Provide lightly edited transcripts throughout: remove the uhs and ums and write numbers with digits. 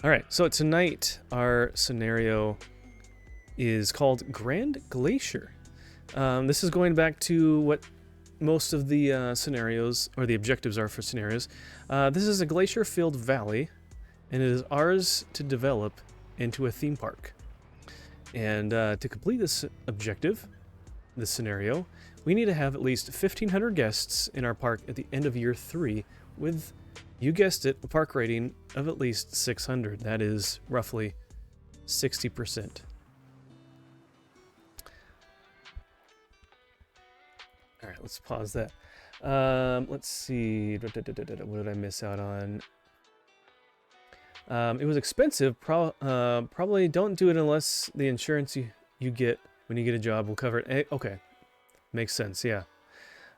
All right, so tonight our scenario is called Grand Glacier. This is going back to what most of the scenarios or the objectives are for scenarios. This is a glacier-filled valley, and it is ours to develop into a theme park. And to complete this objective, this scenario, we need to have at least 1,500 guests in our park at the end of year 3 with, you guessed it, a park rating of at least 600. That is roughly 60%. All right, let's pause that. Let's see. What did I miss out on? It was expensive. Probably don't do it unless the insurance you get when you get a job will cover it. Okay, makes sense, yeah.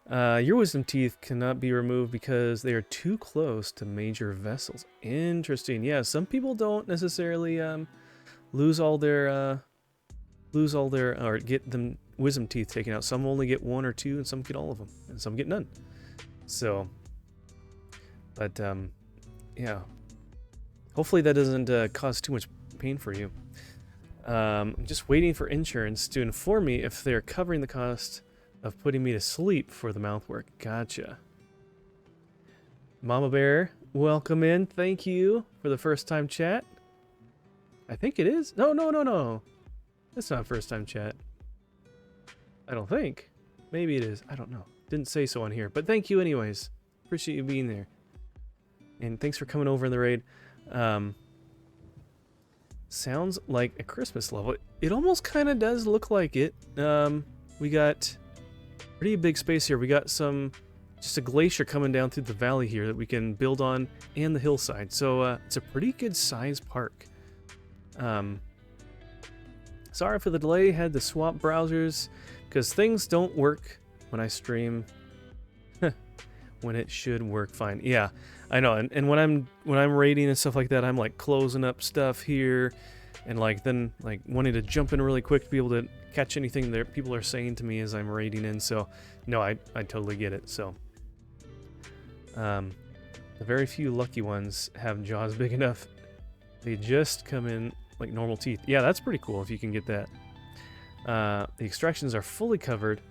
Your wisdom teeth cannot be removed because they are too close to major vessels. Interesting. Yeah, some people don't necessarily lose all their or get them wisdom teeth taken out. Some only get 1 or 2, and some get all of them, and some get none. So, but yeah. Hopefully that doesn't cause too much pain for you. I'm just waiting for insurance to inform me if they're covering the cost of putting me to sleep for the mouthwork. Gotcha. Mama Bear, welcome in. Thank you for the first time chat. I think it is. No. That's not first time chat. I don't think. Maybe it is. I don't know. Didn't say so on here. But thank you anyways. Appreciate you being there. And thanks for coming over in the raid. Sounds like a Christmas level. It almost kind of does look like it. We got pretty big space here. We got just a glacier coming down through the valley here that we can build on, and the hillside. So it's a pretty good sized park. Sorry for the delay. Had to swap browsers because things don't work when I stream when it should work fine. Yeah, I know. And when I'm raiding and stuff like that, I'm like closing up stuff here, and then wanting to jump in really quick to be able to catch anything that people are saying to me as I'm raiding in. So no, I totally get it. So the very few lucky ones have jaws big enough. They just come in like normal teeth. Yeah, that's pretty cool if you can get that. The extractions are fully covered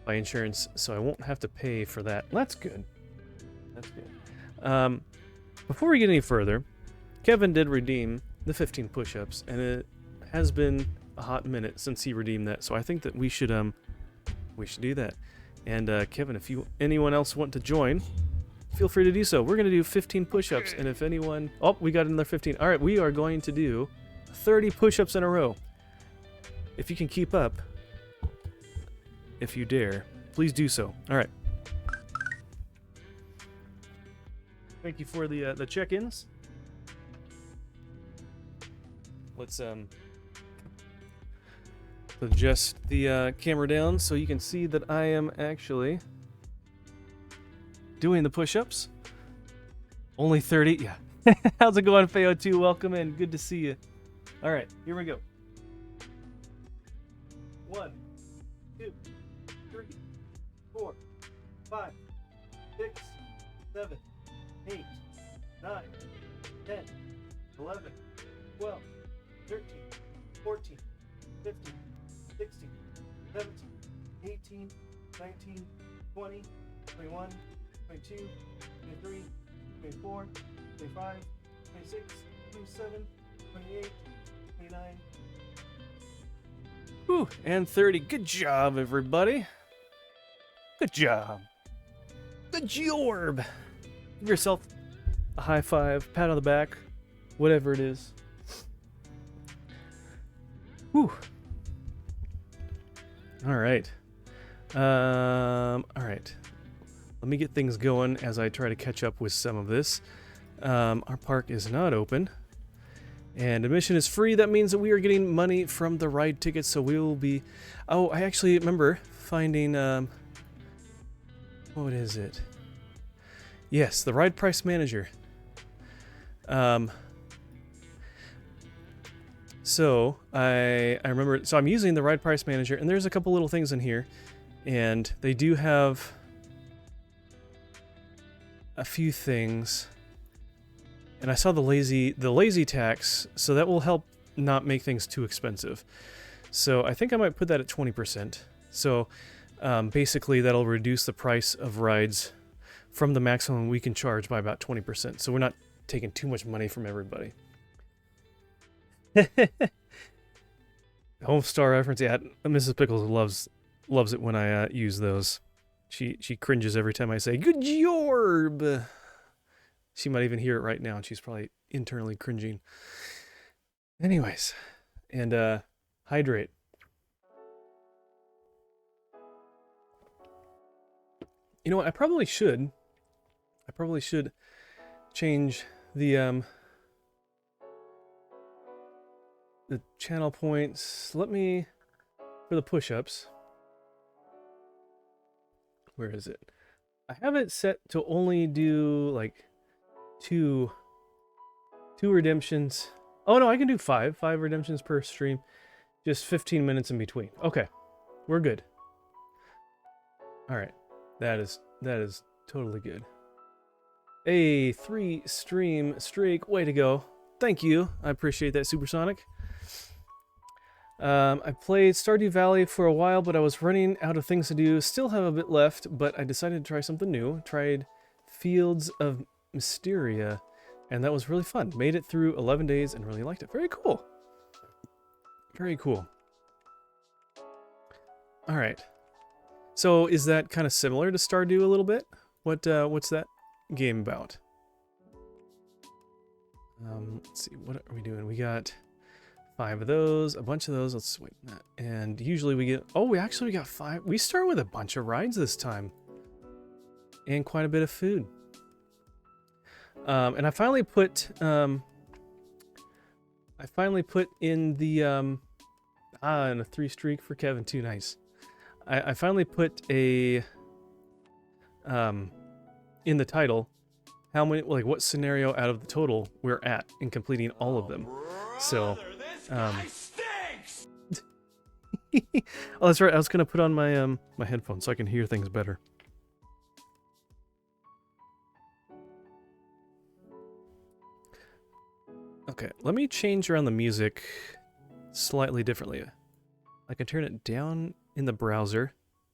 by insurance, so I won't have to pay for that. That's good. That's good. Before we get any further, Kevin did redeem the 15 push-ups, and it has been a hot minute since he redeemed that. So I think that we should do that. And Kevin, if anyone else want to join, feel free to do so. We're gonna do 15 push-ups, and if anyone, we got another 15. All right, we are going to do 30 push-ups in a row. If you can keep up. If you dare, please do so. All right. Thank you for the check-ins. Let's adjust the camera down so you can see that I am actually doing the push-ups. Only 30. Yeah. How's it going, Feo2? Welcome in. Good to see you. All right, here we go. 1, 2, 3, 4, 5, 6, 7, 8, 9, 10, 11, 12, 13, 14, 15, 16, 17, 18, 19, 20, 21, 22, 23, 24, 25, 26, 27, 28, 29, whew, and 30. Good job, everybody. Good job. Good job. Give yourself a high five, pat on the back, whatever it is. Whew. All right. All right. Let me get things going as I try to catch up with some of this. Our park is not open. And admission is free. That means that we are getting money from the ride tickets, so we will be... Oh, I actually remember finding... what is it? Yes, the ride price manager. So, I remember... So I'm using the ride price manager, and there's a couple little things in here. And they do have a few things And I saw the lazy tax, so that will help not make things too expensive. So I think I might put that at 20%. So basically that'll reduce the price of rides from the maximum we can charge by about 20%. So we're not taking too much money from everybody. Homestar reference, yeah. Mrs. Pickles loves it when I use those. She cringes every time I say "good job." She might even hear it right now, and she's probably internally cringing. Anyways, and hydrate. You know what? I probably should change the channel points. Let me, for the push-ups. Where is it? I have it set to only do like two redemptions. Oh no, I can do five redemptions per stream. Just 15 minutes in between. Okay, we're good. All right, that is totally good. A 3 stream streak, way to go. Thank you, I appreciate that, Supersonic. I played Stardew Valley for a while, but I was running out of things to do. Still have a bit left, but I decided to try something new. Tried Fields of Mysteria, and that was really fun. Made it through 11 days and really liked it. Very cool. Very cool. All right. So is that kind of similar to Stardew a little bit? What's that game about? Let's see. What are we doing? We got 5 of those, a bunch of those. Let's wait. And usually we get. Oh, we got 5. We start with a bunch of rides this time, and quite a bit of food. And I finally put in the and a 3 streak for Kevin too. Nice. I finally put a in the title how many, like what scenario out of the total we're at in completing all of them. So oh, that's right. I was gonna put on my my headphones so I can hear things better. Okay, let me change around the music slightly differently. I can turn it down in the browser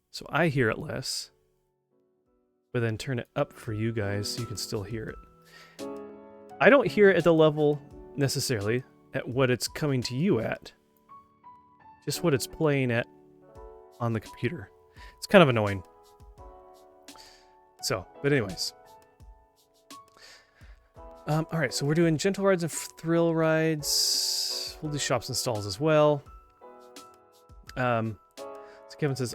so I hear it less, but then turn it up for you guys so you can still hear it. I don't hear it at the level necessarily at what it's coming to you at, just what it's playing at on the computer. It's kind of annoying. So, but anyways. Alright, so we're doing gentle rides and thrill rides. We'll do shops and stalls as well. So Kevin says,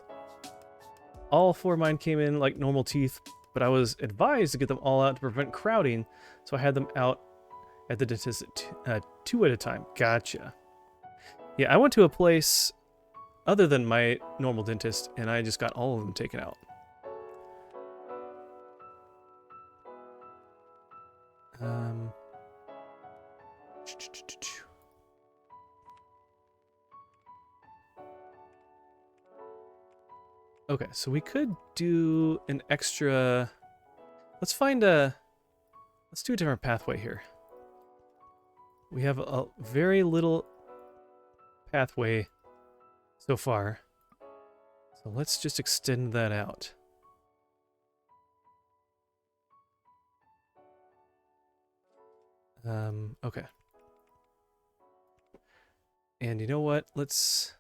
all 4 of mine came in like normal teeth, but I was advised to get them all out to prevent crowding, so I had them out at the dentist at 2 at a time. Gotcha. Yeah, I went to a place other than my normal dentist, and I just got all of them taken out. Okay, so we could do an extra. Let's do a different pathway here. We have a very little pathway so far, so let's just extend that out. Okay. And you know what? Let's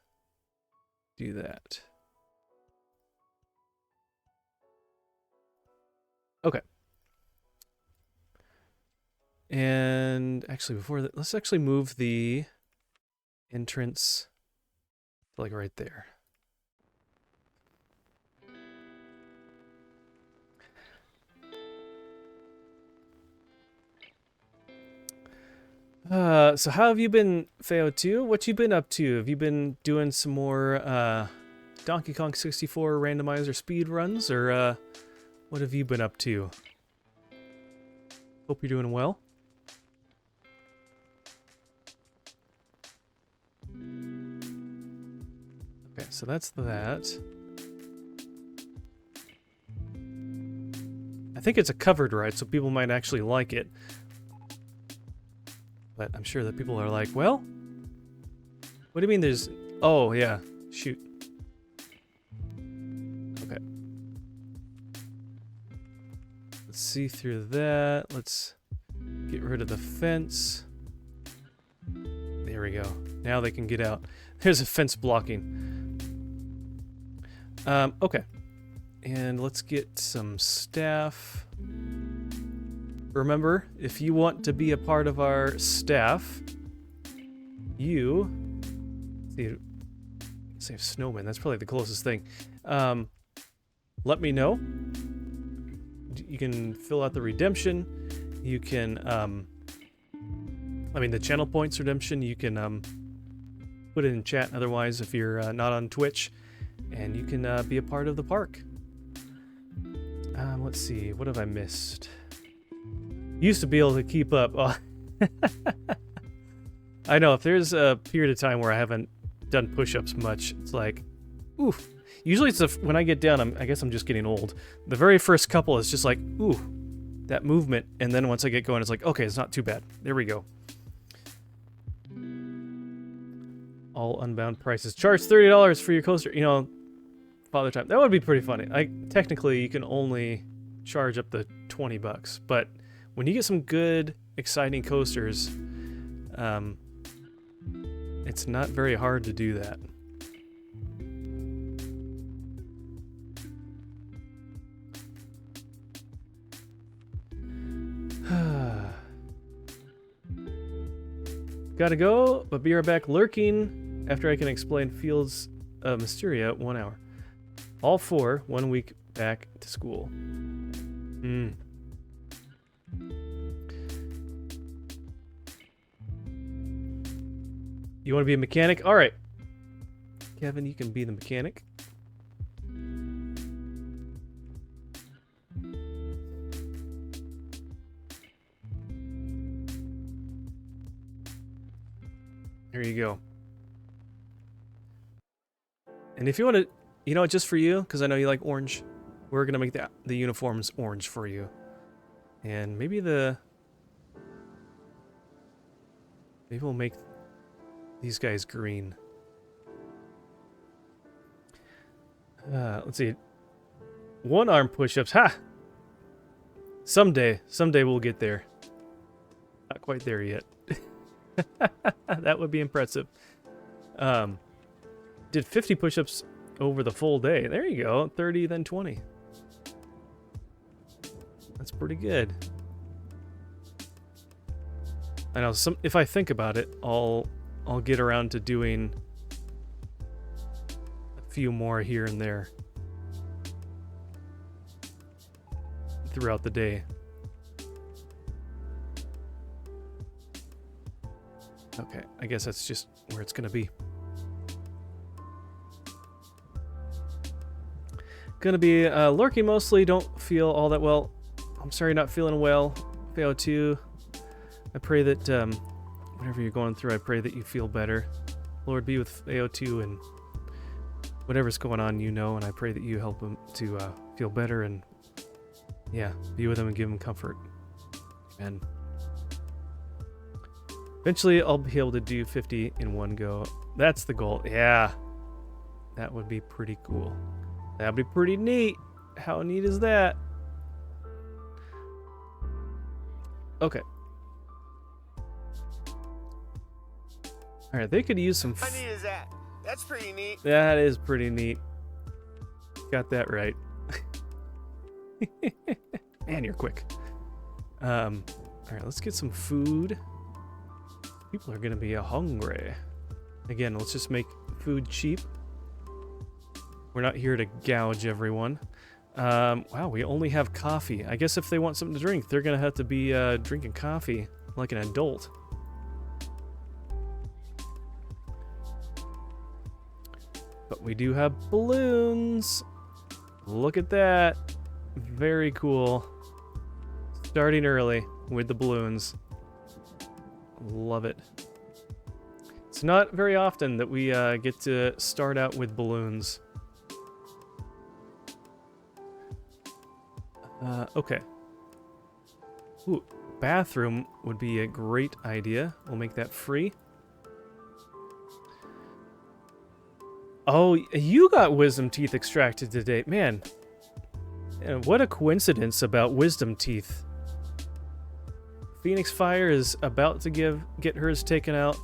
do that. Okay. And actually, before that, let's actually move the entrance to like right there. So how have you been, Feo2? What you been up to? Have you been doing some more Donkey Kong 64 randomizer speed runs, or what have you been up to? Hope you're doing well. Okay, so that's that. I think it's a covered ride, so people might actually like it. But I'm sure that people are like, well, what do you mean there's... Oh, yeah. Shoot. Okay. Let's see through that. Let's get rid of the fence. There we go. Now they can get out. There's a fence blocking. Okay. And let's get some staff. Remember, if you want to be a part of our staff, you... See, save snowman. That's probably the closest thing. Let me know. You can fill out the redemption. You can, I mean, the channel points redemption. You can put it in chat. Otherwise, if you're not on Twitch, and you can be a part of the park. Let's see. What have I missed? Used to be able to keep up. Oh. I know if there's a period of time where I haven't done push-ups much, it's like, oof. Usually it's when I get down, I guess I'm just getting old. The very first couple is just like, ooh, that movement. And then once I get going, it's like, okay, it's not too bad. There we go. All unbound prices. Charge $30 for your coaster. You know, Father Time. That would be pretty funny. Technically, you can only charge up to $20, but when you get some good, exciting coasters, it's not very hard to do that. Gotta go, but be right back lurking after I can explain Fields of Mysteria 1 hour. All 4, 1 week back to school. You want to be a mechanic? All right. Kevin, you can be the mechanic. There you go. And if you want to, you know, just for you, because I know you like orange, we're going to make the uniforms orange for you. And maybe we'll make these guys green. Let's see. 1 arm push-ups. Ha! Someday we'll get there. Not quite there yet. That would be impressive. Did 50 push-ups over the full day. There you go. 30, then 20. That's pretty good. I know. If I think about it, I'll get around to doing a few more here and there throughout the day. Okay, I guess that's just where it's gonna be. Gonna be lurking mostly. Don't feel all that well. I'm sorry, not feeling well. FAO2. I pray that whatever you're going through, I pray that you feel better. Lord, be with AO2 and whatever's going on, you know, and I pray that you help him to feel better and, yeah, be with him and give him comfort. And eventually I'll be able to do 50 in one go. That's the goal. Yeah, that would be pretty cool. That'd be pretty neat. How neat is that? Okay. Alright, they could use some... How neat is that? That's pretty neat. That is pretty neat. Got that right. Man, you're quick. Alright, let's get some food. People are gonna be hungry. Again, let's just make food cheap. We're not here to gouge everyone. Wow, we only have coffee. I guess if they want something to drink, they're gonna have to be drinking coffee like an adult. But we do have balloons. Look at that. Very cool. Starting early with the balloons. Love it. It's not very often that we get to start out with balloons. Okay. Ooh, bathroom would be a great idea. We'll make that free. Oh, you got wisdom teeth extracted today. Man, what a coincidence about wisdom teeth. Phoenix Fire is about to get hers taken out.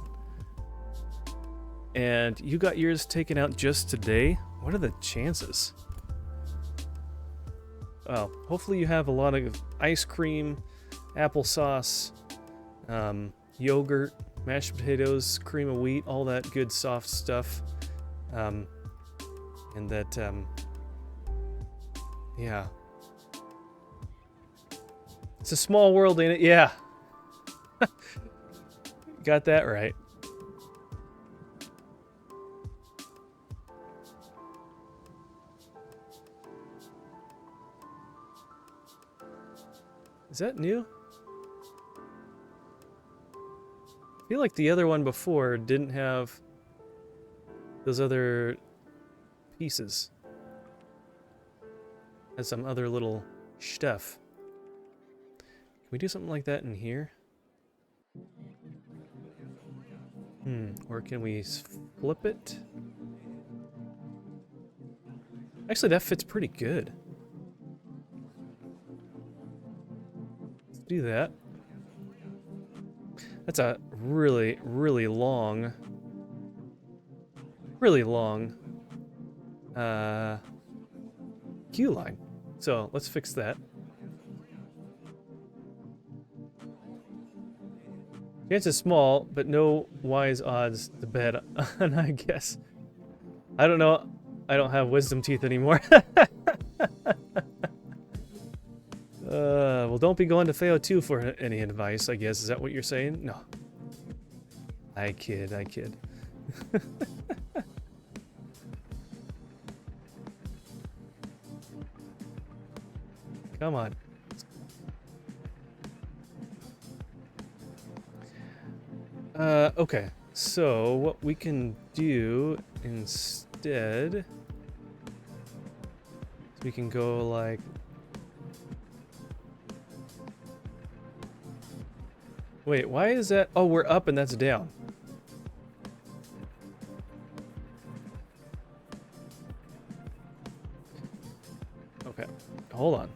And you got yours taken out just today? What are the chances? Well, hopefully you have a lot of ice cream, applesauce, yogurt, mashed potatoes, cream of wheat, all that good soft stuff. And that, yeah. It's a small world, ain't it? Yeah. Got that right. Is that new? I feel like the other one before didn't have those other pieces. Has some other little stuff. Can we do something like that in here? Or can we flip it? Actually, that fits pretty good. Let's do that. That's a really, really long queue line. So let's fix that. Chance is small, but no wise odds to bet on, I guess. I don't know. I don't have wisdom teeth anymore. Well, don't be going to Feo 2 for any advice, I guess. Is that what you're saying? No. I kid, I kid. Come on. Okay. So, what we can do instead is we can go like... Wait, why is that? Oh, we're up and that's down. Okay, hold on.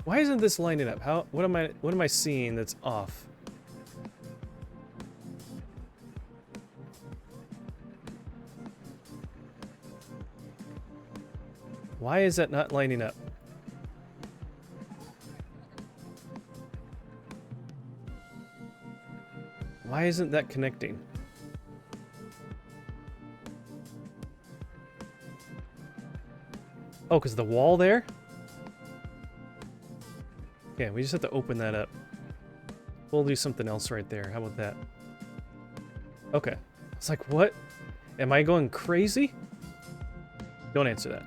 Why isn't this lining up? What am I seeing that's off? Why is that not lining up? Why isn't that connecting? Oh, because the wall there? Okay, we just have to open that up. We'll do something else right there. How about that? Okay. It's like, what? Am I going crazy? Don't answer that.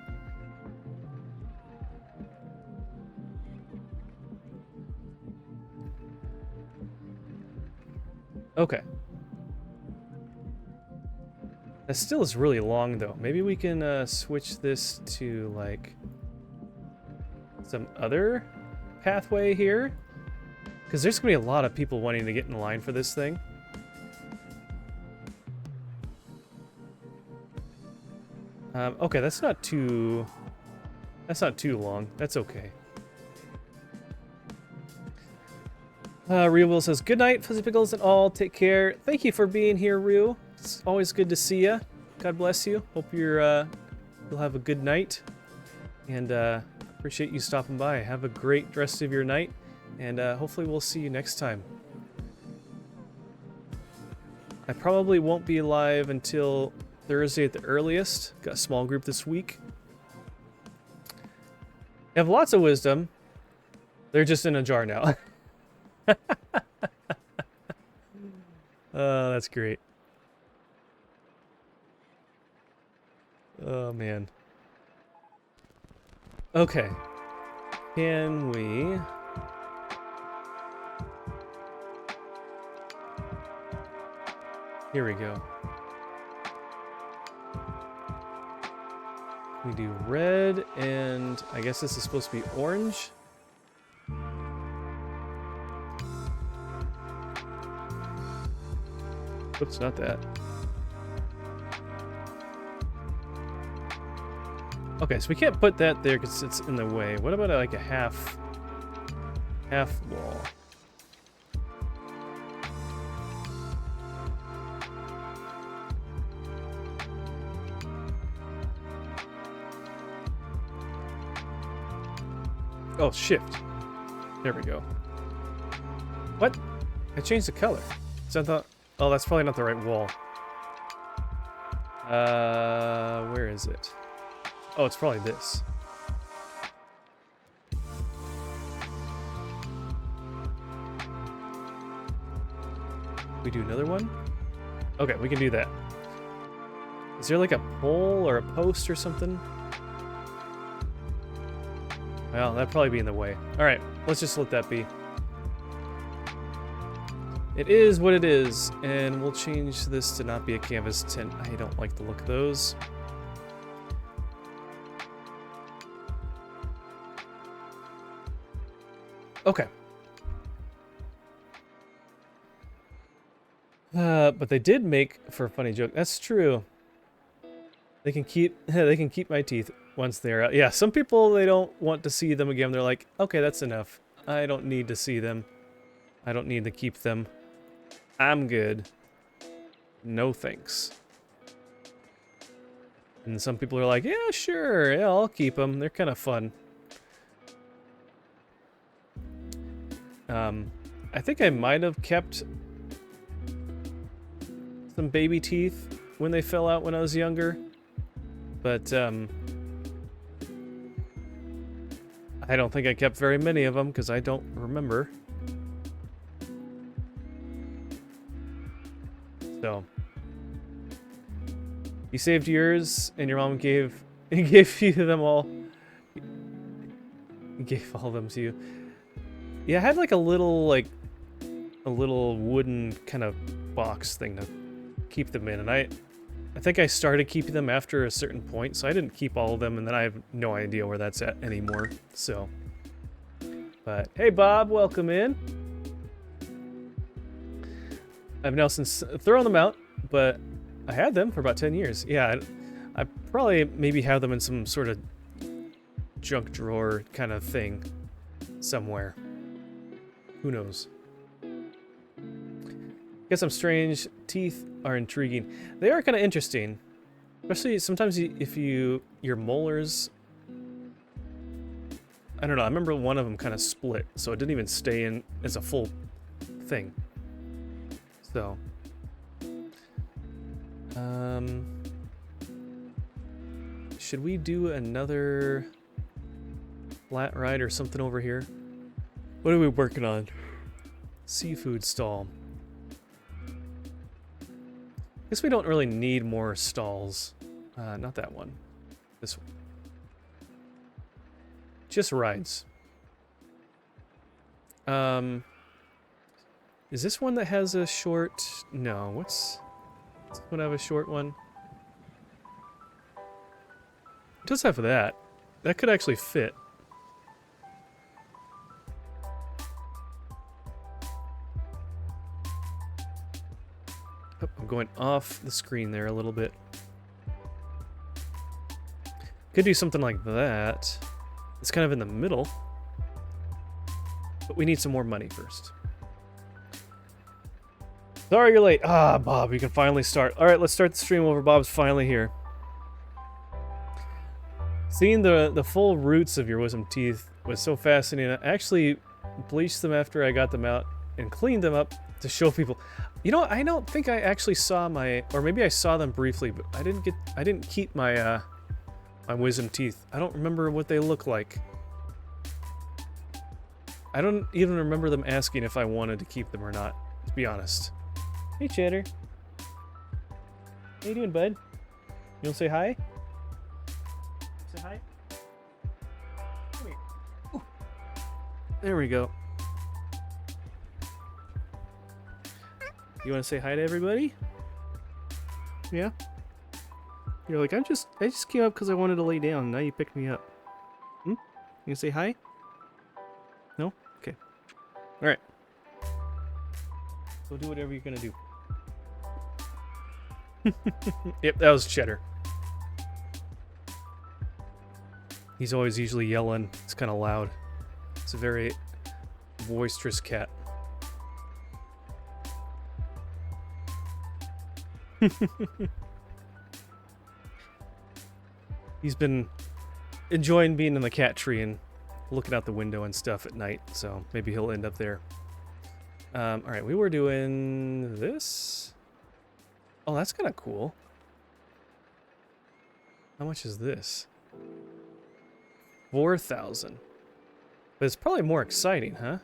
Okay. That still is really long, though. Maybe we can switch this to, like, some other pathway here? Because there's going to be a lot of people wanting to get in line for this thing. Okay, that's not too long. That's okay. Ryu Will says, good night, Fuzzy Pickles and all. Take care. Thank you for being here, Ryu. It's always good to see you. God bless you. Hope you'll have a good night. And appreciate you stopping by. Have a great rest of your night. And hopefully we'll see you next time. I probably won't be live until Thursday at the earliest. Got a small group this week. I have lots of wisdom. They're just in a jar now. Oh, that's great. Oh, man. Okay. Can we... Here we go. We do red, and I guess this is supposed to be orange. Oops, not that. Okay, so we can't put that there because it's in the way. What about like a half wall? Oh, shift. There we go. What? I changed the color. So I thought, oh, that's probably not the right wall. Where is it? Oh, it's probably this. We do another one? Okay, we can do that. Is there like a pole or a post or something? Well, that'd probably be in the way. Alright, let's just let that be. It is what it is, and we'll change this to not be a canvas tent. I don't like the look of those. Okay. But they did make for a funny joke. That's true. They can keep my teeth once they're out. Yeah, some people, they don't want to see them again. They're like, okay, that's enough. I don't need to see them. I don't need to keep them. I'm good. No thanks. And some people are like, yeah, sure, yeah, I'll keep them. They're kind of fun. I think I might have kept some baby teeth when they fell out when I was younger. But, I don't think I kept very many of them because I don't remember. So, you saved yours, and your mom gave you them all. Gave all of them to you. Yeah, I had like a little wooden kind of box thing to keep them in, and I think I started keeping them after a certain point, so I didn't keep all of them, and then I have no idea where that's at anymore. So, but hey, Bob, welcome in. I've now since thrown them out, but I had them for about 10 years. Yeah, I probably maybe have them in some sort of junk drawer kind of thing somewhere. Who knows? Guess I'm strange. Teeth are intriguing. They are kind of interesting. Especially sometimes if your molars... I don't know, I remember one of them kind of split, so it didn't even stay in as a full thing. So... should we do another flat ride or something over here? What are we working on? Seafood stall. Guess we don't really need more stalls. Not that one. This one. Just rides. Is this one that has a short... No, what's... Does this one have a short one? It does have that. That could actually fit. Oh, I'm going off the screen there a little bit. Could do something like that. It's kind of in the middle. But we need some more money first. Sorry you're late. Ah, Bob, you can finally start. Alright, let's start the stream over. Bob's finally here. Seeing the full roots of your wisdom teeth was so fascinating. I actually bleached them after I got them out and cleaned them up to show people. You know, I don't think I actually saw my, or maybe I saw them briefly, but I didn't keep my my wisdom teeth. I don't remember what they look like. I don't even remember them asking if I wanted to keep them or not, to be honest. Hey, Cheddar. How you doing, bud? You wanna say hi? Say hi. Come here. Ooh. There we go. You want to say hi to everybody? Yeah? You're like, I just came up because I wanted to lay down. Now you picked me up. Hmm? You say hi? No? Okay. All right. Go do whatever you're gonna do. Yep, that was Cheddar. He's always usually yelling. It's kind of loud. It's a very boisterous cat. He's been enjoying being in the cat tree and looking out the window and stuff at night, so maybe he'll end up there. Alright, we were doing this. Oh, that's kind of cool. How much is this? 4,000. But it's probably more exciting, huh?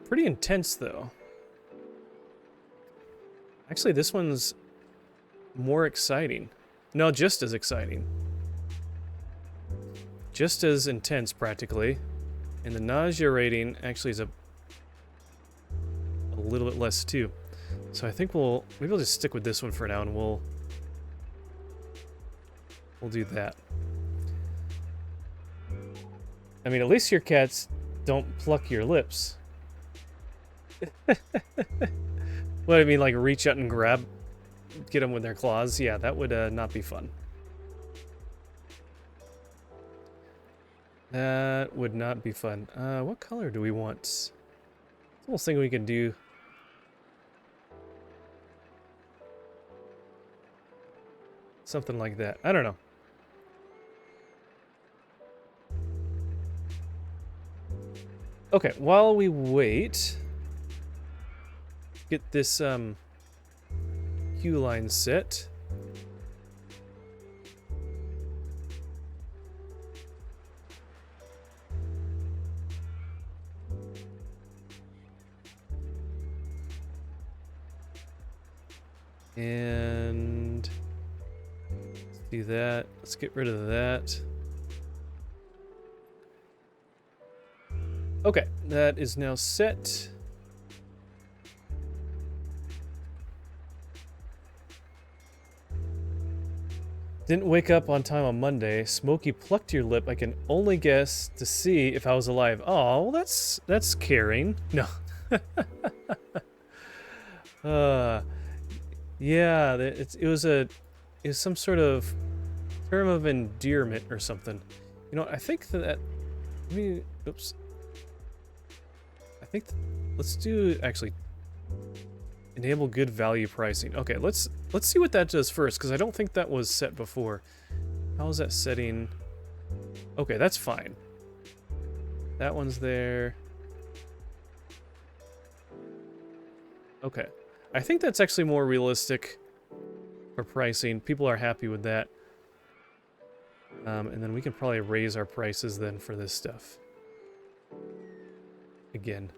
Pretty intense, though. Actually, this one's more exciting. No, just as exciting. Just as intense, practically. And the nausea rating actually is a little bit less, too. So I think maybe we'll just stick with this one for now, and we'll do that. I mean, at least your cats don't pluck your lips. What, I mean, like reach out and get them with their claws? Yeah, that would not be fun. That would not be fun. What color do we want? It's the whole thing we can do. Something like that. I don't know. Okay, while we wait, get this hue line set. And let's do that. Let's get rid of that. Okay, that is now set. Didn't wake up on time on Monday. Smokey plucked your lip. I can only guess to see if I was alive. Oh, well, that's caring. No. Yeah, it was some sort of term of endearment or something. You know, I think oops. Let's do actually enable good value pricing. Okay, let's see what that does first, because I don't think that was set before. How is that setting? Okay, that's fine. That one's there. Okay. I think that's actually more realistic for pricing. People are happy with that. And then we can probably raise our prices then for this stuff. Again.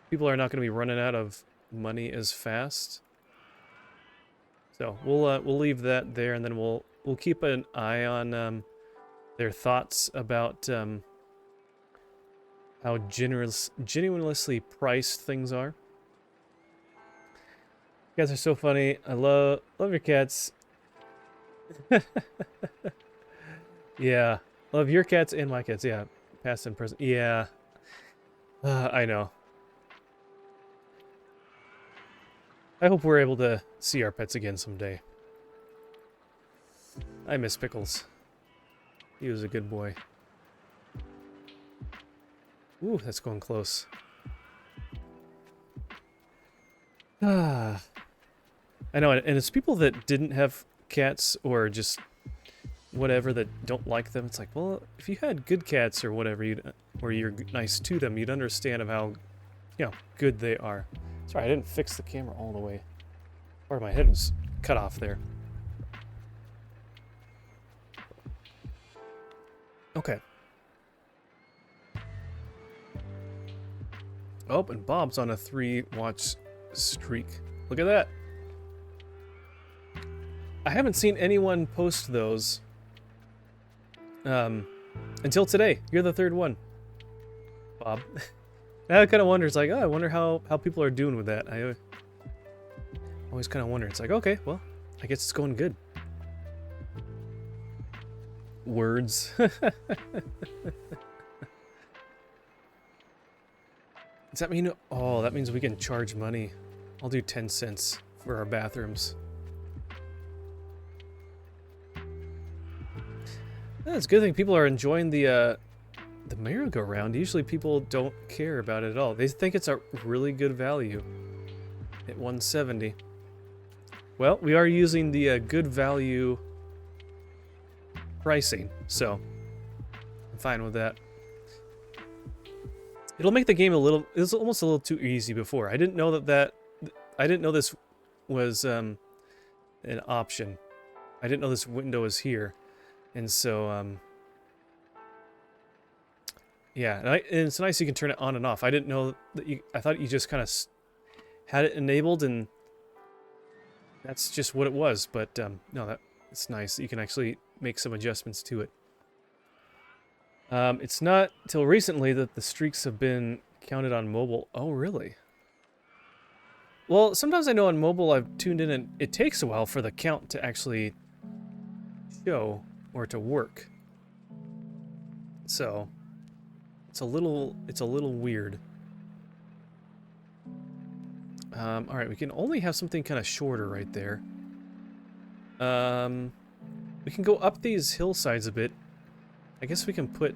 People are not going to be running out of money as fast. So we'll leave that there, and then we'll keep an eye on their thoughts about how genuinely priced things are. You guys are so funny. I love your cats. Yeah, love your cats and my cats. Yeah, past and present. Yeah, I know. I hope we're able to see our pets again someday. I miss Pickles. He was a good boy. Ooh, that's going close. I know, and it's people that didn't have cats or just whatever that don't like them. It's like, well, if you had good cats or whatever, or you're nice to them, you'd understand of how, good they are. Sorry, I didn't fix the camera all the way. Part of my head was cut off there. Okay. Oh, and Bob's on a 3-watch streak. Look at that. I haven't seen anyone post those until today. You're the third one, Bob. I kind of wonder. It's like, oh, I wonder how people are doing with that. I always kind of wonder. It's like, okay, well, I guess it's going good. Words. Does that mean? Oh, that means we can charge money. I'll do 10 cents for our bathrooms. That's a good thing people are enjoying the merry-go-round. Usually people don't care about it at all. They think it's a really good value at 170. Well, we are using the good value pricing, so I'm fine with that. It'll make the game a little. It was almost a little too easy before. I didn't know I didn't know this was an option. I didn't know this window was here, and so yeah. And it's nice you can turn it on and off. I didn't know that you. I thought you just kind of had it enabled, and that's just what it was. But no, it's nice. You can actually make some adjustments to it. It's not till recently that the streaks have been counted on mobile. Oh, really? Well, sometimes I know on mobile I've tuned in and it takes a while for the count to actually show or to work. So it's a little weird. All right, we can only have something kind of shorter right there. We can go up these hillsides a bit. I guess we can put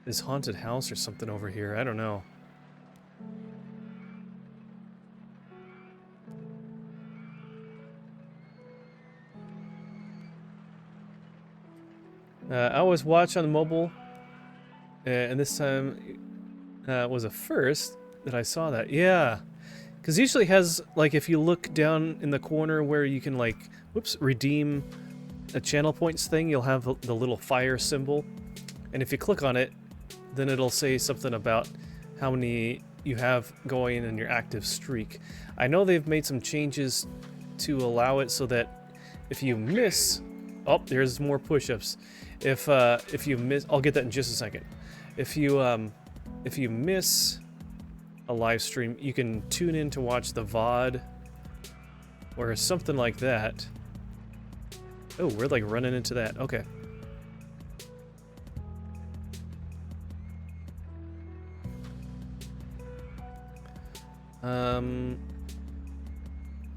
this haunted house or something over here. I don't know. I always watch on the mobile, and this time was a first that I saw that. Yeah, because usually has, like, if you look down in the corner where you can, like, whoops, redeem a channel points thing, you'll have the little fire symbol, and if you click on it, then it'll say something about how many you have going in your active streak. I know they've made some changes to allow it so that if you miss, oh, there's more push-ups. If you miss, I'll get that in just a second. If you miss a live stream, you can tune in to watch the VOD or something like that. Oh, we're like running into that. Okay.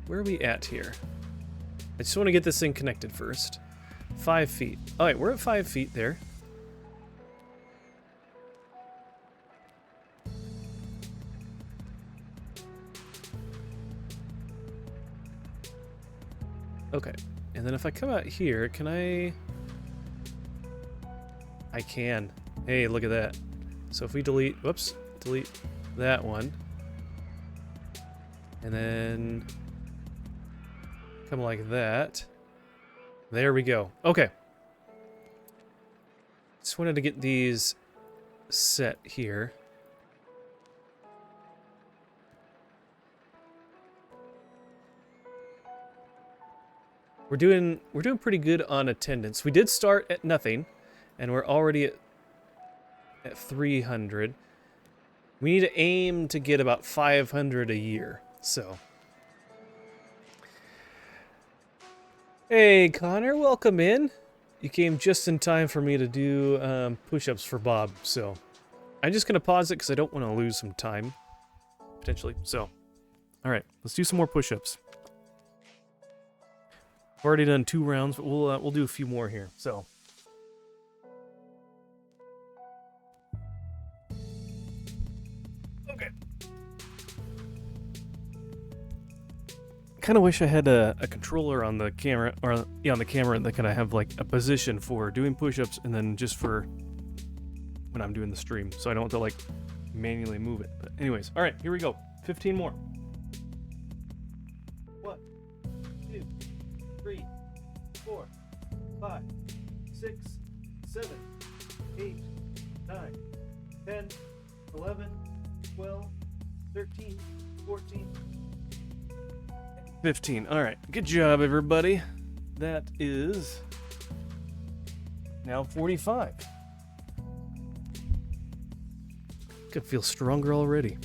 Where are we at here? I just want to get this thing connected first. 5 feet. All right, we're at 5 feet there. Okay, and then if I come out here, can I can. Hey, look at that. So if we delete, whoops, delete that one. And then come like that. There we go. Okay. Just wanted to get these set here. We're doing pretty good on attendance. We did start at nothing, and we're already at 300. We need to aim to get about 500 a year. So, hey Connor, welcome in. You came just in time for me to do push-ups for Bob. So, I'm just gonna pause it because I don't want to lose some time potentially. So, all right, let's do some more push-ups. I've already done 2 rounds, but we'll do a few more here. So. Okay. Kind of wish I had a controller on the camera, or yeah, on the camera that kind of have like a position for doing push-ups, and then just for when I'm doing the stream, so I don't have to like manually move it. But anyways, all right, here we go. 15 more. 1, 2, 3, 4, 5, 6, 7, 8, 9, 10, 11, 12, 13, 14. 15. All right. Good job, everybody. That is now 45. Could feel stronger already.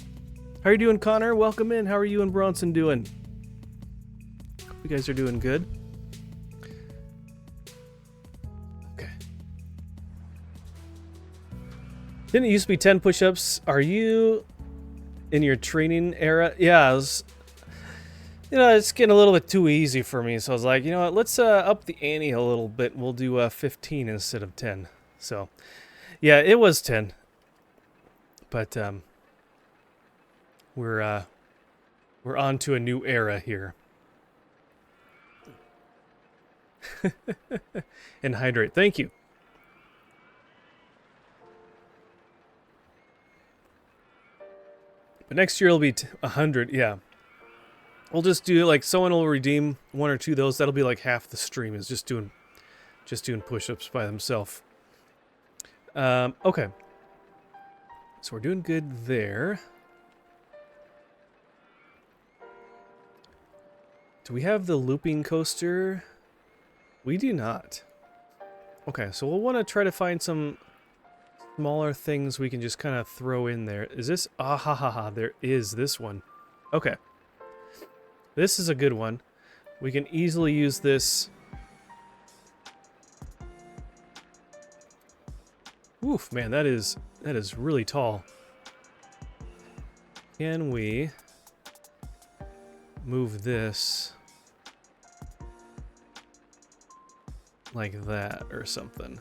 How are you doing, Connor? Welcome in. How are you and Bronson doing? Hope you guys are doing good. Okay. Didn't it used to be 10 push-ups? Are you in your training era? Yeah, I was, it's getting a little bit too easy for me. So I was like, you know what? Let's up the ante a little bit. We'll do 15 instead of 10. So, yeah, it was 10. But we're on to a new era here. And hydrate. Thank you. But next year it'll be 100. Yeah. We'll just do like someone will redeem 1 or 2 of those. That'll be like half the stream is just doing push-ups by themselves. Okay. So we're doing good there. Do we have the looping coaster? We do not. Okay, so we'll want to try to find some smaller things we can just kind of throw in there. Is this? Ah ha ha ha, there is this one. Okay. This is a good one. We can easily use this. Oof, man, that is really tall. Can we move this like that or something?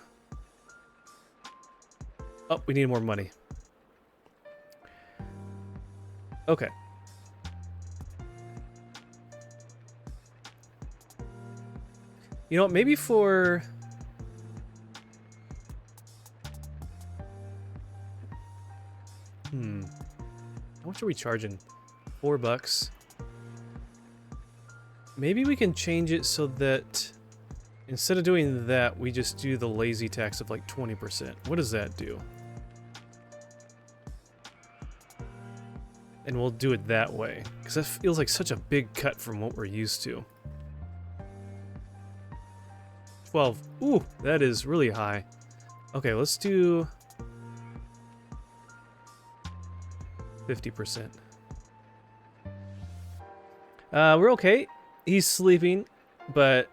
Oh, we need more money. Okay. You know what, maybe for... How much are we charging? $4. Maybe we can change it so that instead of doing that, we just do the lazy tax of like 20%. What does that do? And we'll do it that way, because that feels like such a big cut from what we're used to. 12. Ooh, that is really high. Okay, let's do 50%. We're okay. He's sleeping, but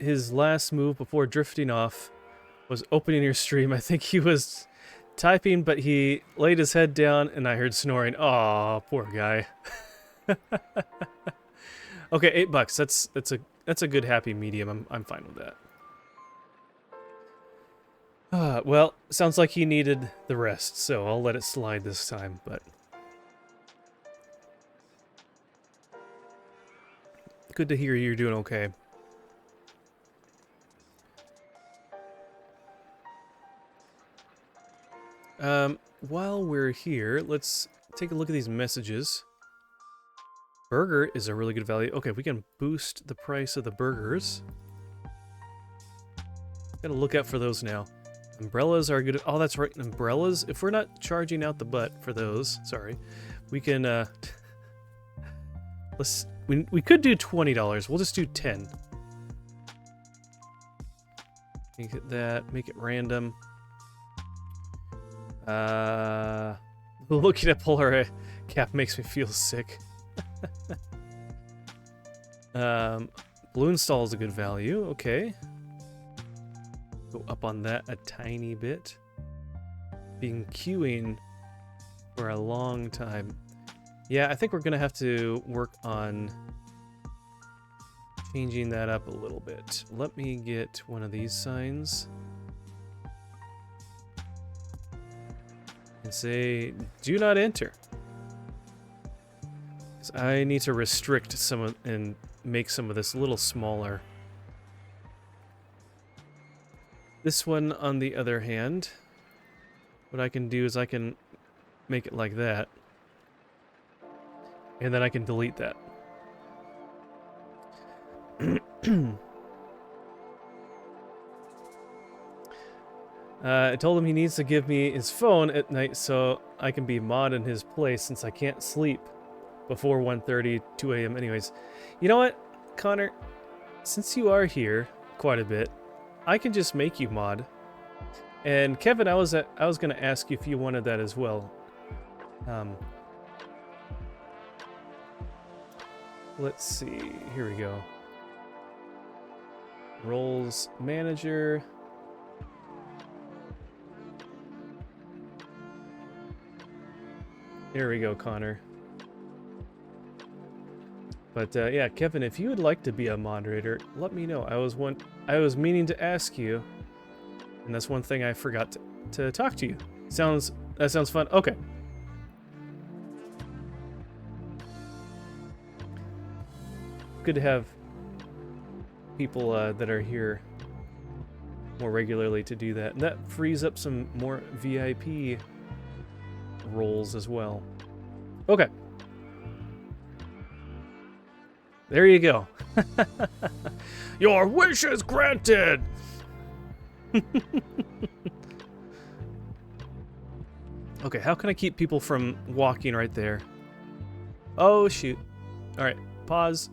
his last move before drifting off was opening your stream. I think he was typing, but he laid his head down and I heard snoring. Aw, poor guy. Okay, $8. That's a good happy medium. I'm fine with that. Well, sounds like he needed the rest, so I'll let it slide this time, but good to hear you're doing okay. While we're here, let's take a look at these messages. Burger is a really good value. Okay, we can boost the price of the burgers. Gotta look out for those now. Umbrellas are good. Oh, that's right, umbrellas. If we're not charging out the butt for those, sorry, we can, we could do $20. We'll just do 10. Make it that, make it random. Looking at Polar Cap makes me feel sick. Balloon stall is a good value. Okay. Go up on that a tiny bit. Been queuing for a long time. Yeah, I think we're gonna have to work on changing that up a little bit. Let me get one of these signs and say, do not enter. 'Cause I need to restrict some of, and make some of this a little smaller. This one, on the other hand, what I can do is I can make it like that. And then I can delete that. I told him he needs to give me his phone at night so I can be mod in his place since I can't sleep before 1:30, 2 a.m. anyways. You know what, Connor? Since you are here quite a bit, I can just make you mod. And Kevin, I was gonna ask you if you wanted that as well. Um, let's see. Here we go. Roles manager. Here we go, Connor. But yeah, Kevin, if you would like to be a moderator, let me know. I was meaning to ask you, and that's one thing I forgot to talk to you. That sounds fun. Okay. Good to have people that are here more regularly to do that. And that frees up some more VIP roles as well. Okay. There you go. Your wish is granted! Okay, how can I keep people from walking right there? Oh, shoot. Alright, pause.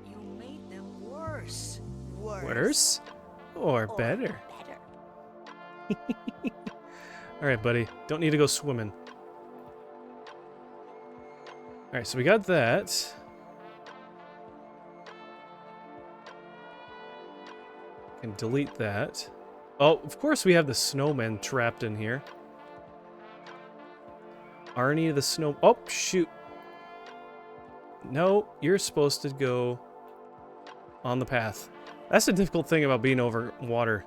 You made them worse. Worse? Or better? Alright, buddy. Don't need to go swimming. Alright, so we got that. Can delete that. Oh, of course we have the snowman trapped in here. Arnie the snow... Oh, shoot. No, you're supposed to go on the path. That's the difficult thing about being over water.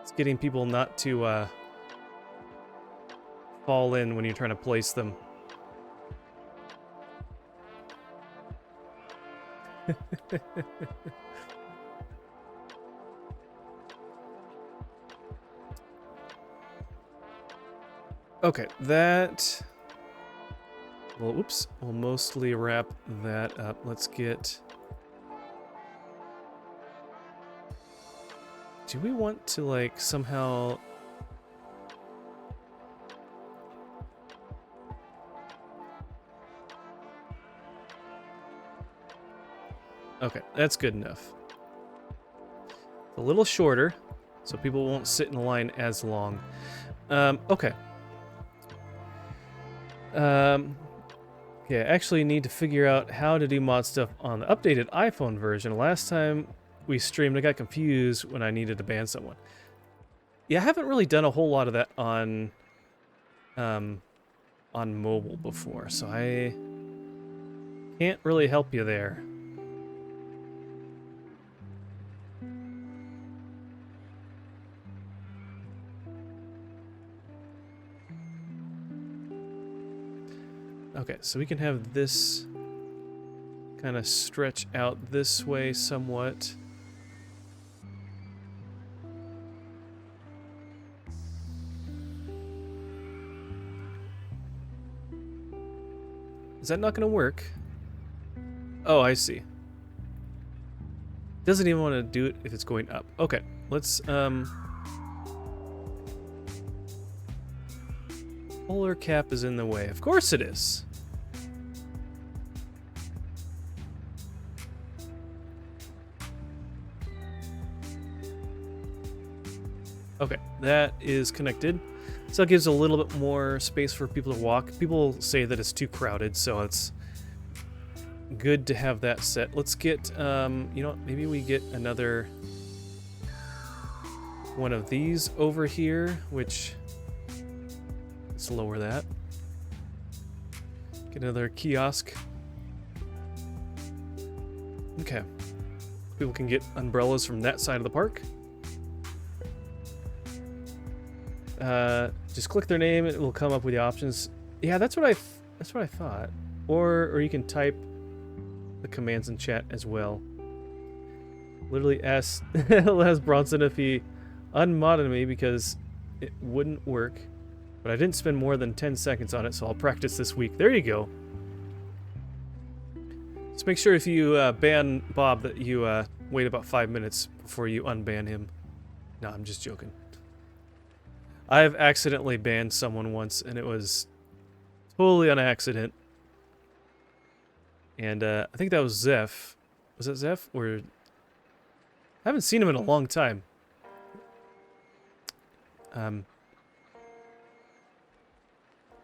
It's getting people not to fall in when you're trying to place them. Okay, that... Well, oops. We'll mostly wrap that up. Let's get... Do we want to, like, somehow... Okay, that's good enough. A little shorter, so people won't sit in the line as long. Okay. Yeah, I actually need to figure out how to do mod stuff on the updated iPhone version. Last time we streamed, I got confused when I needed to ban someone. Yeah, I haven't really done a whole lot of that on mobile before, so I can't really help you there. Okay, so we can have this kind of stretch out this way somewhat. Is that not going to work? Oh, I see. Doesn't even want to do it if it's going up. Okay, let's polar cap is in the way. Of course it is. Okay, that is connected. So it gives a little bit more space for people to walk. People say that it's too crowded, so it's good to have that set. Let's get, you know what, maybe we get another one of these over here, which, let's lower that. Get another kiosk. Okay. People can get umbrellas from that side of the park. Just click their name, it will come up with the options. Yeah, that's what I thought. Or you can type the commands in chat as well. Literally ask Bronson if he unmodded me because it wouldn't work. But I didn't spend more than 10 seconds on it, so I'll practice this week. There you go. Just make sure if you ban Bob that you wait about 5 minutes before you unban him. No, I'm just joking. I've accidentally banned someone once, and it was totally on accident. And I think that was Zeph. Was it Zeph? Or I haven't seen him in a long time.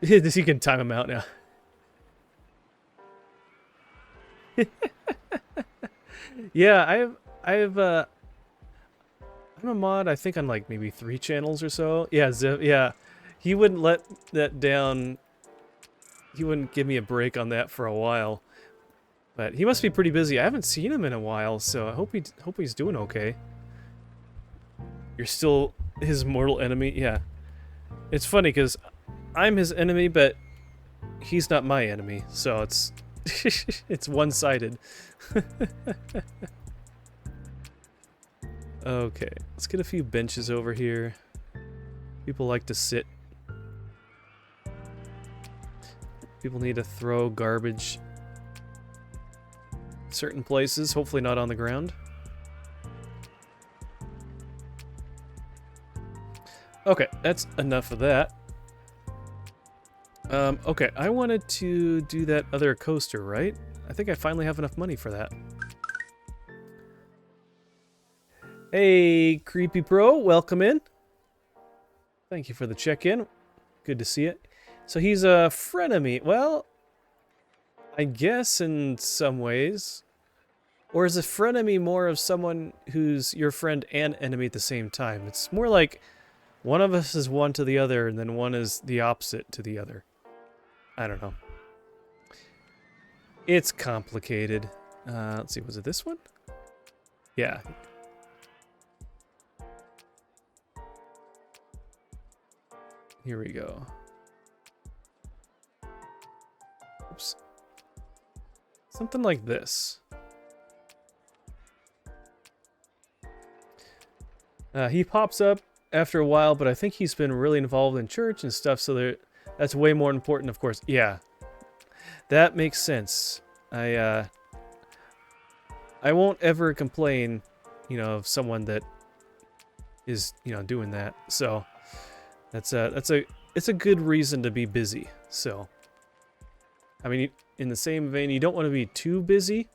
You can time him out now. Yeah, I'm a mod, I think on like maybe 3 channels or so. Yeah, yeah. He wouldn't let that down. He wouldn't give me a break on that for a while. But he must be pretty busy. I haven't seen him in a while, so I hope he's doing okay. You're still his mortal enemy? Yeah. It's funny because I'm his enemy, but he's not my enemy, so it's it's one-sided. Okay, let's get a few benches over here. People like to sit. People need to throw garbage certain places, hopefully not on the ground. Okay, that's enough of that. Okay, I wanted to do that other coaster, right? I think I finally have enough money for that. Hey, Creepy Pro, welcome in. Thank you for the check-in. Good to see it. So he's a frenemy. Well, I guess in some ways. Or is a frenemy more of someone who's your friend and enemy at the same time? It's more like one of us is one to the other, and then one is the opposite to the other. I don't know. It's complicated. Let's see, was it this one? Yeah. Here we go. Oops. Something like this. He pops up after a while, but I think he's been really involved in church and stuff, so that's way more important, of course. Yeah. That makes sense. I won't ever complain, of someone that is, doing that. So it's a good reason to be busy. So I mean, in the same vein, you don't want to be too busy.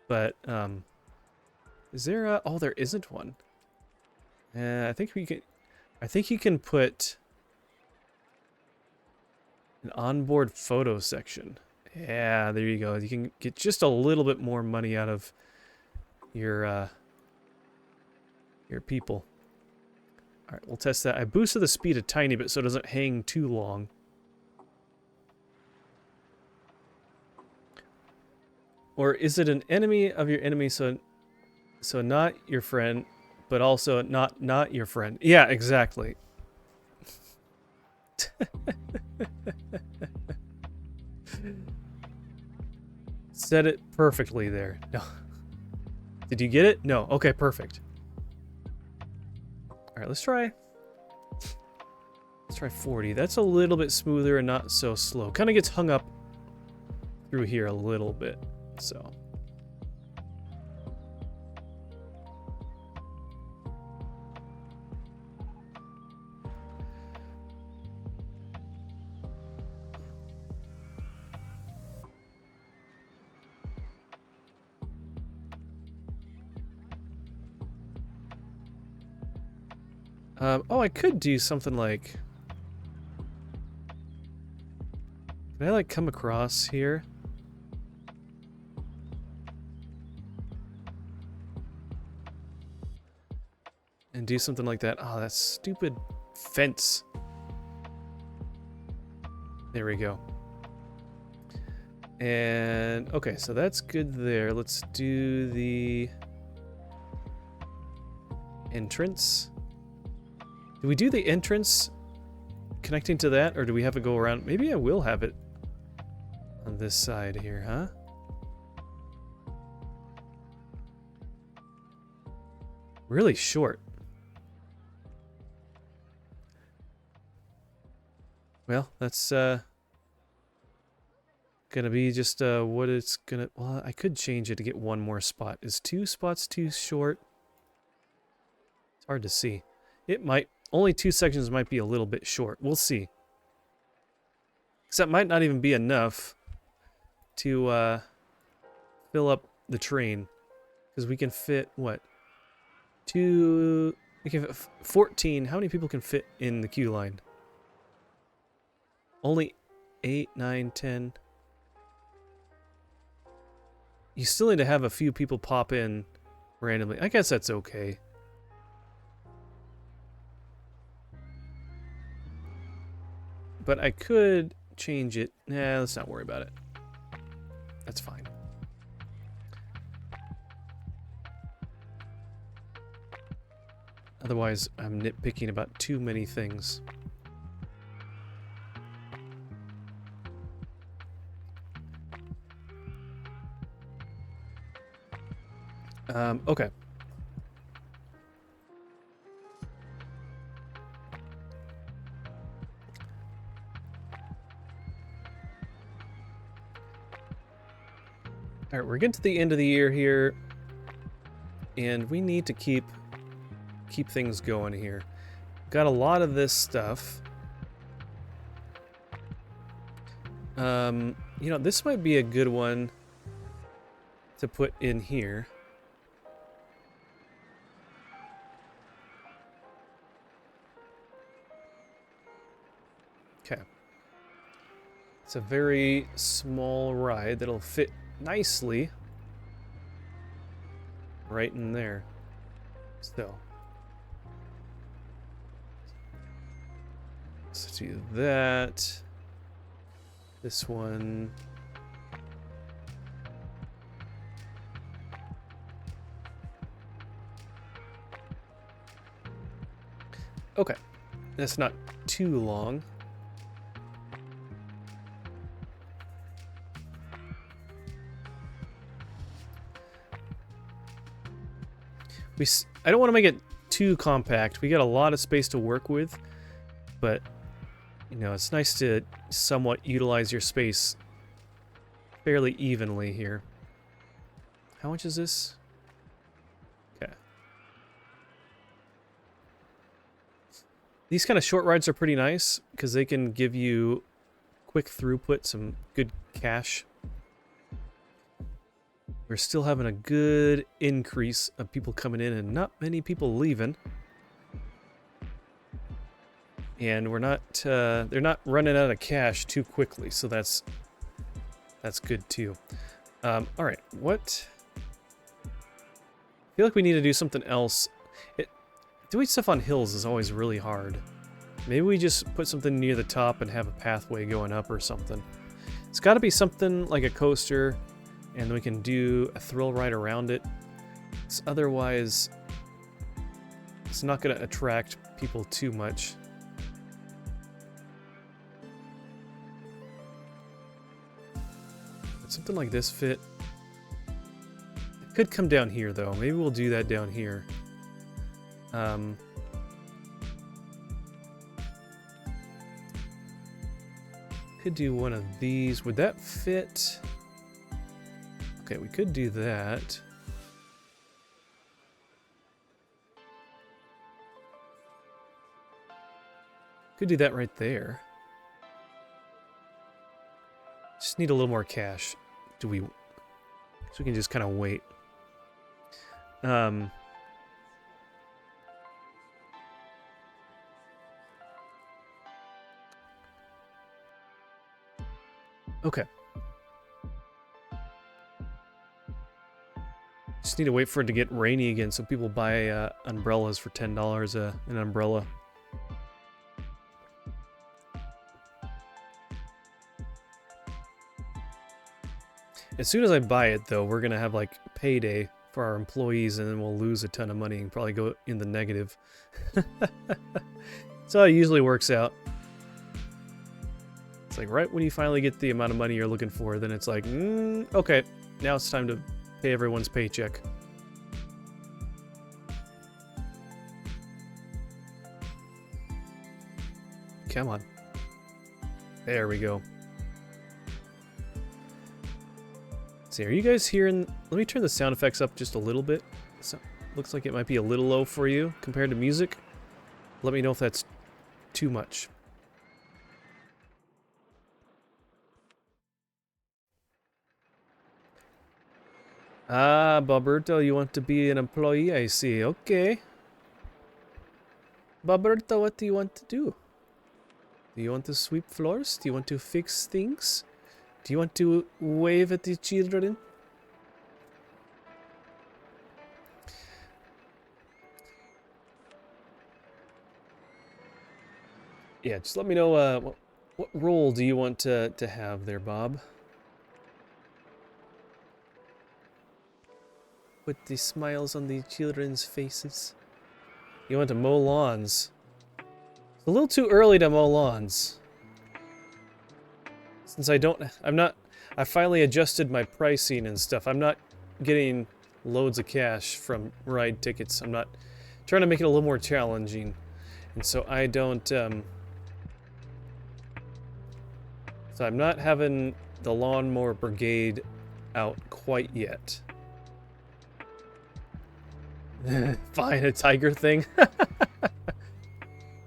But is there a... Oh, there isn't one. I think you can put an onboard photo section. Yeah, there you go. You can get just a little bit more money out of your people. All right, we'll test that. I boosted the speed a tiny bit so it doesn't hang too long. Or is it an enemy of your enemy, so not your friend, but also not your friend? Yeah, exactly. Said it perfectly there. No. Did you get it? No. Okay, perfect. All right, let's try 40. That's a little bit smoother and not so slow. Kind of gets hung up through here a little bit, so. Oh, I could do something like... Can I, like, come across here? And do something like that. Oh, that stupid fence. There we go. And, okay, so that's good there. Let's do the entrance. Do we do the entrance connecting to that, or do we have it go around? Maybe I will have it on this side here, huh? Really short. Well, that's gonna be just what it's gonna... Well, I could change it to get one more spot. Is 2 spots too short? It's hard to see. It might... Only 2 sections might be a little bit short. We'll see. Because that might not even be enough to fill up the train. Because we can fit, what? We can fit 14. How many people can fit in the queue line? Only 8, 9, 10. You still need to have a few people pop in randomly. I guess that's okay. But I could change it. Nah, let's not worry about it. That's fine. Otherwise, I'm nitpicking about too many things. Okay. Alright, we're getting to the end of the year here. And we need to keep things going here. Got a lot of this stuff. You know, this might be a good one to put in here. Okay. It's a very small ride that'll fit nicely right in there. So let's do that. This one. Okay, that's not too long. I don't want to make it too compact. We got a lot of space to work with, but you know, it's nice to somewhat utilize your space fairly evenly here. How much is this? Okay. These kind of short rides are pretty nice because they can give you quick throughput, some good cash. We're still having a good increase of people coming in and not many people leaving. And we're not, they're not running out of cash too quickly, so that's good too. All right, what? I feel like we need to do something else. Doing stuff on hills is always really hard. Maybe we just put something near the top and have a pathway going up or something. It's got to be something like a coaster, and we can do a thrill ride around it. Otherwise, it's not going to attract people too much. Would something like this fit? It could come down here, though. Maybe we'll do that down here. Could do one of these. Would that fit? Okay, we could do that. Could do that right there. Just need a little more cash. So we can just kind of wait. Okay. Just need to wait for it to get rainy again so people buy umbrellas for $10 an umbrella. As soon as I buy it, though, we're going to have, like, payday for our employees, and then we'll lose a ton of money and probably go in the negative. That's how it usually works out. It's like, right when you finally get the amount of money you're looking for, then it's like, okay, now it's time to pay everyone's paycheck. Come on. There we go. See, are you guys hearing? Let me turn the sound effects up just a little bit. So, looks like it might be a little low for you compared to music. Let me know if that's too much. Ah, Boberto, you want to be an employee, I see. Okay. Boberto, what do you want to do? Do you want to sweep floors? Do you want to fix things? Do you want to wave at the children? Yeah, just let me know what role do you want to have there, Bob? Put the smiles on the children's faces. You want to mow lawns. It's a little too early to mow lawns. Since I finally adjusted my pricing and stuff. I'm not getting loads of cash from ride tickets. I'm not trying to make it a little more challenging. And so I don't, so I'm not having the lawnmower brigade out quite yet. Fine, a tiger thing.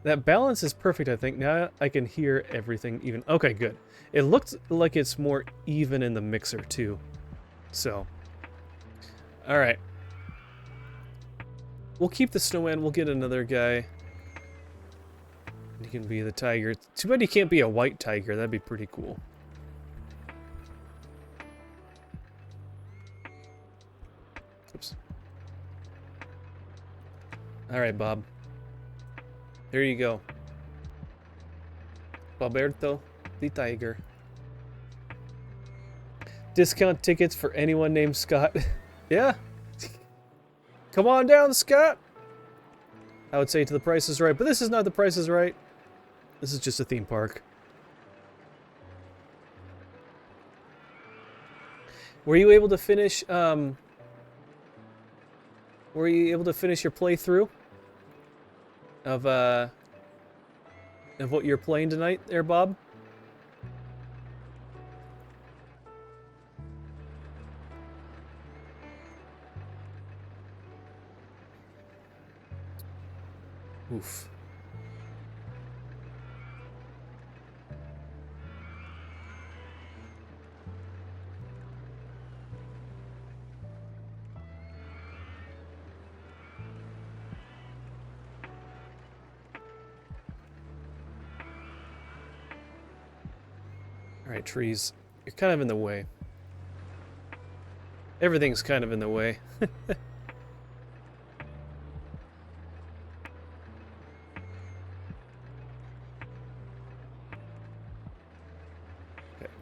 That balance is perfect, I think. Now I can hear everything even. Okay, good. It looks like it's more even in the mixer, too. So. Alright. We'll keep the snowman. We'll get another guy. He can be the tiger. Too bad he can't be a white tiger. That'd be pretty cool. Oops. Alright, Bob. There you go. Roberto the Tiger. Discount tickets for anyone named Scott. Yeah. Come on down, Scott. I would say to the Price is Right, but this is not the Price is Right. This is just a theme park. Were you able to finish, were you able to finish your playthrough of what you're playing tonight there, Bob? Oof. Alright, trees. You're kind of in the way. Everything's kind of in the way. Okay,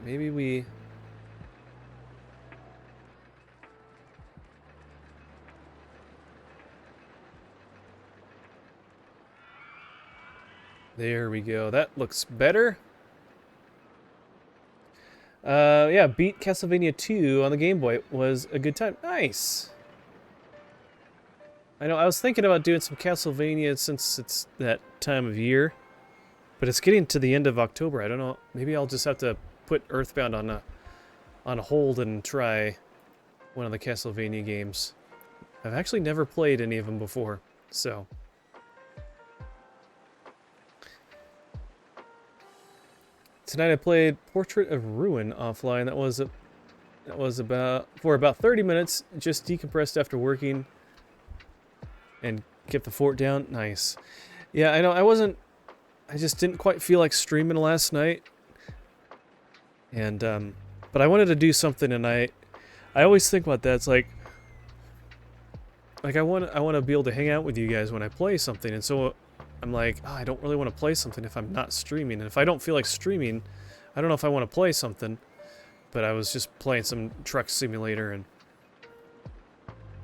maybe we... There we go. That looks better. Yeah, beat Castlevania 2 on the Game Boy. It was a good time. Nice! I know, I was thinking about doing some Castlevania since it's that time of year. But it's getting to the end of October. I don't know. Maybe I'll just have to put Earthbound on a hold and try one of the Castlevania games. I've actually never played any of them before, so... Tonight I played Portrait of Ruin offline. That was about 30 minutes. Just decompressed after working and kept the fort down. Nice. Yeah, I know. I just didn't quite feel like streaming last night. And but I wanted to do something, and I always think about that. It's like I want to be able to hang out with you guys when I play something, and so I'm like, oh, I don't really want to play something if I'm not streaming. And if I don't feel like streaming, I don't know if I want to play something. But I was just playing some truck simulator, and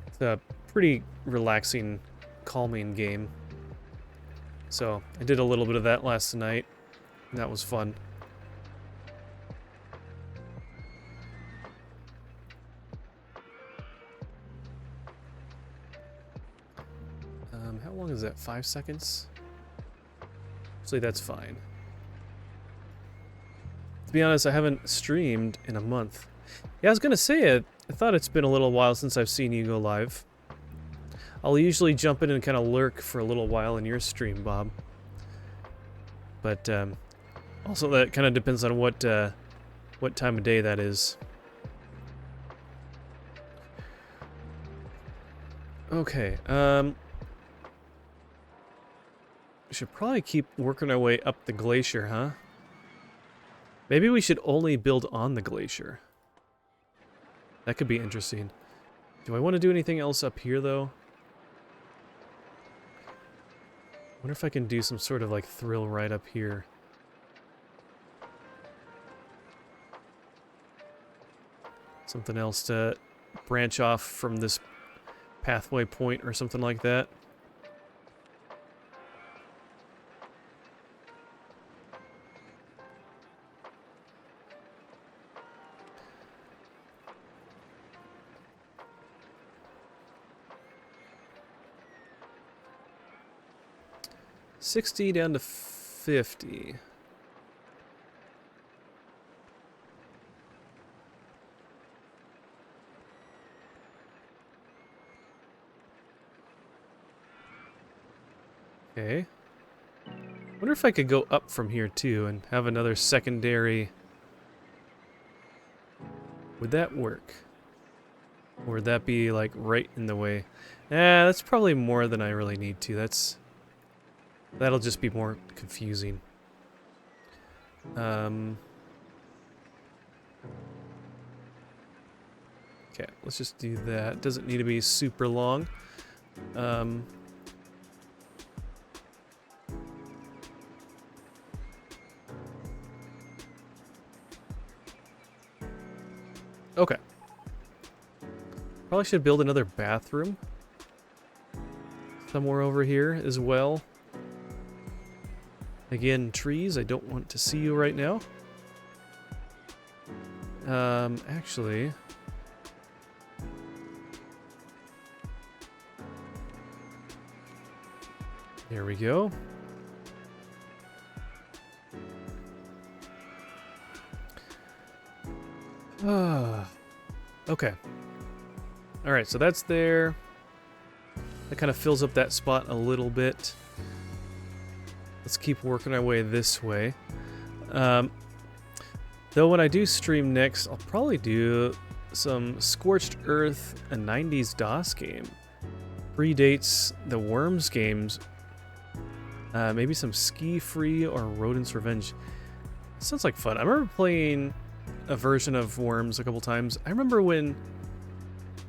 it's a pretty relaxing, calming game. So I did a little bit of that last night, and that was fun. How long is that? 5 seconds? Actually, that's fine. To be honest, I haven't streamed in a month. Yeah, I was gonna say it. I thought it's been a little while since I've seen you go live. I'll usually jump in and kind of lurk for a little while in your stream, Bob. But also that kind of depends on what time of day that is. Okay. We should probably keep working our way up the glacier, huh? Maybe we should only build on the glacier. That could be interesting. Do I want to do anything else up here, though? I wonder if I can do some sort of, like, thrill right up here. Something else to branch off from this pathway point or something like that. $60 down to $50. Okay. Wonder if I could go up from here too and have another secondary. Would that work? Or would that be like right in the way? That's probably more than I really need to. That'll just be more confusing. Okay, let's just do that. Doesn't need to be super long. Okay. Probably should build another bathroom somewhere over here as well. Again, trees, I don't want to see you right now. Actually... There we go. Okay. Alright, so that's there. That kind of fills up that spot a little bit. Let's keep working our way this way. Though when I do stream next, I'll probably do some Scorched Earth, a 90s DOS game. Predates the Worms games. Maybe some Ski Free or Rodent's Revenge. Sounds like fun. I remember playing a version of Worms a couple times. I remember when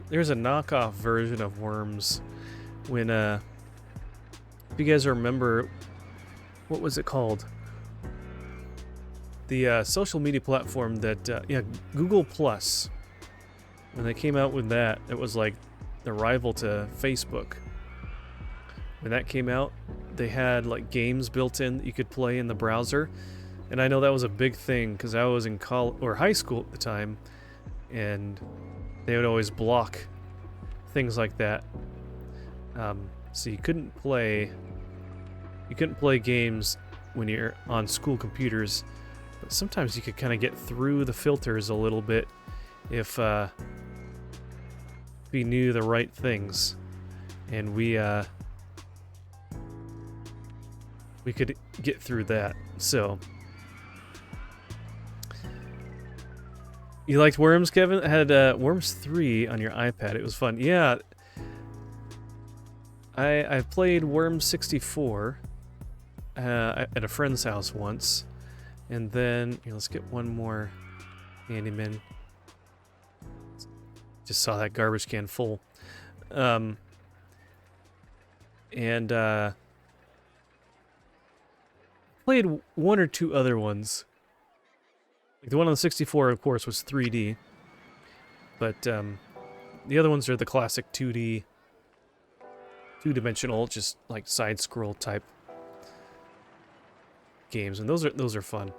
there's a knockoff version of Worms when, if you guys remember, what was it called? The social media platform that, yeah, Google Plus. When they came out with that, it was like the rival to Facebook. When that came out, they had like games built in that you could play in the browser. And I know that was a big thing because I was in college or high school at the time, and they would always block things like that. So you couldn't play games when you're on school computers, but sometimes you could kind of get through the filters a little bit if we knew the right things, and we could get through that. So. You liked Worms, Kevin? I had Worms 3 on your iPad. It was fun. Yeah. I've played Worms 64 at a friend's house once. And then, here, let's get one more handyman. Just saw that garbage can full. Played one or two other ones. Like the one on the 64, of course, was 3D. But the other ones are the classic 2D, two-dimensional, just like side-scroll type games, and those are fun.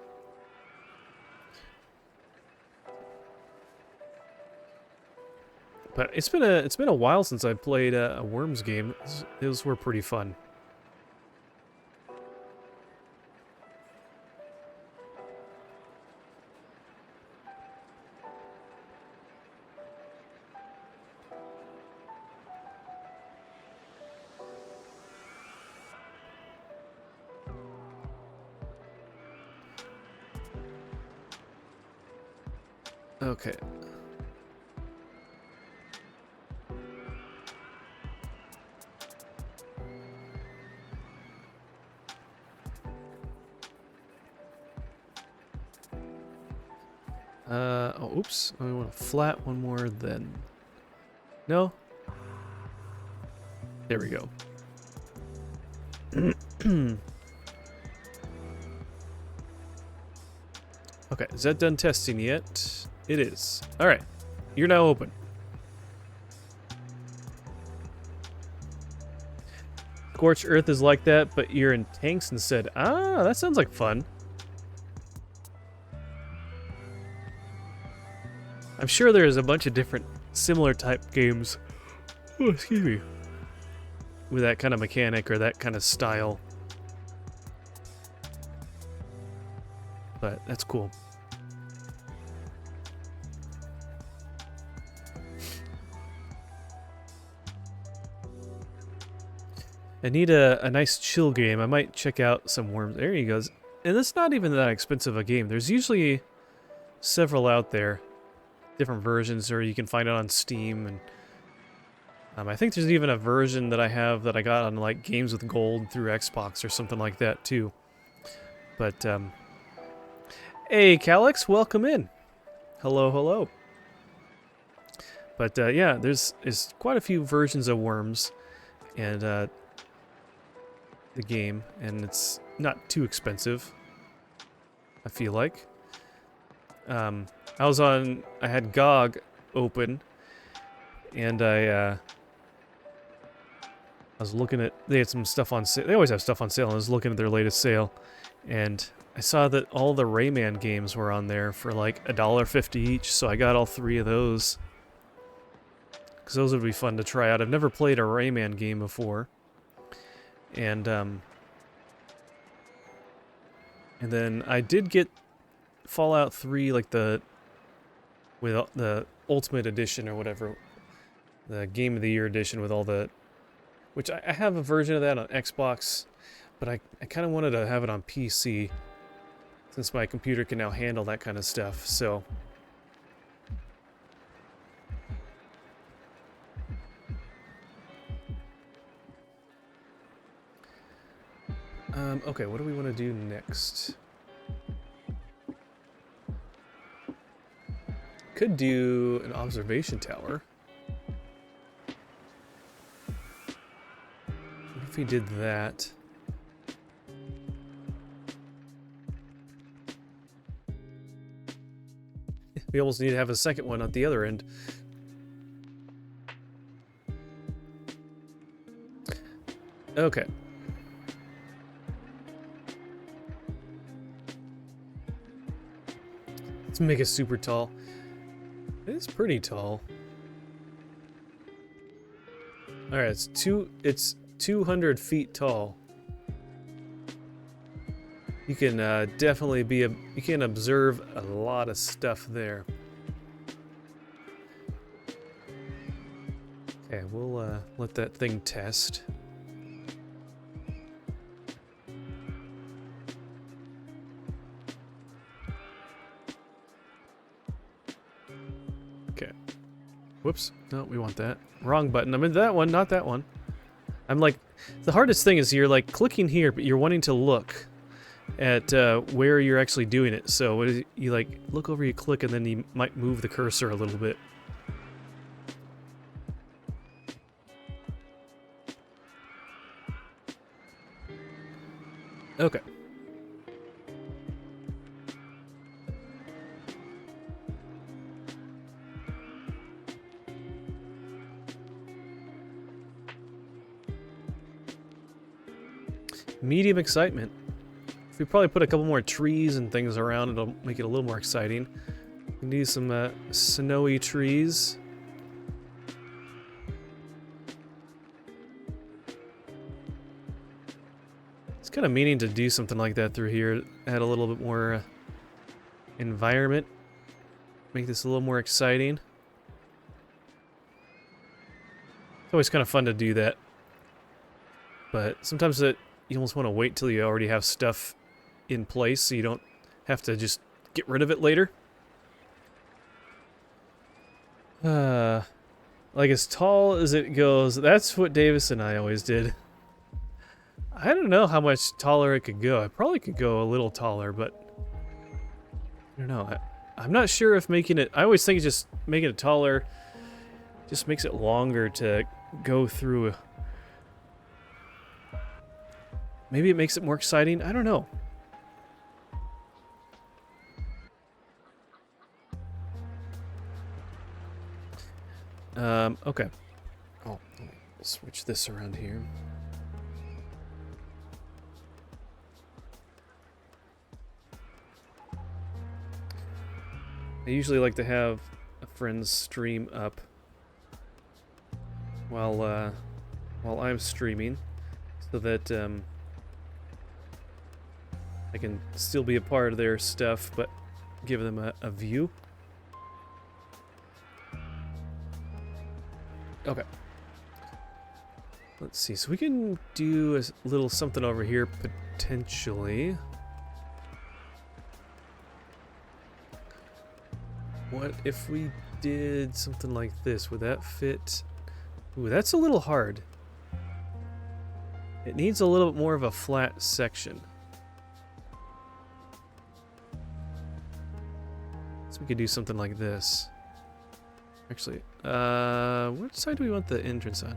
But it's been a while since I played a Worms game. Those were pretty fun. Okay. Oh, oops. I want a flat one more then. No? There we go. Okay, is that done testing yet? It is. Alright, you're now open. Scorched Earth is like that, but you're in tanks instead. Ah, that sounds like fun. I'm sure there's a bunch of different similar type games. Oh, excuse me. With that kind of mechanic or that kind of style. But that's cool. I need a nice chill game. I might check out some Worms. There he goes. And it's not even that expensive a game. There's usually several out there. Different versions, or you can find it on Steam. And I think there's even a version that I have that I got on like Games with Gold through Xbox or something like that too. But, hey, Calix, welcome in. Hello, hello. But, yeah, there's quite a few versions of Worms. And, the game, and it's not too expensive, I feel like. I had GOG open, and I was looking at, they had some stuff on sale. They always have stuff on sale, and I was looking at their latest sale, and I saw that all the Rayman games were on there for like $1.50 each, so I got all 3 of those. Because those would be fun to try out. I've never played a Rayman game before. And then I did get Fallout 3, like the Ultimate Edition or whatever, the Game of the Year edition with all the, which I have a version of that on Xbox, but I kind of wanted to have it on PC since my computer can now handle that kind of stuff. So. Okay, what do we want to do next? Could do an observation tower. What if we did that? We almost need to have a second one at the other end. Okay. Let's make it super tall. It's pretty tall. Alright, it's 200 feet tall. You can definitely you can observe a lot of stuff there. Okay, we'll let that thing test. Okay. Whoops. No, we want that. Wrong button. I'm in that one, not that one. I'm like, the hardest thing is you're like clicking here, but you're wanting to look at where you're actually doing it. So what is it? You like look over, you click, and then you might move the cursor a little bit. Okay. Medium excitement. If we probably put a couple more trees and things around, it'll make it a little more exciting. We can do some snowy trees. It's kind of meaning to do something like that through here. Add a little bit more environment. Make this a little more exciting. It's always kind of fun to do that. But sometimes you almost want to wait till you already have stuff in place so you don't have to just get rid of it later. Like as tall as it goes, that's what Davis and I always did. I don't know how much taller it could go. I probably could go a little taller, but I don't know. I'm not sure if making it... I always think it's just making it taller just makes it longer to go through. Maybe it makes it more exciting. I don't know. Okay. Oh, I'll switch this around here. I usually like to have a friend's stream up while I'm streaming, so that I can still be a part of their stuff, but give them a view. Okay. Let's see. So we can do a little something over here, potentially. What if we did something like this? Would that fit? Ooh, that's a little hard. It needs a little bit more of a flat section. So we could do something like this. Actually, which side do we want the entrance on?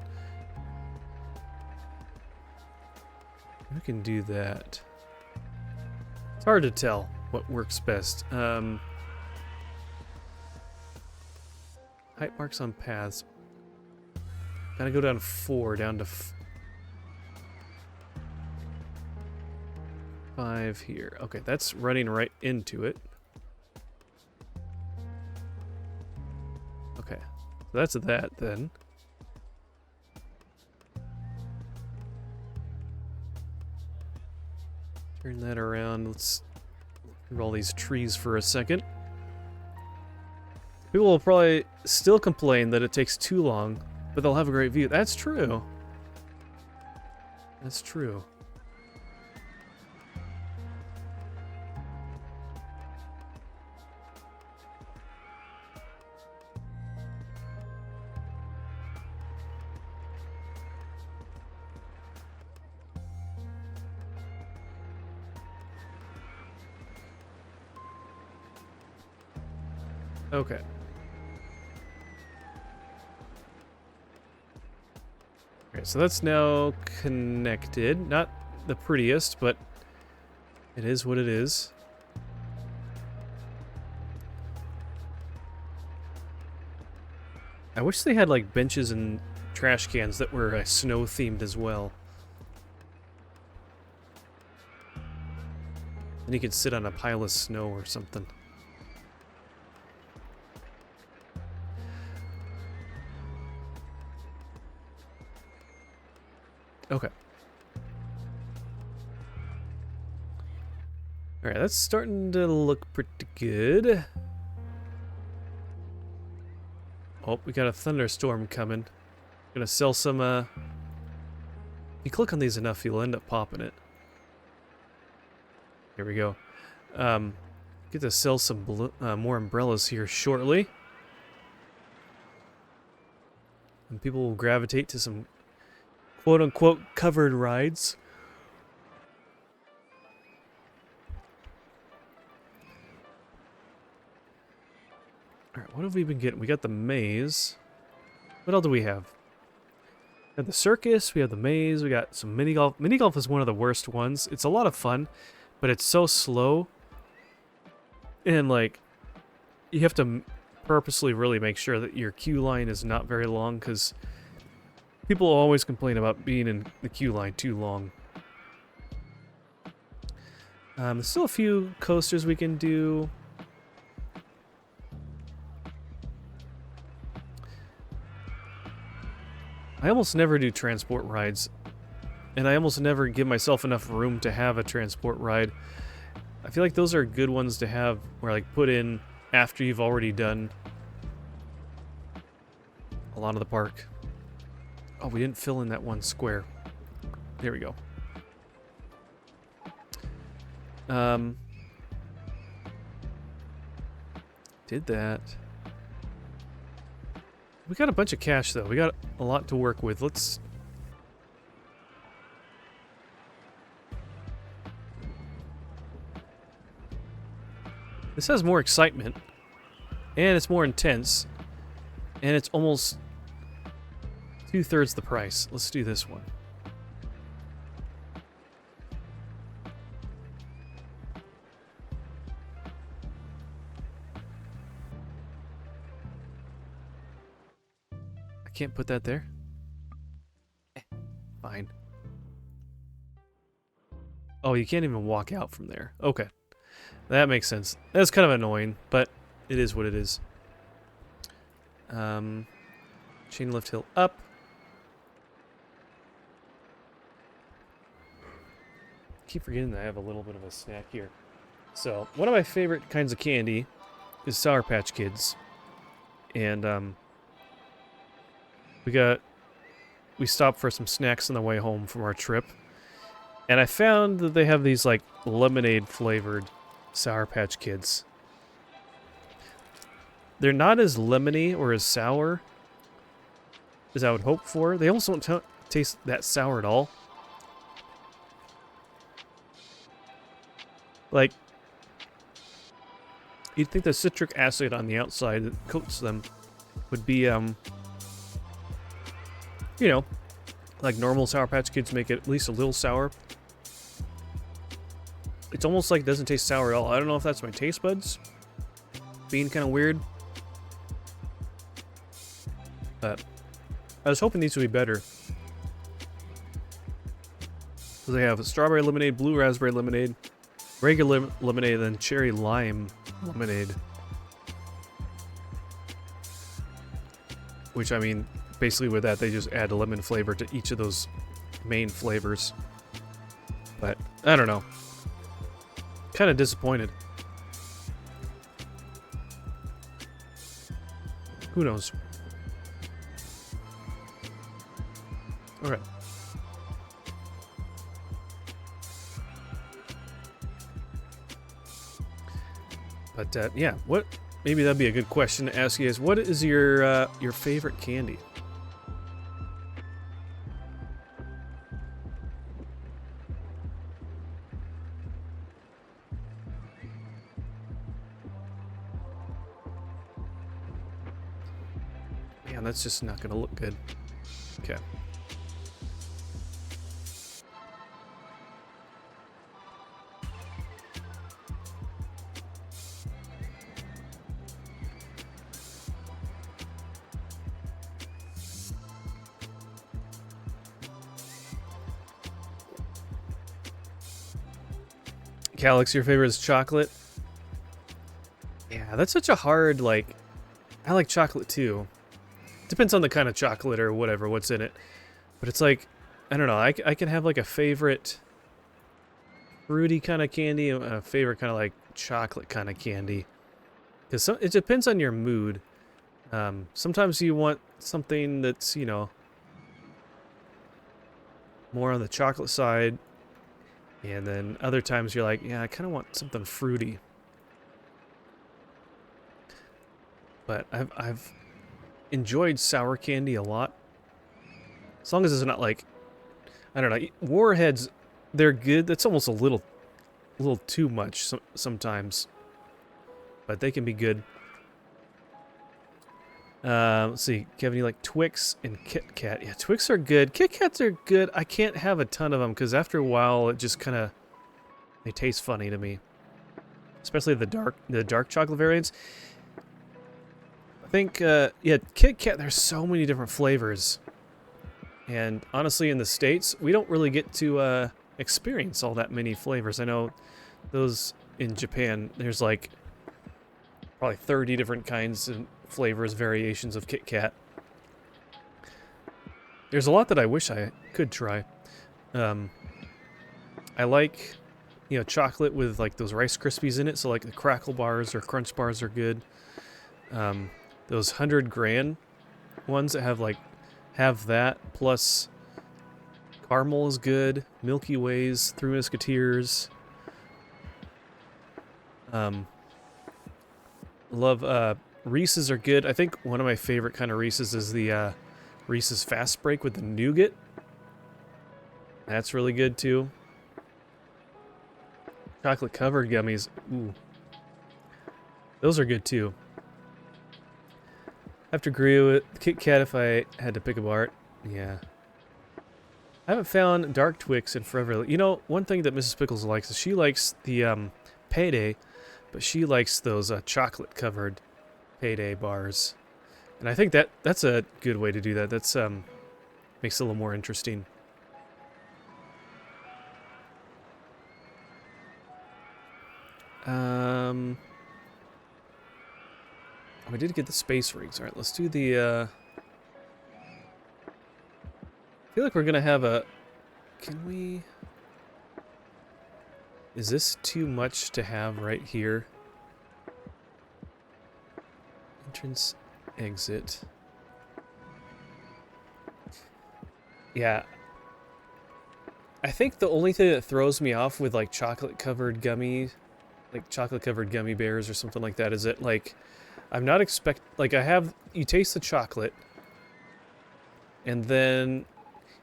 We can do that. It's hard to tell what works best. Height marks on paths. Gotta go down 4, down to 5 here. Okay, that's running right into it. Okay, so that's that then. Turn that around. Let's roll these trees for a second. People will probably still complain that it takes too long, but they'll have a great view. That's true. That's true. Okay. Okay, so that's now connected. Not the prettiest, but it is what it is. I wish they had like benches and trash cans that were snow themed as well. Then you could sit on a pile of snow or something. Okay. Alright, that's starting to look pretty good. Oh, we got a thunderstorm coming. Gonna sell some, if you click on these enough, you'll end up popping it. Here we go. Get to sell some more umbrellas here shortly. And people will gravitate to some quote-unquote covered rides. Alright, what have we been getting? We got the maze. What else do we have? We have the circus, we have the maze, we got some mini golf. Mini golf is one of the worst ones. It's a lot of fun, but it's so slow. And like, you have to purposely really make sure that your queue line is not very long, because people always complain about being in the queue line too long. There's still a few coasters we can do. I almost never do transport rides, and I almost never give myself enough room to have a transport ride. I feel like those are good ones to have, where like put in after you've already done a lot of the park. Oh, we didn't fill in that one square. There we go. Did that. We got a bunch of cash, though. We got a lot to work with. Let's... This has more excitement. and it's more intense, and it's almost 2/3 the price. Let's do this one. I can't put that there. Fine. Oh, you can't even walk out from there. Okay. That makes sense. That's kind of annoying, but it is what it is. Chain lift hill up. Keep forgetting that I have a little bit of a snack here. So, one of my favorite kinds of candy is Sour Patch Kids. And, we stopped for some snacks on the way home from our trip. And I found that they have these, like, lemonade-flavored Sour Patch Kids. They're not as lemony or as sour as I would hope for. They almost don't taste that sour at all. Like, you'd think the citric acid on the outside that coats them would be, you know, like normal Sour Patch Kids make it at least a little sour. It's almost like it doesn't taste sour at all. I don't know if that's my taste buds being kind of weird. But I was hoping these would be better. So they have a strawberry lemonade, blue raspberry lemonade, regular lemonade, and then cherry lime lemonade. Which, I mean, basically with that, they just add a lemon flavor to each of those main flavors. But, I don't know. Kind of disappointed. Who knows? Alright. But, yeah, what... Maybe that'd be a good question to ask you guys. What is your favorite candy? Man, that's just not gonna look good. Okay. Calix, your favorite is chocolate? Yeah, that's such a hard, like... I like chocolate too. Depends on the kind of chocolate or whatever, what's in it. But it's like, I don't know, I can have like a favorite fruity kind of candy and a favorite kind of like chocolate kind of candy. Because it depends on your mood. Sometimes you want something that's, you know, more on the chocolate side. And then other times you're like, yeah, I kind of want something fruity. But I've enjoyed sour candy a lot. As long as it's not like, I don't know, Warheads, they're good. That's almost a little too much sometimes. But they can be good. Let's see, Kevin, you like Twix and Kit Kat. Yeah, Twix are good. Kit Kats are good. I can't have a ton of them because after a while it just kind of, they taste funny to me. Especially the dark chocolate variants. I think, yeah, Kit Kat, there's so many different flavors. And honestly, in the States, we don't really get to experience all that many flavors. I know those in Japan, there's like probably 30 different kinds and flavors, variations of Kit Kat. There's a lot that I wish I could try. I like, you know, chocolate with like those Rice Krispies in it. So like the Crackle bars or Crunch bars are good. Those 100 grand ones that have that plus caramel is good. Milky Ways, Three Musketeers. Love Reese's are good. I think one of my favorite kind of Reese's is the Reese's Fast Break with the nougat. That's really good too. Chocolate covered gummies. Ooh. Those are good too. have to agree with Kit Kat if I had to pick apart. Yeah. I haven't found Dark Twix in forever. You know, one thing that Mrs. Pickles likes is she likes the Payday, but she likes those chocolate-covered Payday bars. And I think that's a good way to do that. That's makes it a little more interesting. We did get the space rings. All right, let's do the. I feel like we're gonna have a. Can we? Is this too much to have right here? Entrance, exit. Yeah. I think the only thing that throws me off with like chocolate-covered gummy bears or something like that is that like I'm not you taste the chocolate and then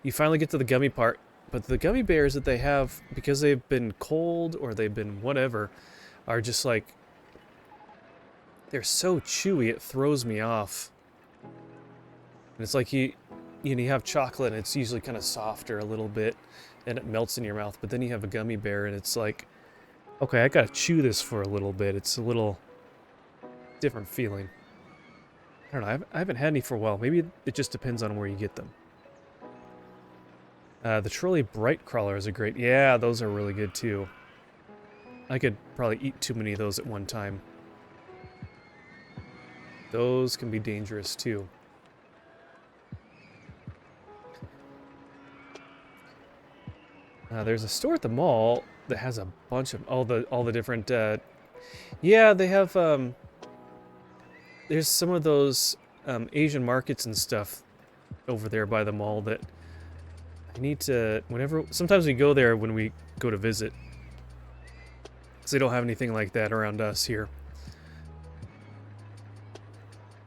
you finally get to the gummy part, but the gummy bears that they have, because they've been cold or they've been whatever, are just like, they're so chewy it throws me off. And it's like you have chocolate and it's usually kind of softer a little bit and it melts in your mouth, but then you have a gummy bear and it's like, okay, I gotta chew this for a little bit. It's a little different feeling. I don't know, I haven't had any for a while. Maybe it just depends on where you get them. The Trolley Bright Crawlers are great. Yeah, those are really good too. I could probably eat too many of those at one time. Those can be dangerous too. There's a store at the mall that has a bunch of all the different. Yeah, they have. There's some of those Asian markets and stuff over there by the mall that I need to. Sometimes we go there when we go to visit, because they don't have anything like that around us here.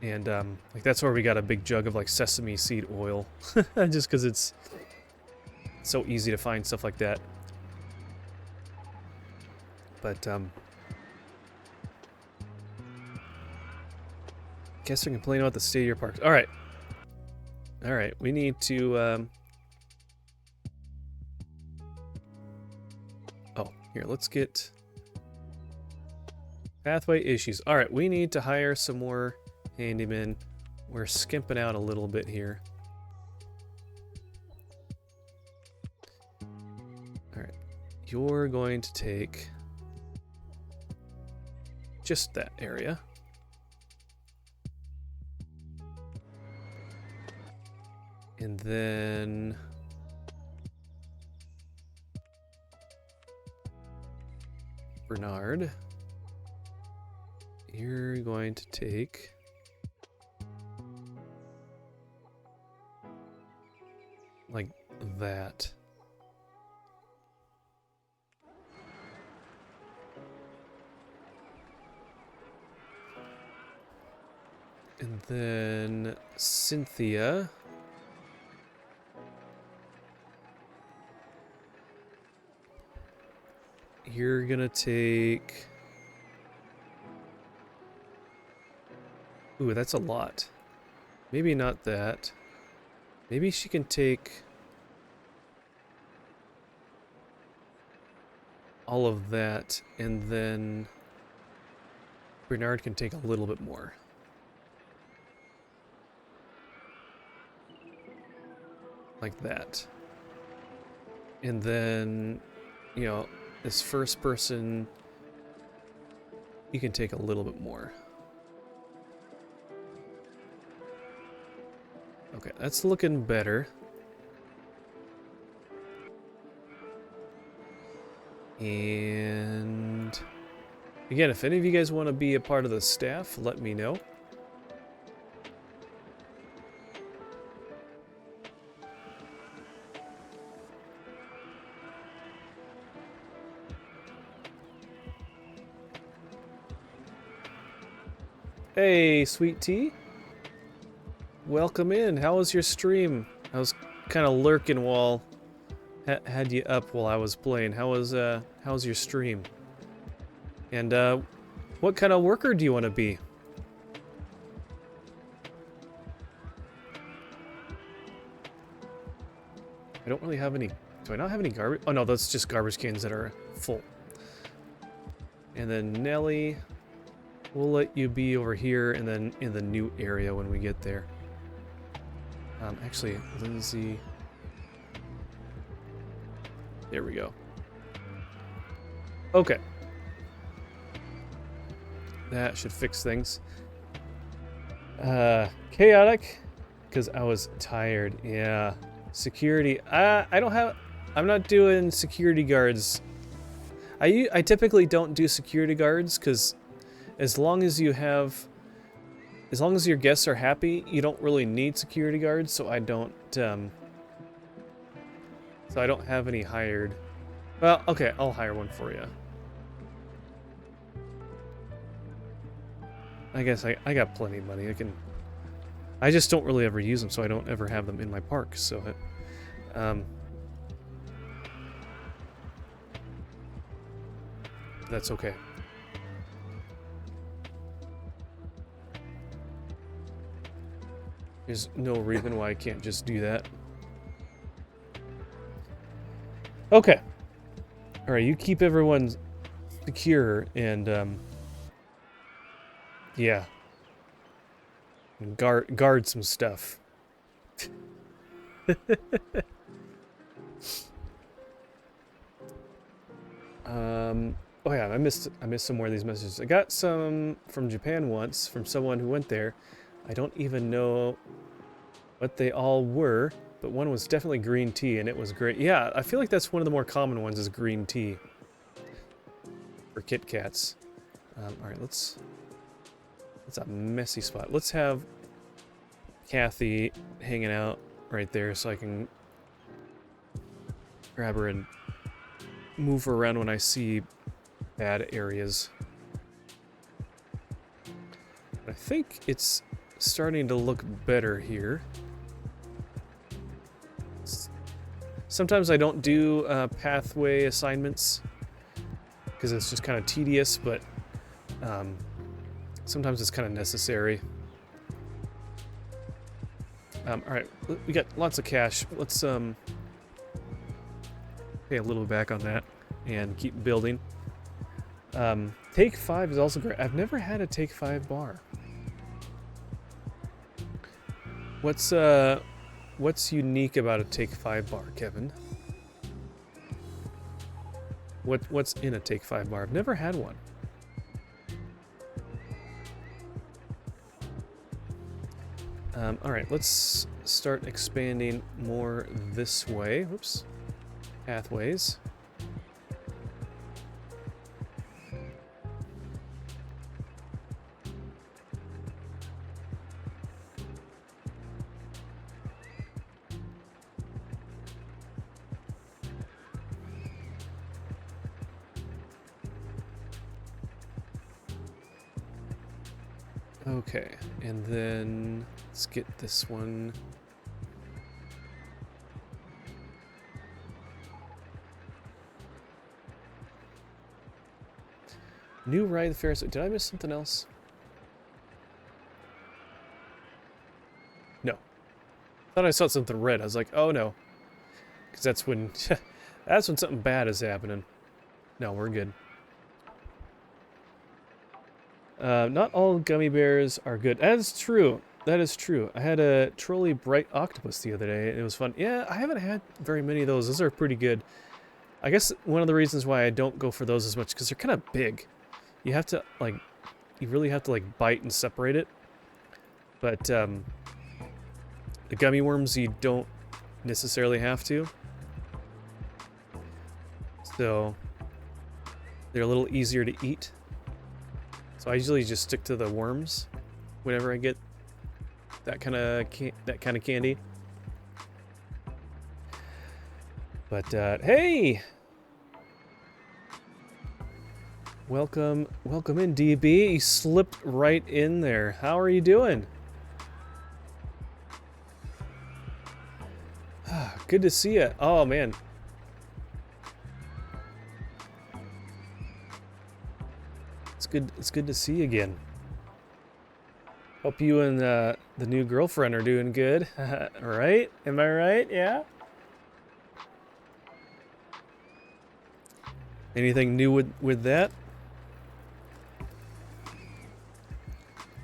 And like that's where we got a big jug of like sesame seed oil, just because it's so easy to find stuff like that. But guess we can complain about the state of your parks. All right, we need to. Oh, here, let's get pathway issues. All right, we need to hire some more handymen. We're skimping out a little bit here. Alright, you're going to take just that area. And then Bernard, you're going to take like that. And then Cynthia, you're gonna take... Ooh, that's a lot. Maybe not that. Maybe she can take all of that, and then Bernard can take a little bit more. Like that. And then, you know, this first person, you can take a little bit more. Okay, that's looking better. And again, if any of you guys want to be a part of the staff, let me know. Hey, Sweet Tea. Welcome in. How was your stream? I was kind of lurking while had you up while I was playing. How's your stream? And what kind of worker do you want to be? I don't really have any... Do I not have any garbage? Oh no, that's just garbage cans that are full. And then Nelly, we'll let you be over here and then in the new area when we get there. Actually, Lindsay... There we go. Okay. That should fix things. Chaotic, because I was tired. Yeah. Security. I don't have... I'm not doing security guards. I typically don't do security guards, because as long as you have... As long as your guests are happy, you don't really need security guards, so I don't... So I don't have any hired. Well, okay, I'll hire one for you. I guess I got plenty of money. I just don't really ever use them, so I don't ever have them in my park. So, that's okay. There's no reason why I can't just do that. Okay. All right, you keep everyone secure and yeah. And guard some stuff. Oh yeah, I missed some more of these messages. I got some from Japan once from someone who went there. I don't even know what they all were, but one was definitely green tea and it was great. Yeah, I feel like that's one of the more common ones is green tea for Kit Kats. All right, it's a messy spot. Let's have Kathy hanging out right there so I can grab her and move her around when I see bad areas. I think it's starting to look better here. Sometimes I don't do pathway assignments because it's just kind of tedious, but sometimes it's kind of necessary. All right, we got lots of cash. Let's pay a little back on that and keep building. Take 5 is also great. I've never had a Take 5 bar. What's unique about a Take 5 bar, Kevin? What's in a Take 5 bar? I've never had one. All right, let's start expanding more this way. Whoops. Pathways. Okay, and then let's get this one. New ride the Ferris. Did I miss something else? No. Thought I saw something red. I was like, oh no. Because that's when that's when something bad is happening. No, we're good. Not all gummy bears are good. That is true. That is true. I had a Trolley Bright Octopus the other day. It was fun. Yeah, I haven't had very many of those. Those are pretty good. I guess one of the reasons why I don't go for those as much because they're kind of big. You have to like, you really have to like bite and separate it. But the gummy worms you don't necessarily have to. So they're a little easier to eat. So I usually just stick to the worms whenever I get that kind of candy. But hey, welcome in, DB. You slipped right in there. How are you doing? Good to see you. Oh man. It's good to see you again. Hope you and the new girlfriend are doing good. Right? Am I right? Yeah? Anything new with that?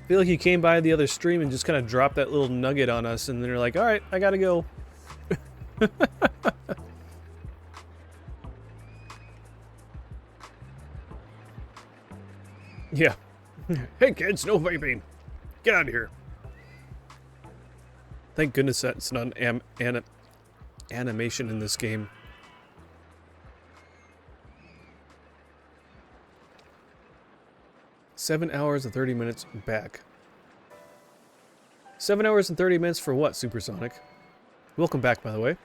I feel like you came by the other stream and just kind of dropped that little nugget on us, and then you're like, all right, I gotta go. Yeah. Hey kids, no vaping. Get out of here. Thank goodness that's not an animation in this game. Seven hours and 30 minutes back. 7 hours and 30 minutes for what, Supersonic? Welcome back, by the way.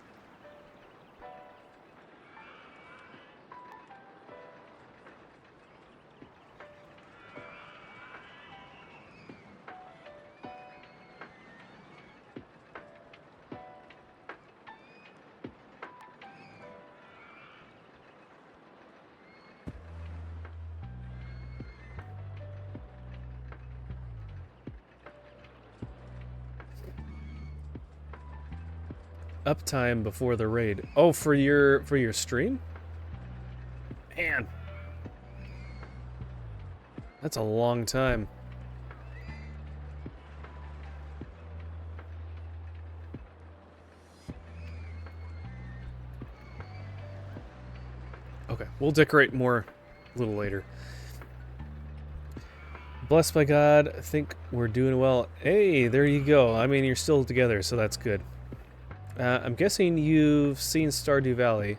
Uptime before the raid. Oh, for your stream? Man. That's a long time. Okay, we'll decorate more a little later. Blessed by God, I think we're doing well. Hey, there you go. I mean, you're still together, so that's good. I'm guessing you've seen Stardew Valley.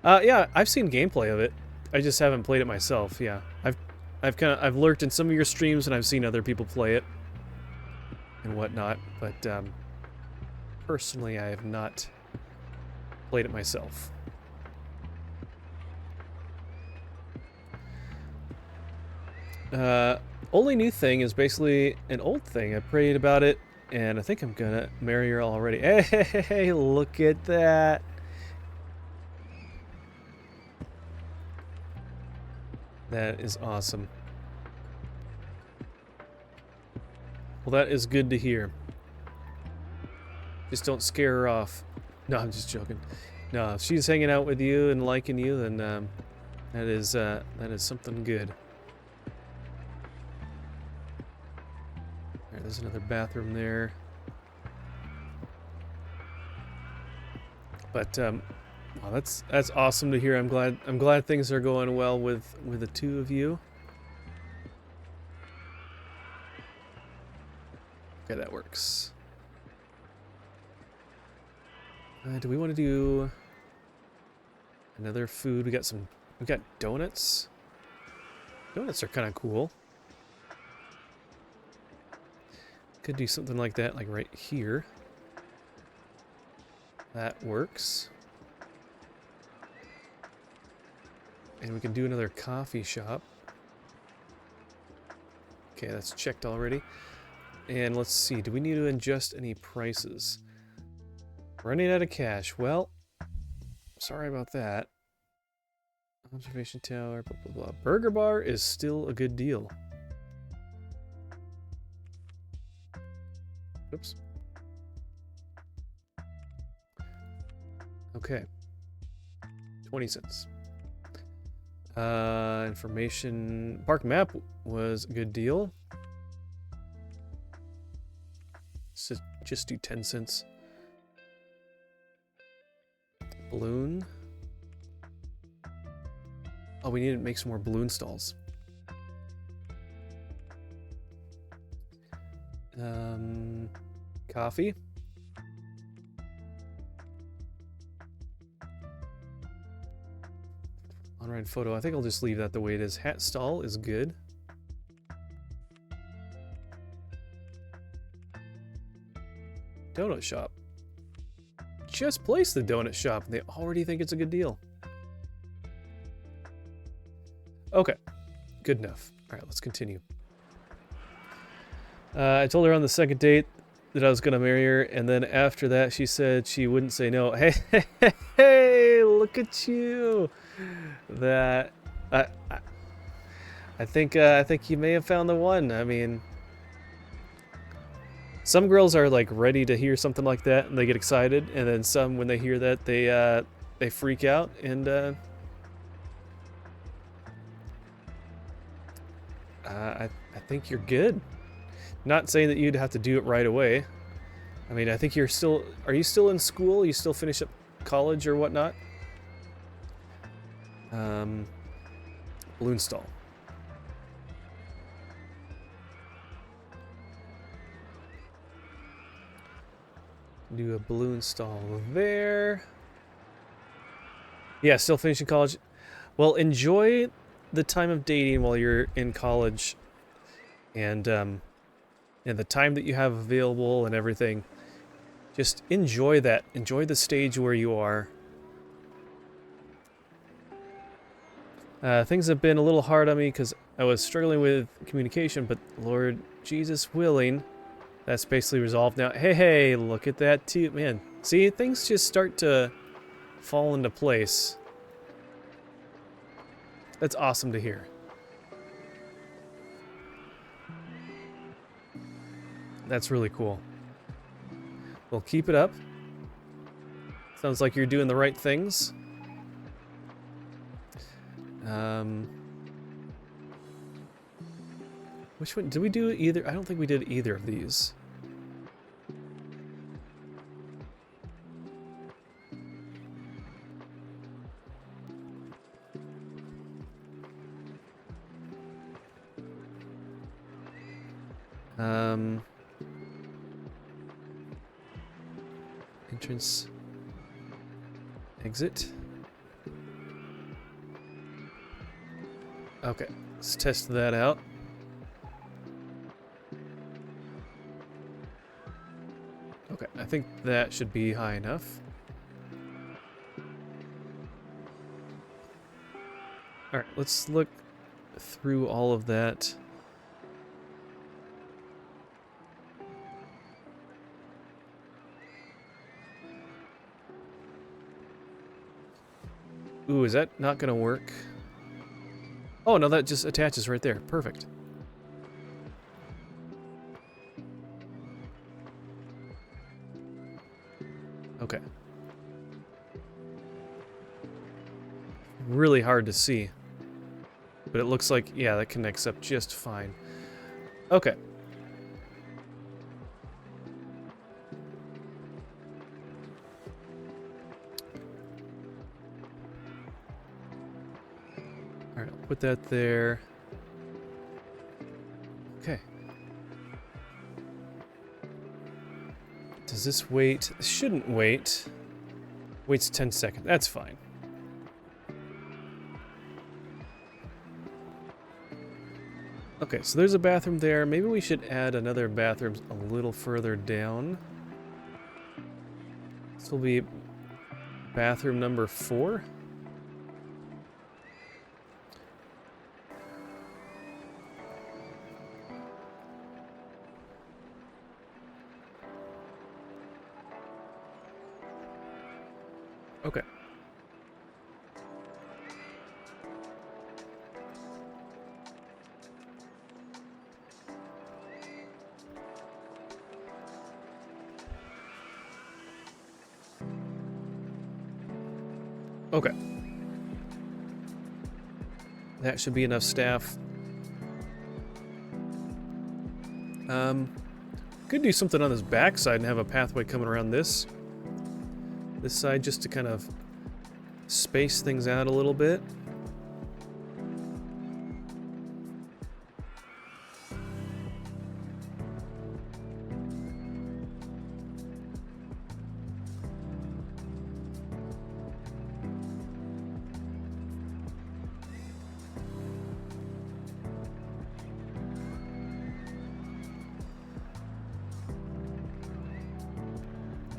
Yeah, I've seen gameplay of it. I just haven't played it myself. Yeah, I've lurked in some of your streams and I've seen other people play it and whatnot, but personally, I have not played it myself. Only new thing is basically an old thing. I prayed about it. And I think I'm gonna marry her already. Hey, look at that. That is awesome. Well, that is good to hear. Just don't scare her off. No, I'm just joking. No, if she's hanging out with you and liking you, then that is something good. There's another bathroom there. But wow, that's awesome to hear. I'm glad things are going well with the two of you. Okay, that works. Do we want to do another food? We got donuts. Donuts are kind of cool. Could do something like that, like right here. That works. And we can do another coffee shop. Okay, that's checked already. And let's see, do we need to adjust any prices? Running out of cash. Well, sorry about that. Observation tower, blah, blah, blah. Burger bar is still a good deal. Oops. Okay. 20 cents. Information. Park map was a good deal. So just do 10 cents. Balloon. Oh, we need to make some more balloon stalls. Coffee. On-ride photo. I think I'll just leave that the way it is. Hat stall is good. Donut shop. Just placed the donut shop and they already think it's a good deal. Okay. Good enough. Alright, let's continue. I told her on the second date that I was going to marry her, and then after that she said she wouldn't say no. Hey, look at you. That I think you may have found the one. I mean, some girls are like ready to hear something like that and they get excited, and then some, when they hear that, they freak out, and I think you're good. Not saying that you'd have to do it right away. I mean, I think you're still... Are you still in school? You still finish up college or whatnot? Balloon stall. Do a balloon stall there. Yeah, still finishing college. Well, enjoy the time of dating while you're in college, and the time that you have available and everything. Just enjoy that. Enjoy the stage where you are. Things have been a little hard on me because I was struggling with communication, but Lord Jesus willing, that's basically resolved now. Hey, look at that too, man. See, things just start to fall into place. That's awesome to hear. That's really cool. Well, keep it up. Sounds like you're doing the right things. Which one? Did we do either? I don't think we did either of these. Entrance. Exit. Okay, let's test that out. Okay, I think that should be high enough. Alright, let's look through all of that. Ooh, is that not gonna work? Oh, no, that just attaches right there. Perfect. Okay. Really hard to see. But it looks like, yeah, that connects up just fine. Okay. Alright, I'll put that there. Okay. Does this wait? This shouldn't wait. Waits 10 seconds. That's fine. Okay, so there's a bathroom there. Maybe we should add another bathroom a little further down. This will be bathroom number 4. Okay. Okay. That should be enough staff. Could do something on this back side and have a pathway coming around this side just to kind of space things out a little bit.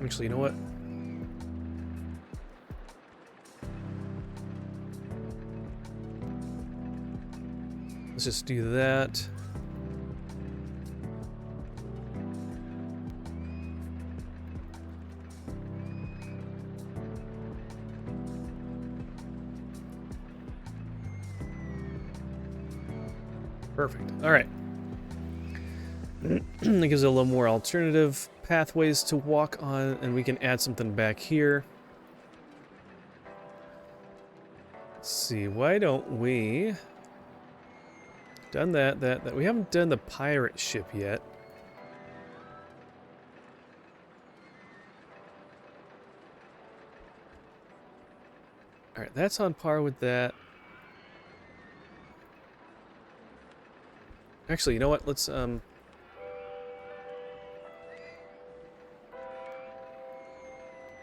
Actually, you know what? Let's just do that. Perfect. All right. That gives it a little more alternative pathways to walk on, and we can add something back here. Let's see, why don't we... Done that. We haven't done the pirate ship yet. Alright, that's on par with that. Actually, you know what? Let's,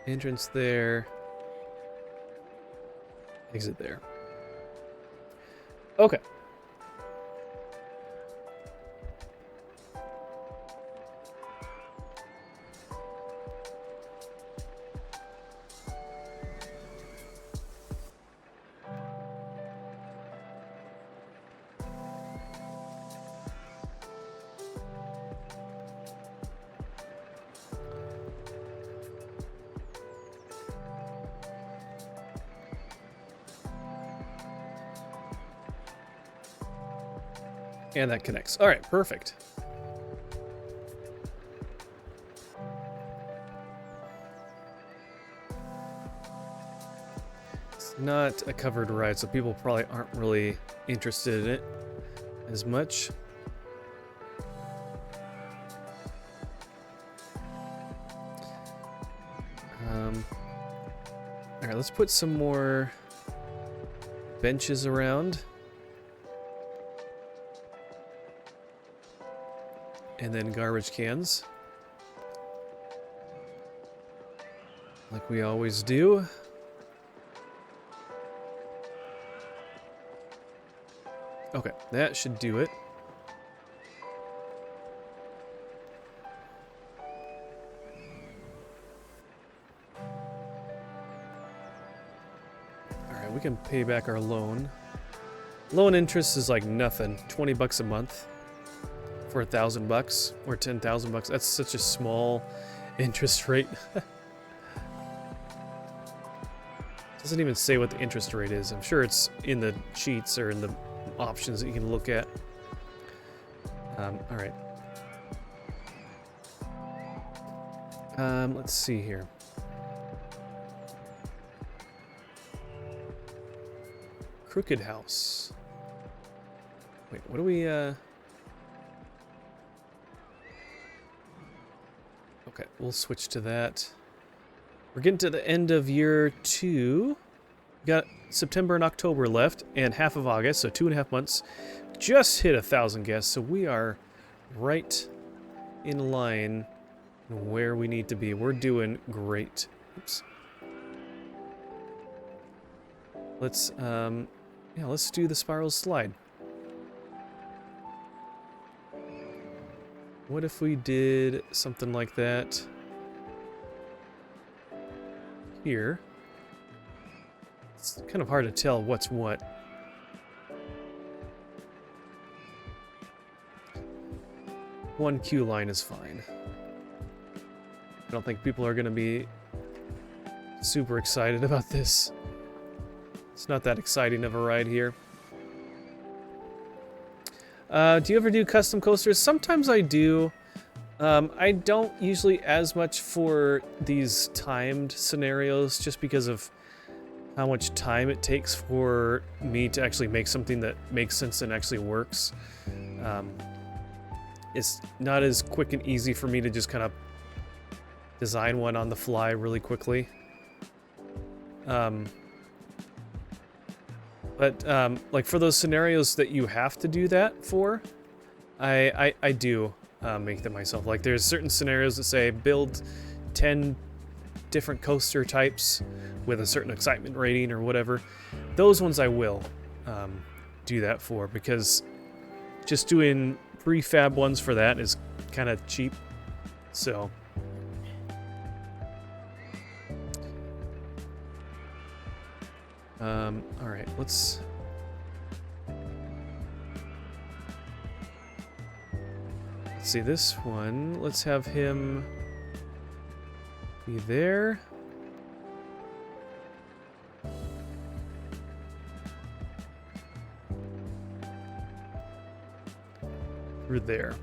entrance there. Exit there. Okay. And that connects. All right, perfect. It's not a covered ride, so people probably aren't really interested in it as much. All right, let's put some more benches around. And then garbage cans. Like we always do. Okay, that should do it. Alright, we can pay back our loan. Loan interest is like nothing. 20 bucks a month. For $1,000 or 10,000 bucks. That's such a small interest rate. Doesn't even say what the interest rate is. I'm sure it's in the sheets or in the options that you can look at. All right. Let's see here. Crooked House. Wait, what do we, Okay, we'll switch to that. We're getting to the end of year 2. We got September and October left, and half of August, so 2.5 months. Just hit 1,000 guests, so we are right in line where we need to be. We're doing great. Oops. Let's, yeah, let's do the spiral slide. What if we did something like that here? It's kind of hard to tell what's what. One queue line is fine. I don't think people are going to be super excited about this. It's not that exciting of a ride here. Do you ever do custom coasters? Sometimes I do. I don't usually as much for these timed scenarios just because of how much time it takes for me to actually make something that makes sense and actually works. It's not as quick and easy for me to just kind of design one on the fly really quickly. But like for those scenarios that you have to do that for, I do make them myself. Like there's certain scenarios that say build 10 different coaster types with a certain excitement rating or whatever. Those ones I will do that for, because just doing prefab ones for that is kind of cheap. So all right, let's see this one. Let's have him be there. Through there.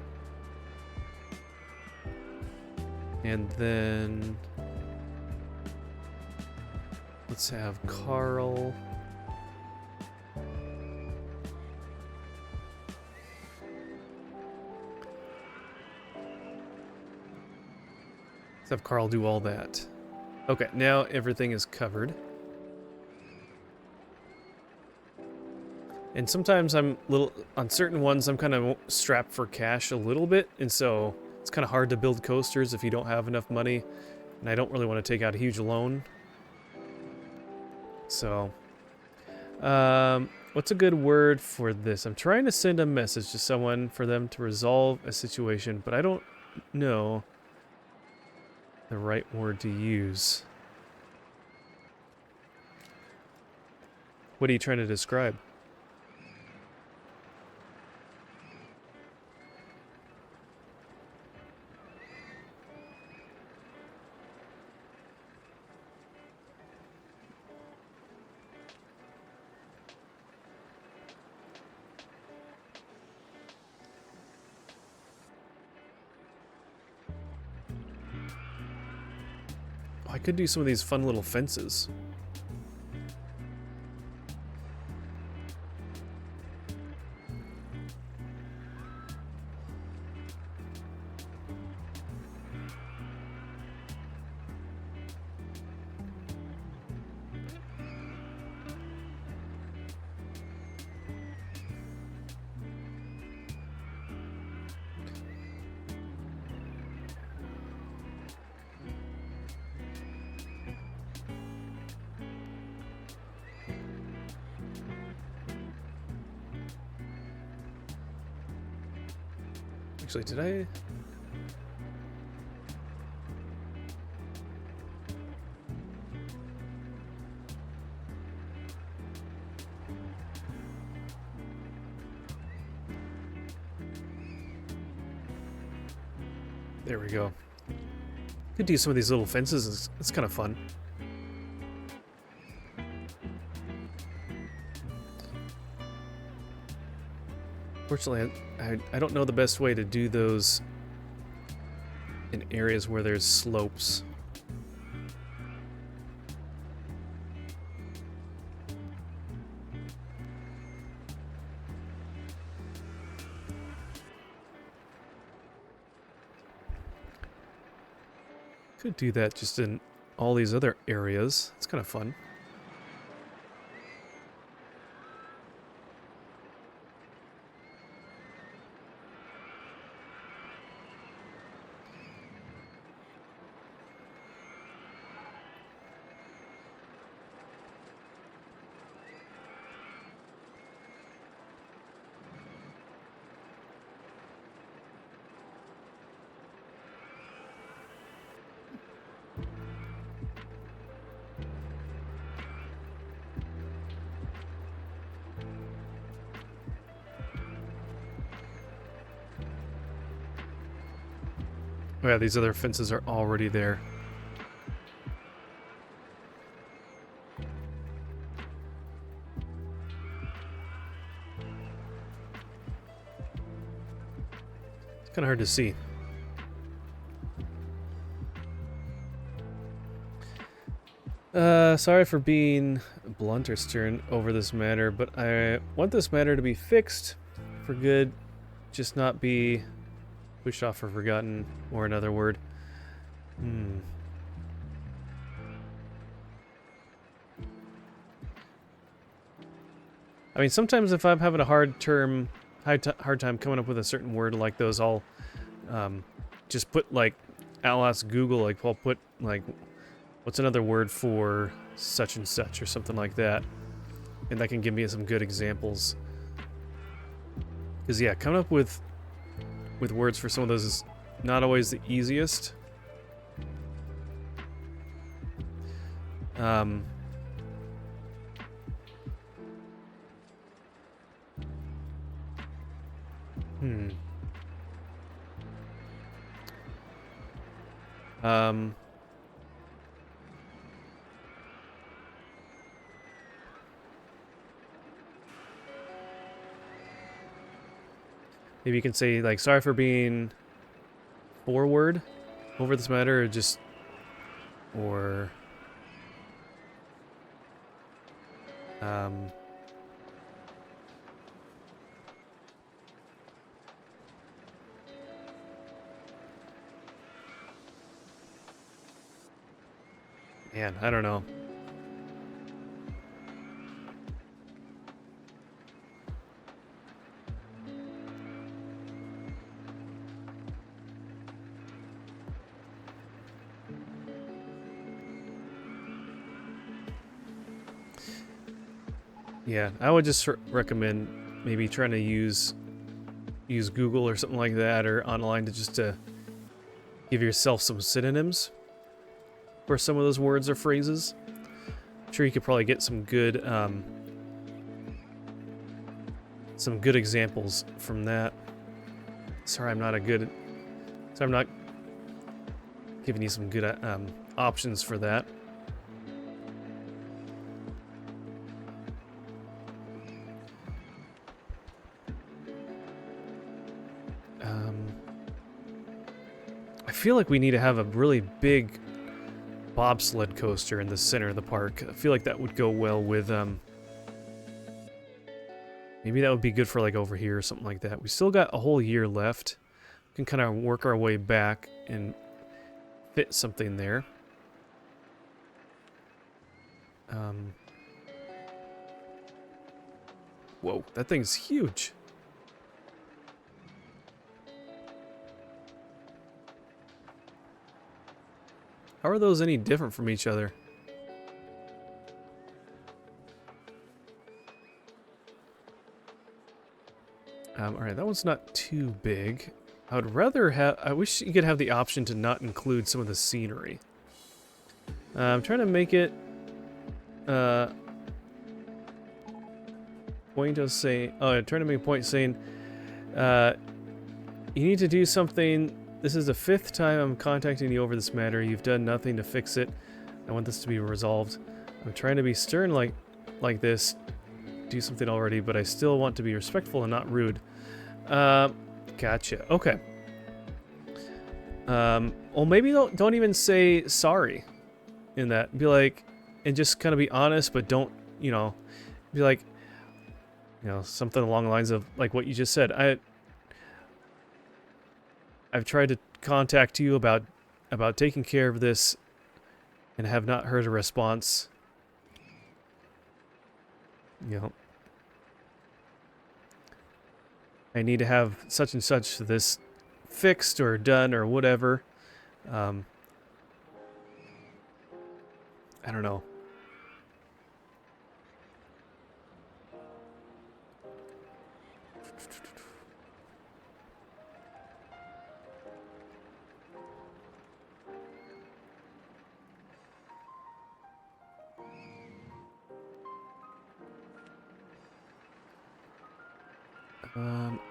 And then let's have Carl Let's have Carl do all that. Okay, now everything is covered. And sometimes I'm little on certain ones I'm kind of strapped for cash a little bit, and so it's kind of hard to build coasters if you don't have enough money, and I don't really want to take out a huge loan. So, what's a good word for this? I'm trying to send a message to someone for them to resolve a situation, but I don't know the right word to use. What are you trying to describe? Oh, I could do some of these fun little fences. Actually, did I? There we go. Could do some of these little fences. It's kind of fun. Fortunately, I don't know the best way to do those in areas where there's slopes. Could do that just in all these other areas. It's kind of fun. Oh yeah, these other fences are already there. It's kind of hard to see. Sorry for being blunt or stern over this matter, but I want this matter to be fixed for good, just not be pushed off or forgotten, or another word. I mean, sometimes if I'm having a hard time coming up with a certain word like those, I'll just put like, I'll ask Google, like, I'll put like, what's another word for such and such or something like that, and that can give me some good examples. Because yeah, coming up with words for some of those is not always the easiest. Maybe you can say, like, sorry for being forward over this matter, or just, or, Man, I don't know. Yeah, I would just recommend maybe trying to use Google or something like that, or online, to just to give yourself some synonyms for some of those words or phrases. I'm sure you could probably get some good examples from that. Sorry, I'm not giving you some good options for that. I feel like we need to have a really big bobsled coaster in the center of the park. I feel like that would go well with maybe that would be good for like over here or something like that. We still got a whole year left. We can kind of work our way back and fit something there. Whoa, that thing's huge. How are those any different from each other? Alright, that one's not too big. I would rather have... I wish you could have the option to not include some of the scenery. I'm trying to make it... point of saying... Oh, I'm trying to make a point saying... you need to do something... This is the 5th time I'm contacting you over this matter. You've done nothing to fix it. I want this to be resolved. I'm trying to be stern like this. Do something already, but I still want to be respectful and not rude. Gotcha. Okay. Well, maybe don't even say sorry in that. Be like, and just kind of be honest, but don't, be like, something along the lines of like what you just said. I've tried to contact you about taking care of this and have not heard a response. I need to have such and such this fixed or done or whatever. I don't know.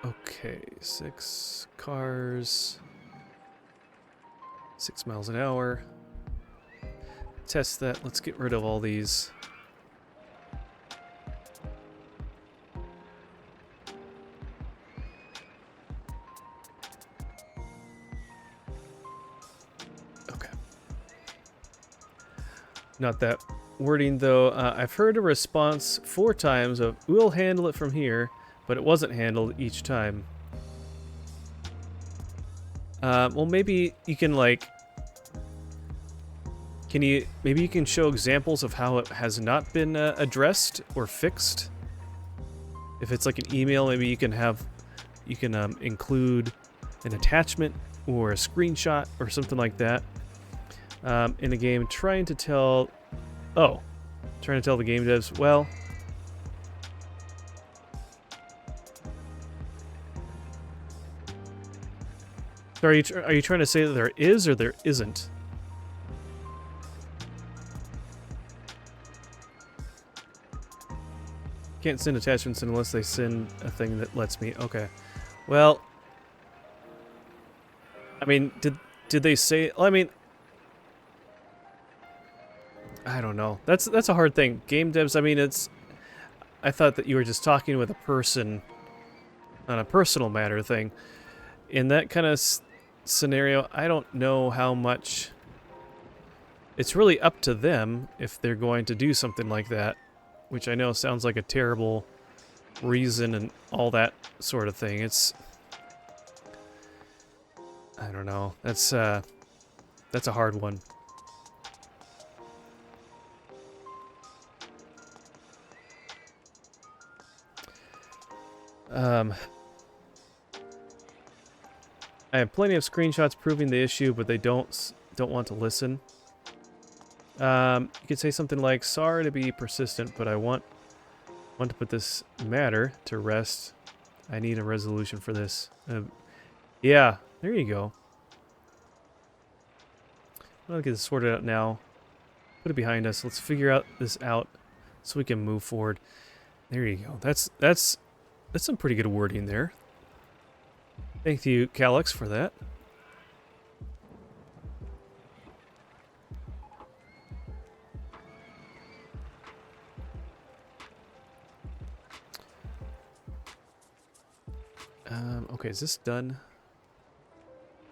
Okay, 6 cars, 6 miles an hour. Test that. Let's get rid of all these. Okay. Not that wording though. I've heard a response 4 times of, we'll handle it from here. But it wasn't handled each time. Well, maybe you can like... Maybe you can show examples of how it has not been addressed or fixed? If it's like an email, maybe you can include an attachment or a screenshot or something like that. In a game, trying to tell the game devs, well... So are you trying to say that there is or there isn't? Can't send attachments unless they send a thing that lets me. Okay. Well, I mean, did they say? I mean, I don't know. That's a hard thing. Game devs. I mean, I thought that you were just talking with a person on a personal matter thing. In that kind of scenario, I don't know how much. It's really up to them if they're going to do something like that, which I know sounds like a terrible reason and all that sort of thing. I don't know. That's a hard one. I have plenty of screenshots proving the issue, but they don't want to listen. You could say something like, "Sorry to be persistent, but I want to put this matter to rest. I need a resolution for this." Yeah, there you go. I'll get this sorted out now. Put it behind us. Let's figure this out so we can move forward. There you go. That's some pretty good wording there. Thank you, Calyx, for that. Okay, is this done?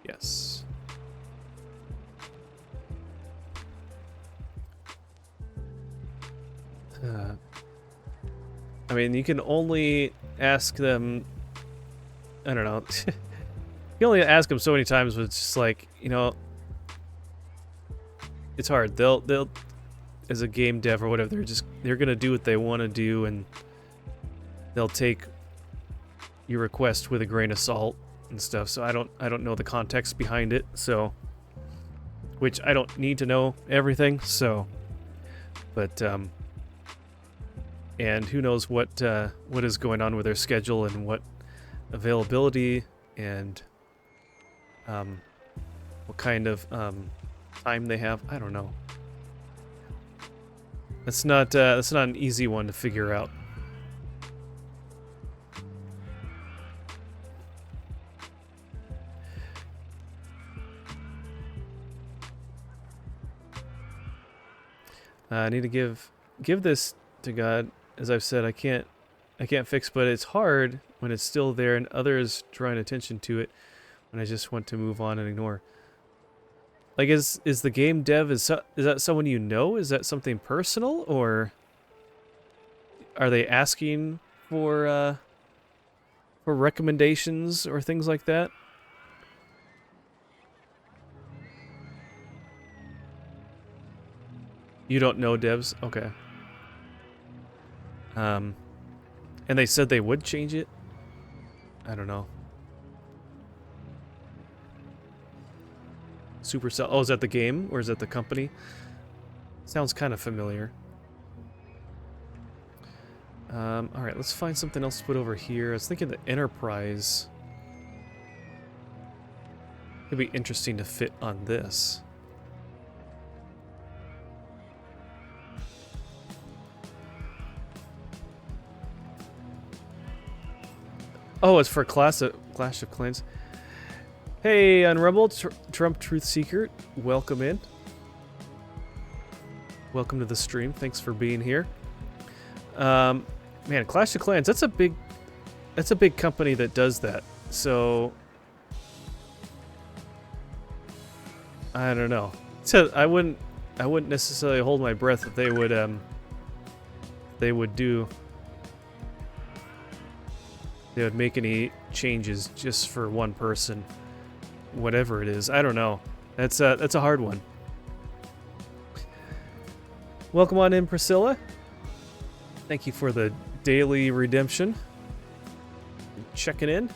Yes. I mean, you can only ask them. I don't know. You can only ask them so many times, but it's just like, you know, it's hard. They'll as a game dev or whatever, they're gonna do what they want to do, and they'll take your request with a grain of salt and stuff. So I don't know the context behind it. So, which I don't need to know everything. So, but and who knows what is going on with their schedule and what availability and what kind of time they have. I don't know. That's not an easy one to figure out. I need to give this to God. As I've said, I can't fix, but it's hard when it's still there and others drawing attention to it when I just want to move on and ignore. Like, is the game dev, is that someone you know? Is that something personal, or are they asking for recommendations or things like that? You don't know devs? Okay. And they said they would change it? I don't know. Supercell. Oh, is that the game? Or is that the company? Sounds kind of familiar. Alright, let's find something else to put over here. I was thinking the Enterprise could be interesting to fit on this. Oh, it's for Clash of Clans. Hey, Unrebel, Trump Truth Seeker, welcome in. Welcome to the stream. Thanks for being here. Man, Clash of Clans, that's a big company that does that. So I don't know. So I wouldn't necessarily hold my breath that they would make any changes just for one person, whatever it is. I don't know. That's a hard one. Welcome on in, Priscilla. Thank you for the daily redemption. Checking in.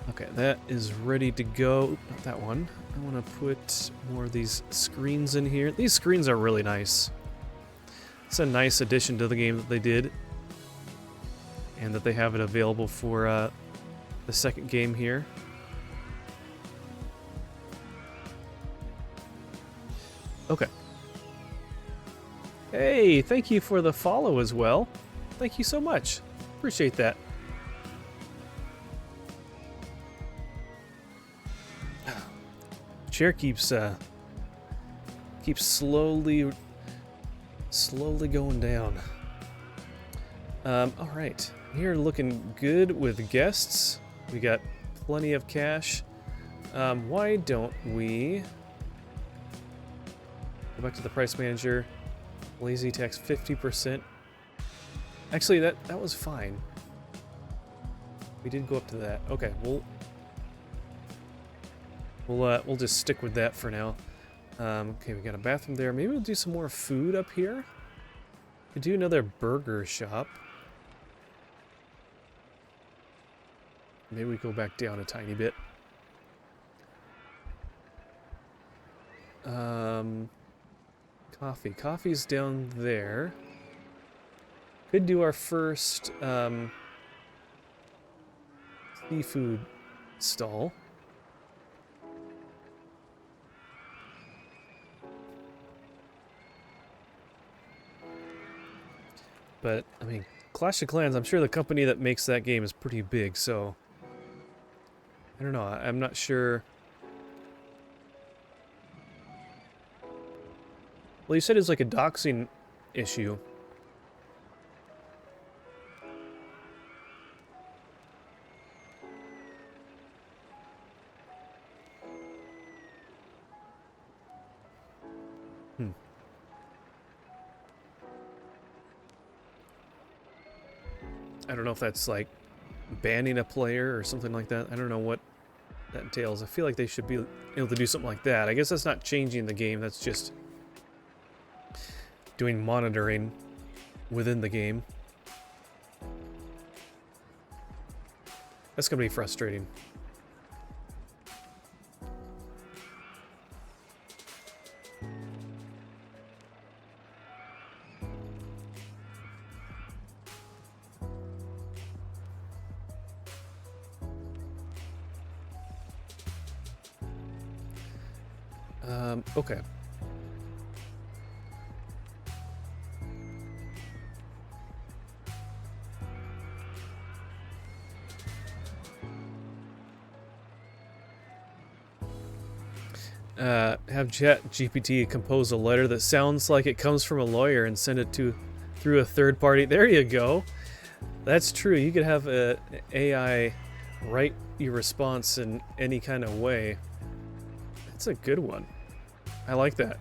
Okay, that is ready to go. Not that one. I want to put more of these screens in here. These screens are really nice. It's a nice addition to the game that they did. And that they have it available for the second game here. Okay. Hey, thank you for the follow as well. Thank you so much. Appreciate that. Chair keeps slowly going down. All right, here looking good with guests. We got plenty of cash. Why don't we go back to the price manager? Lazy tax 50%. Actually, that was fine. We did go up to that. Okay, we'll just stick with that for now. Okay, we got a bathroom there. Maybe we'll do some more food up here. We do another burger shop. Maybe we go back down a tiny bit. Coffee. Coffee's down there. Could do our first seafood stall. But, I mean, Clash of Clans, I'm sure the company that makes that game is pretty big, so... I don't know, I'm not sure... Well, you said it's like a doxing issue. I don't know if that's like banning a player or something like that. I don't know what that entails. I feel like they should be able to do something like that. I guess that's not changing the game, that's just doing monitoring within the game. That's gonna be frustrating. Okay. Have ChatGPT compose a letter that sounds like it comes from a lawyer and send it through a third party. There you go. That's true. You could have a AI write your response in any kind of way. That's a good one. I like that.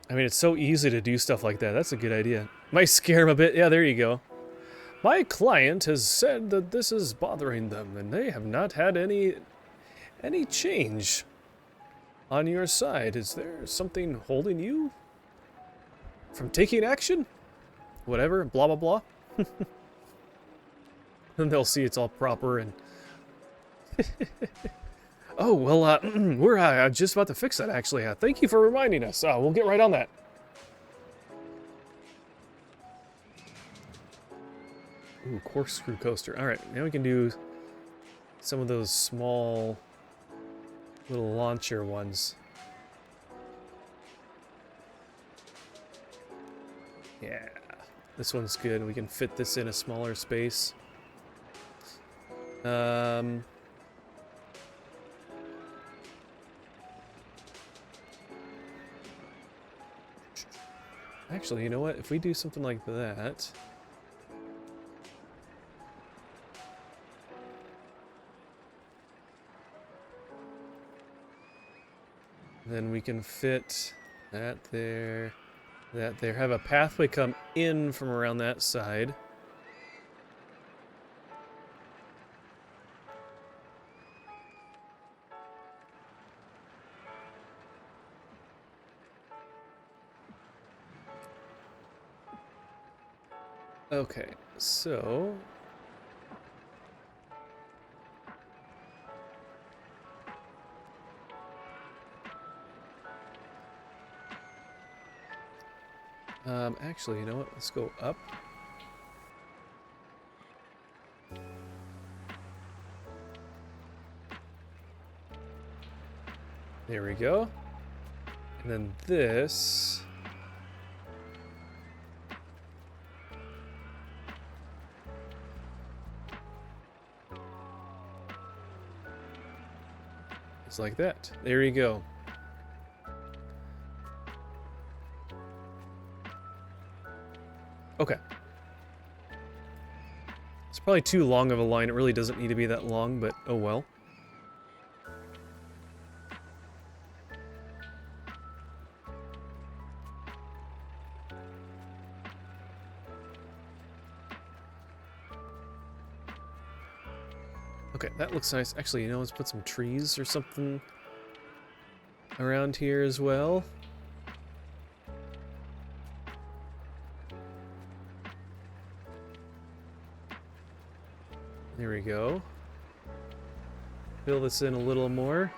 I mean, it's so easy to do stuff like that. That's a good idea. Might scare him a bit. Yeah, there you go. My client has said that this is bothering them, and they have not had any change on your side. Is there something holding you from taking action? Whatever, blah, blah, blah. Then they'll see it's all proper and... Oh, well, we're just about to fix that, actually. Thank you for reminding us. We'll get right on that. Ooh, corkscrew coaster. Alright, now we can do some of those small little launcher ones. Yeah, this one's good. We can fit this in a smaller space. Actually, you know what? If we do something like that... Then we can fit that there, that there. Have a pathway come in from around that side. Okay, so... actually, you know what? Let's go up. There we go. And then this... It's like that. There you go. Okay. It's probably too long of a line. It really doesn't need to be that long, but oh well. Okay, that looks nice. Actually, you know, let's put some trees or something around here as well. There we go. Fill this in a little more.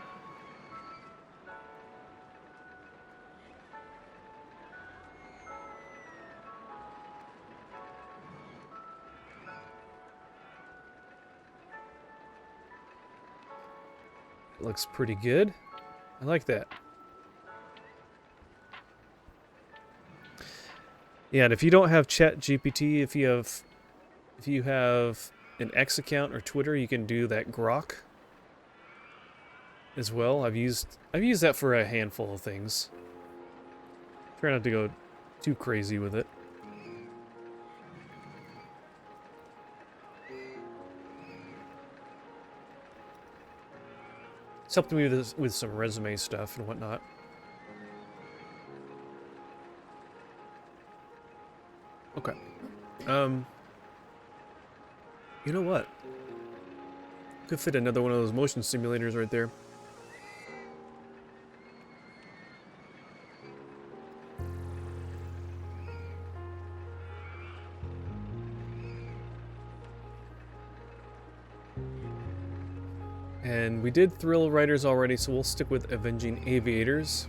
Looks pretty good. I like that. Yeah, and if you don't have ChatGPT, if you have an X account or Twitter, you can do that Grok as well. I've used that for a handful of things. Try not to go too crazy with it. It's helped me with some resume stuff and whatnot. Okay. You know what? Could fit another one of those motion simulators right there. And we did Thrill Riders already, so we'll stick with Avenging Aviators.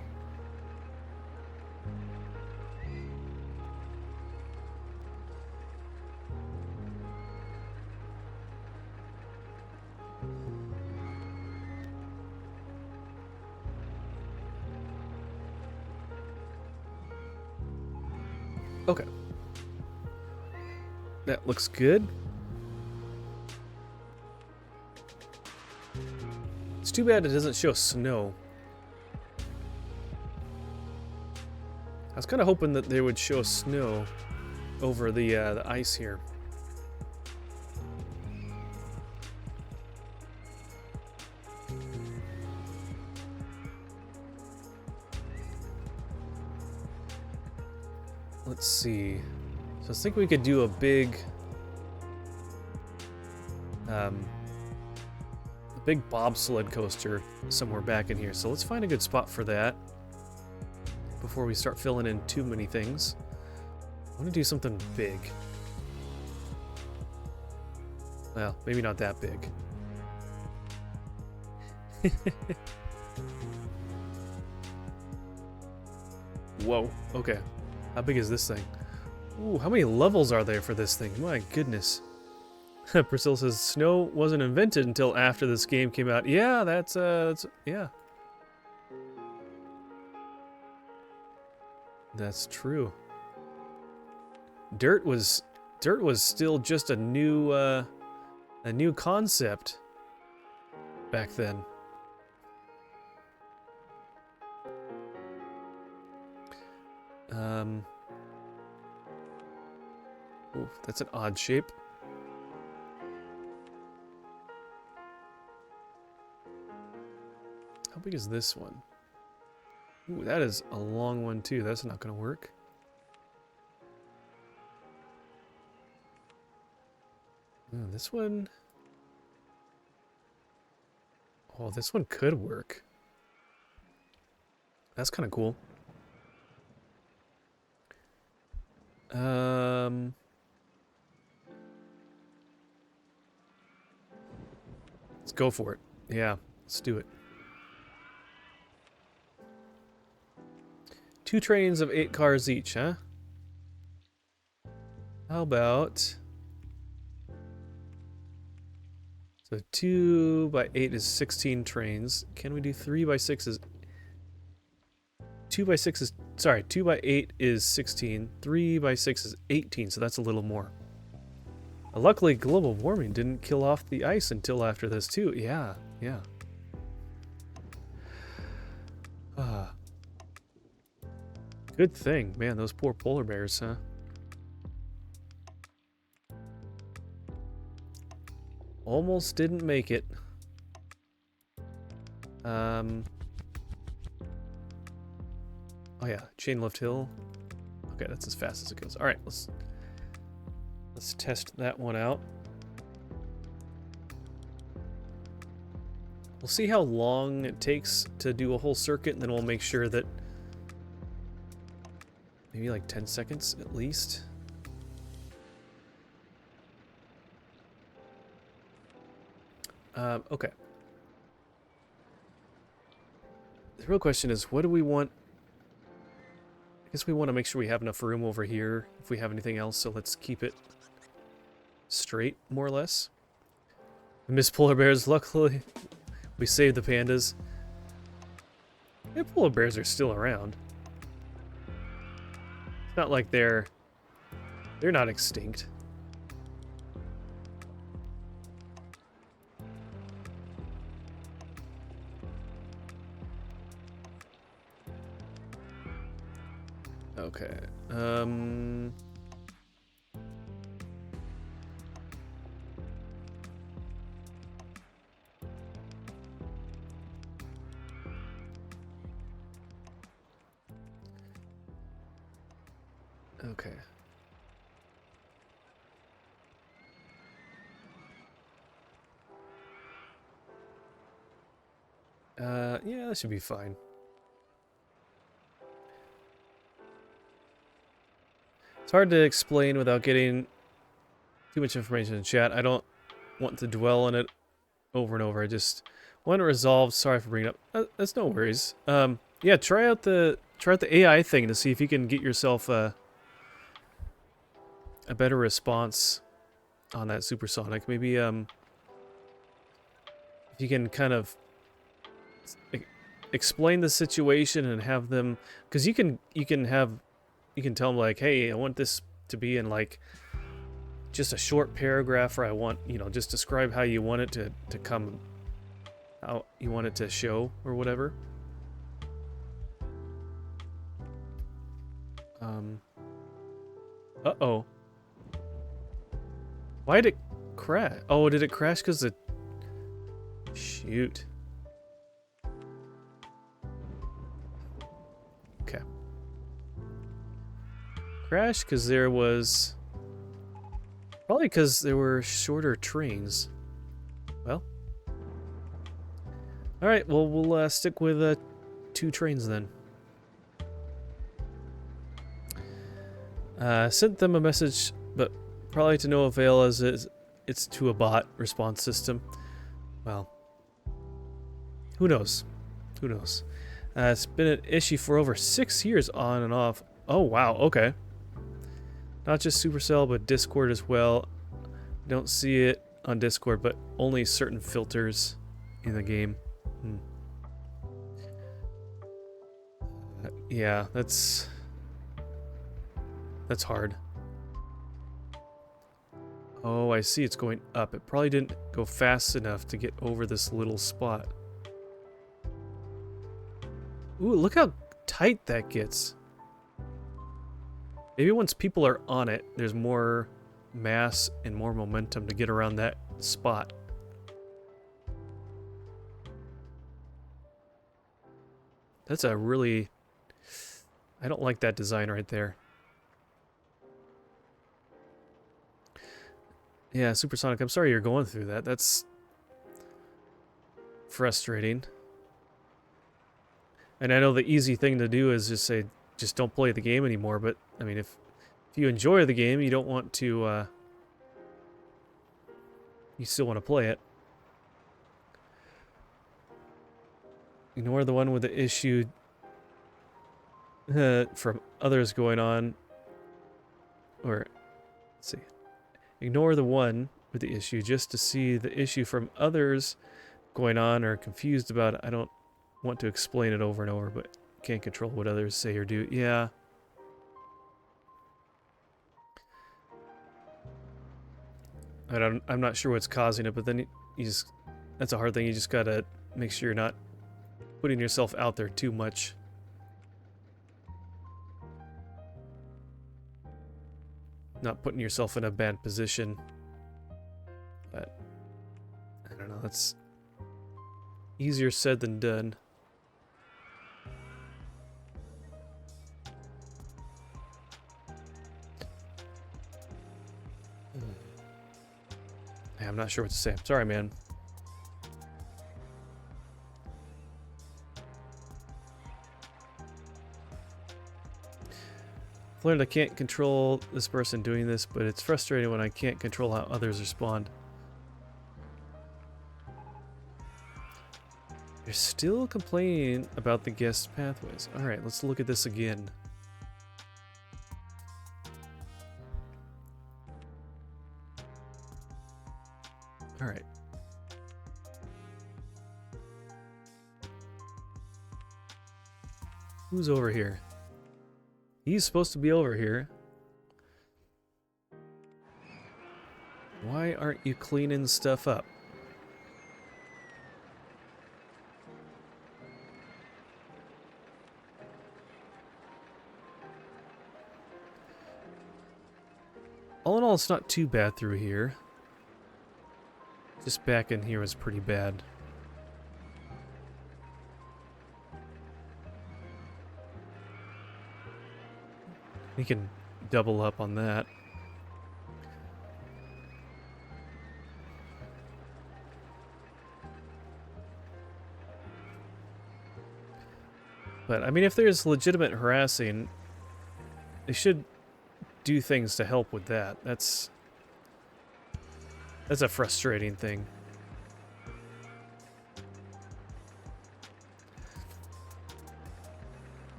Okay. That looks good. It's too bad it doesn't show snow. I was kind of hoping that they would show snow over the ice here. Let's see. So I think we could do a big bobsled coaster somewhere back in here. So let's find a good spot for that before we start filling in too many things. I want to do something big. Well, maybe not that big. Whoa, okay. How big is this thing? Ooh, how many levels are there for this thing? My goodness. Priscilla says, snow wasn't invented until after this game came out. Yeah, that's yeah. That's true. Dirt was still just a new concept back then. Ooh, that's an odd shape. How big is this one? Ooh, that is a long one too. That's not gonna work. Ooh, this one... Oh, this one could work. That's kind of cool. Let's go for it. Yeah, let's do it. 2 trains of 8 cars each, huh? How about... So 2 by 8 is 16 trains. Can we do 3 by 6 is... 2 by 6 is... Sorry, 2 by 8 is 16. 3 by 6 is 18, so that's a little more. Luckily, global warming didn't kill off the ice until after this, too. Yeah, yeah. Good thing. Man, those poor polar bears, huh? Almost didn't make it. Oh yeah, chain lift hill. Okay, that's as fast as it goes. All right, let's test that one out. We'll see how long it takes to do a whole circuit, and then we'll make sure that maybe like 10 seconds at least. Okay. The real question is, what do we want? I guess we want to make sure we have enough room over here if we have anything else, so let's keep it straight, more or less. I miss polar bears. Luckily, we saved the pandas. Yeah, polar bears are still around. It's not like they're not extinct. Okay. Okay. Yeah, that should be fine. It's hard to explain without getting too much information in chat. I don't want to dwell on it over and over. I just want to resolve. Sorry for bringing it up. That's no worries. Yeah, try out the AI thing to see if you can get yourself a better response on that supersonic. Maybe if you can kind of explain the situation and have them, because you can tell them like, hey, I want this to be in like just a short paragraph, or I want, you know, just describe how you want it to come, how you want it to show or whatever. Uh-oh. Why did it crash? Oh, did it crash because the... Shoot. Okay. Crash because there was... Probably because there were shorter trains. Well. Alright, well, we'll stick with 2 trains then. Sent them a message, but probably to no avail as it's to a bot response system. Well, who knows? Who knows? It's been an issue for over 6 years on and off. Oh, wow, okay. Not just Supercell, but Discord as well. Don't see it on Discord, but only certain filters in the game. Yeah, that's hard. Oh, I see it's going up. It probably didn't go fast enough to get over this little spot. Ooh, look how tight that gets. Maybe once people are on it, there's more mass and more momentum to get around that spot. That's a really... I don't like that design right there. Yeah, Supersonic, I'm sorry you're going through that. That's frustrating. And I know the easy thing to do is just say, just don't play the game anymore, but, I mean, if you enjoy the game, you don't want to, you still want to play it. Ignore the one with the issue from others going on. Or, let's see. Ignore the one with the issue just to see the issue from others going on or confused about it. I don't want to explain it over and over, but can't control what others say or do. Yeah. I'm not sure what's causing it, but then you just... That's a hard thing. You just gotta make sure you're not putting yourself out there too much. Not putting yourself in a bad position. But I don't know, that's easier said than done. Yeah, I'm not sure what to say. I'm sorry, man. I've learned I can't control this person doing this, but it's frustrating when I can't control how others respond. You're still complaining about the guest pathways. Alright, let's look at this again. Alright. Who's over here? He's supposed to be over here. Why aren't you cleaning stuff up? All in all, it's not too bad through here. Just back in here was pretty bad. We can double up on that. But, I mean, if there's legitimate harassing, they should do things to help with that. That's a frustrating thing.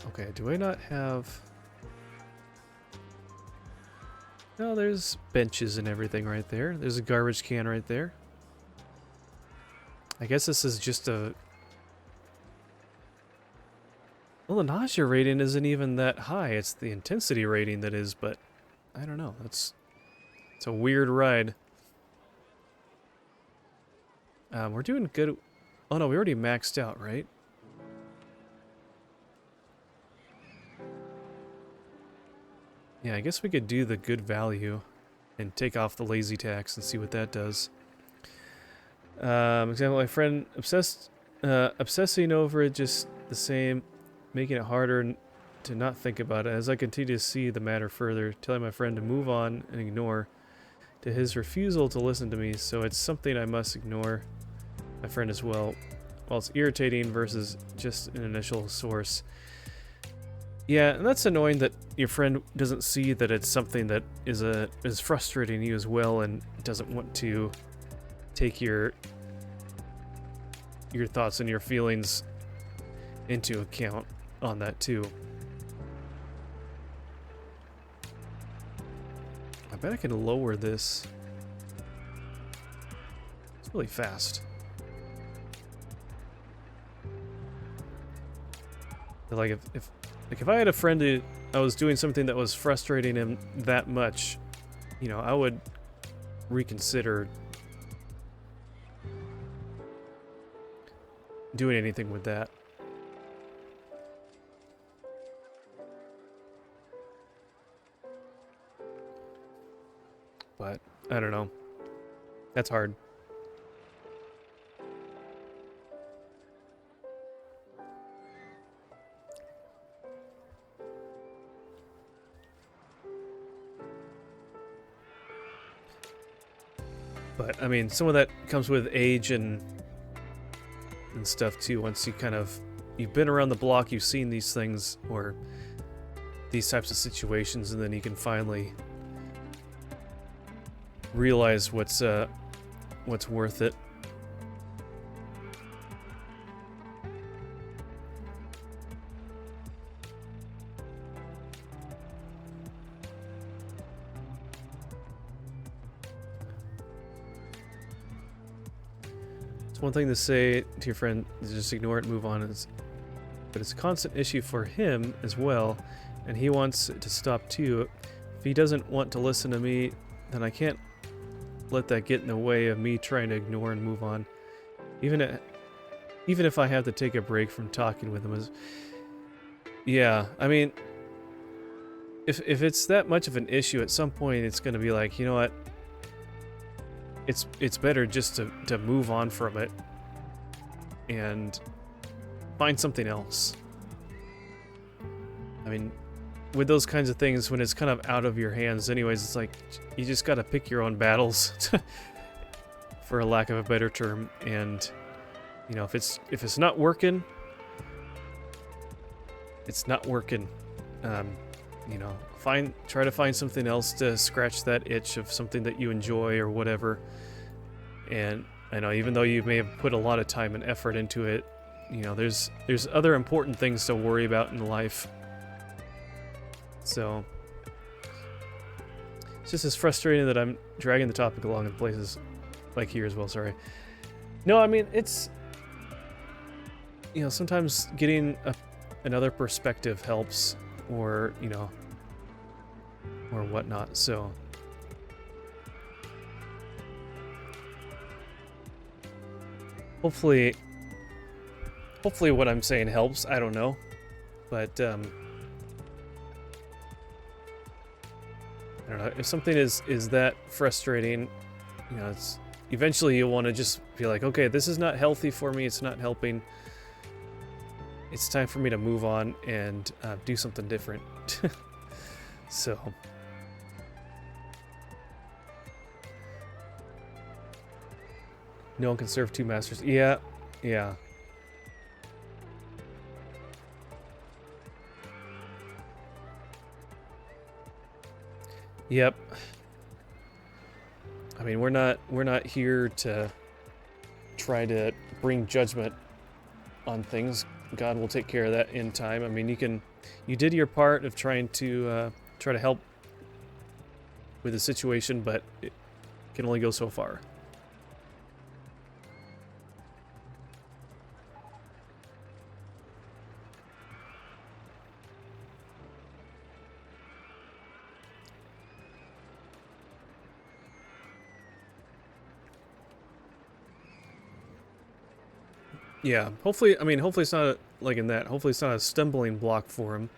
Okay, do I not have... No, there's benches and everything right there. There's a garbage can right there. I guess this is just a... Well, the nausea rating isn't even that high. It's the intensity rating that is, but... I don't know. It's a weird ride. We're doing good... Oh no, we already maxed out, right? Yeah, I guess we could do the good value and take off the lazy tax and see what that does. Example, my friend obsessing over it just the same, making it harder to not think about it. As I continue to see the matter further, telling my friend to move on and ignore, to his refusal to listen to me, so it's something I must ignore my friend as well. While it's irritating versus just an initial source. Yeah, and that's annoying that your friend doesn't see that it's something that is frustrating you as well and doesn't want to take your thoughts and your feelings into account on that too. I bet I can lower this. It's really fast. Like if I had a friend who I was doing something that was frustrating him that much, you know, I would reconsider doing anything with that. But I don't know. That's hard. But, I mean, some of that comes with age and stuff, too. Once you've been around the block, you've seen these things, or these types of situations, and then you can finally realize what's worth it. It's one thing to say to your friend, just ignore it and move on, but it's a constant issue for him as well, and he wants it to stop too. If he doesn't want to listen to me, then I can't let that get in the way of me trying to ignore and move on. Even if I have to take a break from talking with him. Yeah, I mean, if it's that much of an issue, at some point it's going to be like, you know what? It's better just to move on from it and find something else. I mean, with those kinds of things, when it's kind of out of your hands anyways, it's like you just got to pick your own battles for a lack of a better term. And you know, if it's not working, it's not working. You know, try to find something else to scratch that itch of something that you enjoy or whatever. And I know, even though you may have put a lot of time and effort into it, you know, there's other important things to worry about in life. So it's just as frustrating that I'm dragging the topic along in places like here as well. Sorry. No, I mean, it's, you know, sometimes getting another perspective helps, or, you know, or whatnot. So hopefully what I'm saying helps. I don't know, but I don't know, if something is that frustrating, you know, it's eventually you'll want to just be like, okay, this is not healthy for me, it's not helping, it's time for me to move on and do something different. So no one can serve two masters. Yeah. Yep. I mean, we're not here to try to bring judgment on things. God will take care of that in time. I mean, you did your part of trying to help with the situation, but it can only go so far. Yeah, hopefully it's not like in that. Hopefully it's not a stumbling block for him.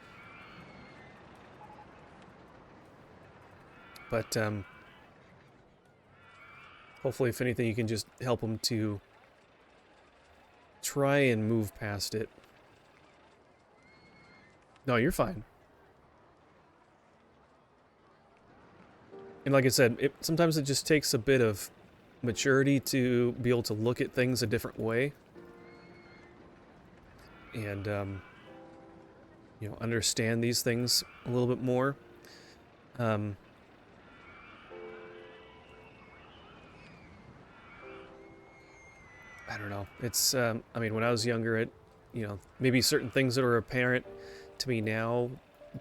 But hopefully, if anything, you can just help him to try and move past it. No, you're fine. And like I said, sometimes it just takes a bit of maturity to be able to look at things a different way. And, you know, understand these things a little bit more. I don't know. It's, I mean, when I was younger, you know, maybe certain things that are apparent to me now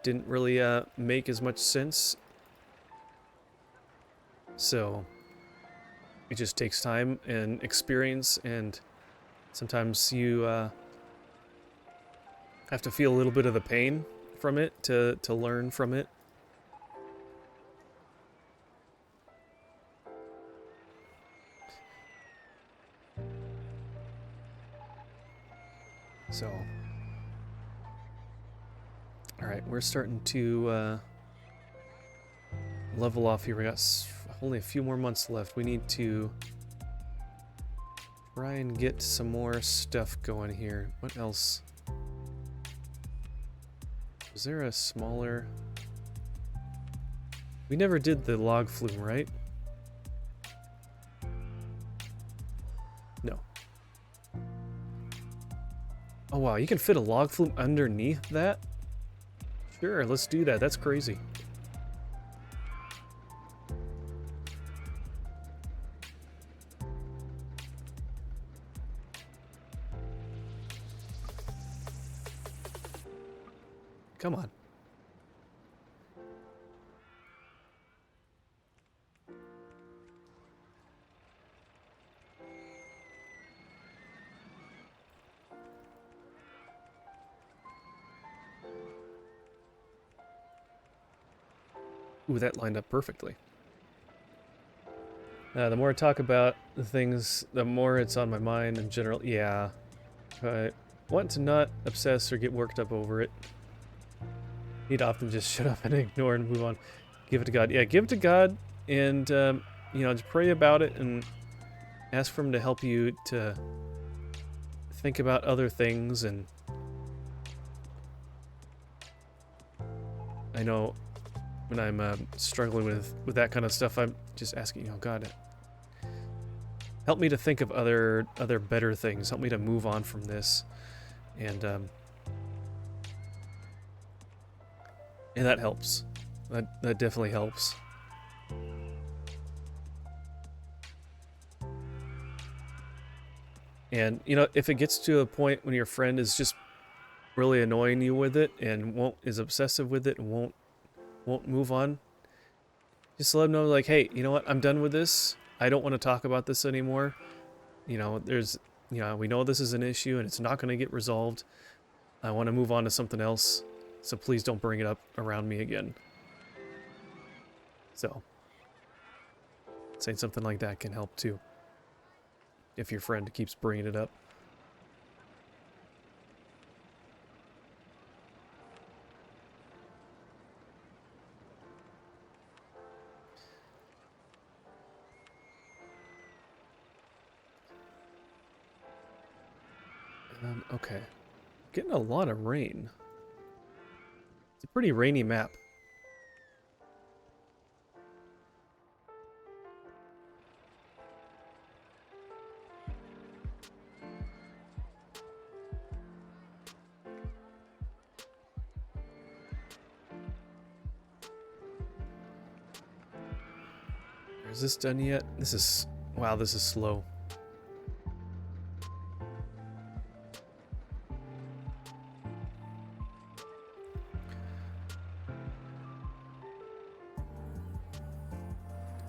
didn't really make as much sense. So it just takes time and experience, and sometimes you have to feel a little bit of the pain from it to learn from it. So, alright, we're starting to level off here. We got only a few more months left. We need to try and get some more stuff going here. What else? Is there a smaller... We never did the log flume, right? No. Oh wow, you can fit a log flume underneath that? Sure, let's do that. That's crazy. Come on. Ooh, that lined up perfectly. The more I talk about the things, the more it's on my mind in general. Yeah. I want to not obsess or get worked up over it. Need to often just shut up and ignore and move on. Give it to God. Yeah, give it to God, and you know, just pray about it and ask for Him to help you to think about other things. And I know when I'm struggling with that kind of stuff, I'm just asking, you know, God, help me to think of other better things. Help me to move on from this, and that helps. That definitely helps. And you know, if it gets to a point when your friend is just really annoying you with it and is obsessive with it and won't move on, just let them know, like, hey, you know what? I'm done with this. I don't want to talk about this anymore. You know, we know this is an issue and it's not going to get resolved. I want to move on to something else. So please don't bring it up around me again. So, saying something like that can help too. If your friend keeps bringing it up. Okay. Getting a lot of rain. It's a pretty rainy map. Is this done yet? This is... Wow, this is slow.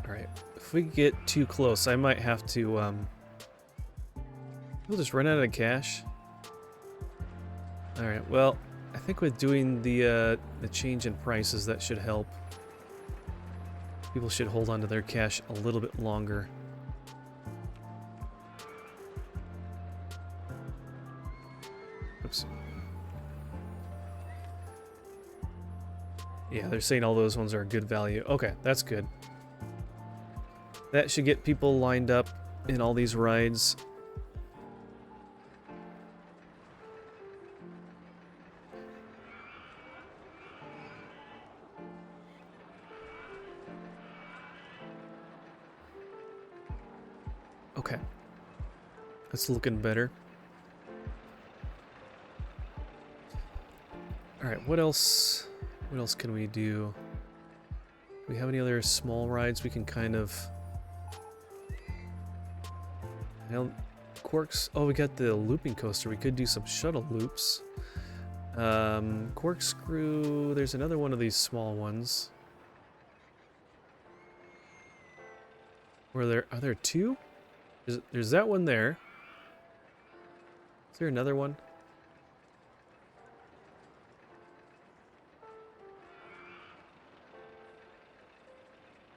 Alright. If we get too close, I might have to, we'll just run out of cash. Alright, well, I think with doing the change in prices, that should help. People should hold on to their cash a little bit longer. Oops. Yeah, they're saying all those ones are good value. Okay, that's good. That should get people lined up in all these rides. Okay. That's looking better. Alright, what else? What else can we do? Do we have any other small rides we can kind of... Quarks... Oh, we got the looping coaster. We could do some shuttle loops. Corkscrew... There's another one of these small ones. Are there two? There's that one there. Is there another one?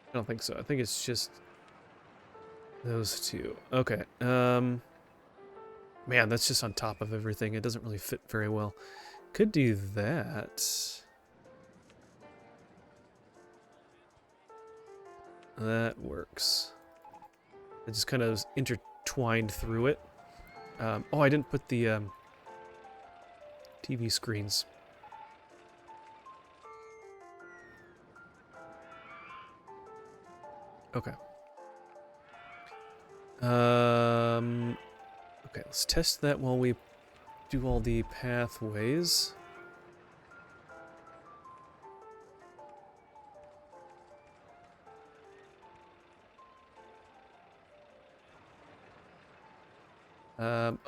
I don't think so. I think it's just those two. Okay. Man, that's just on top of everything. It doesn't really fit very well. Could do that. That works. It just kind of intertwined through it. Oh, I didn't put the TV screens. Okay. Okay, let's test that while we do all the pathways.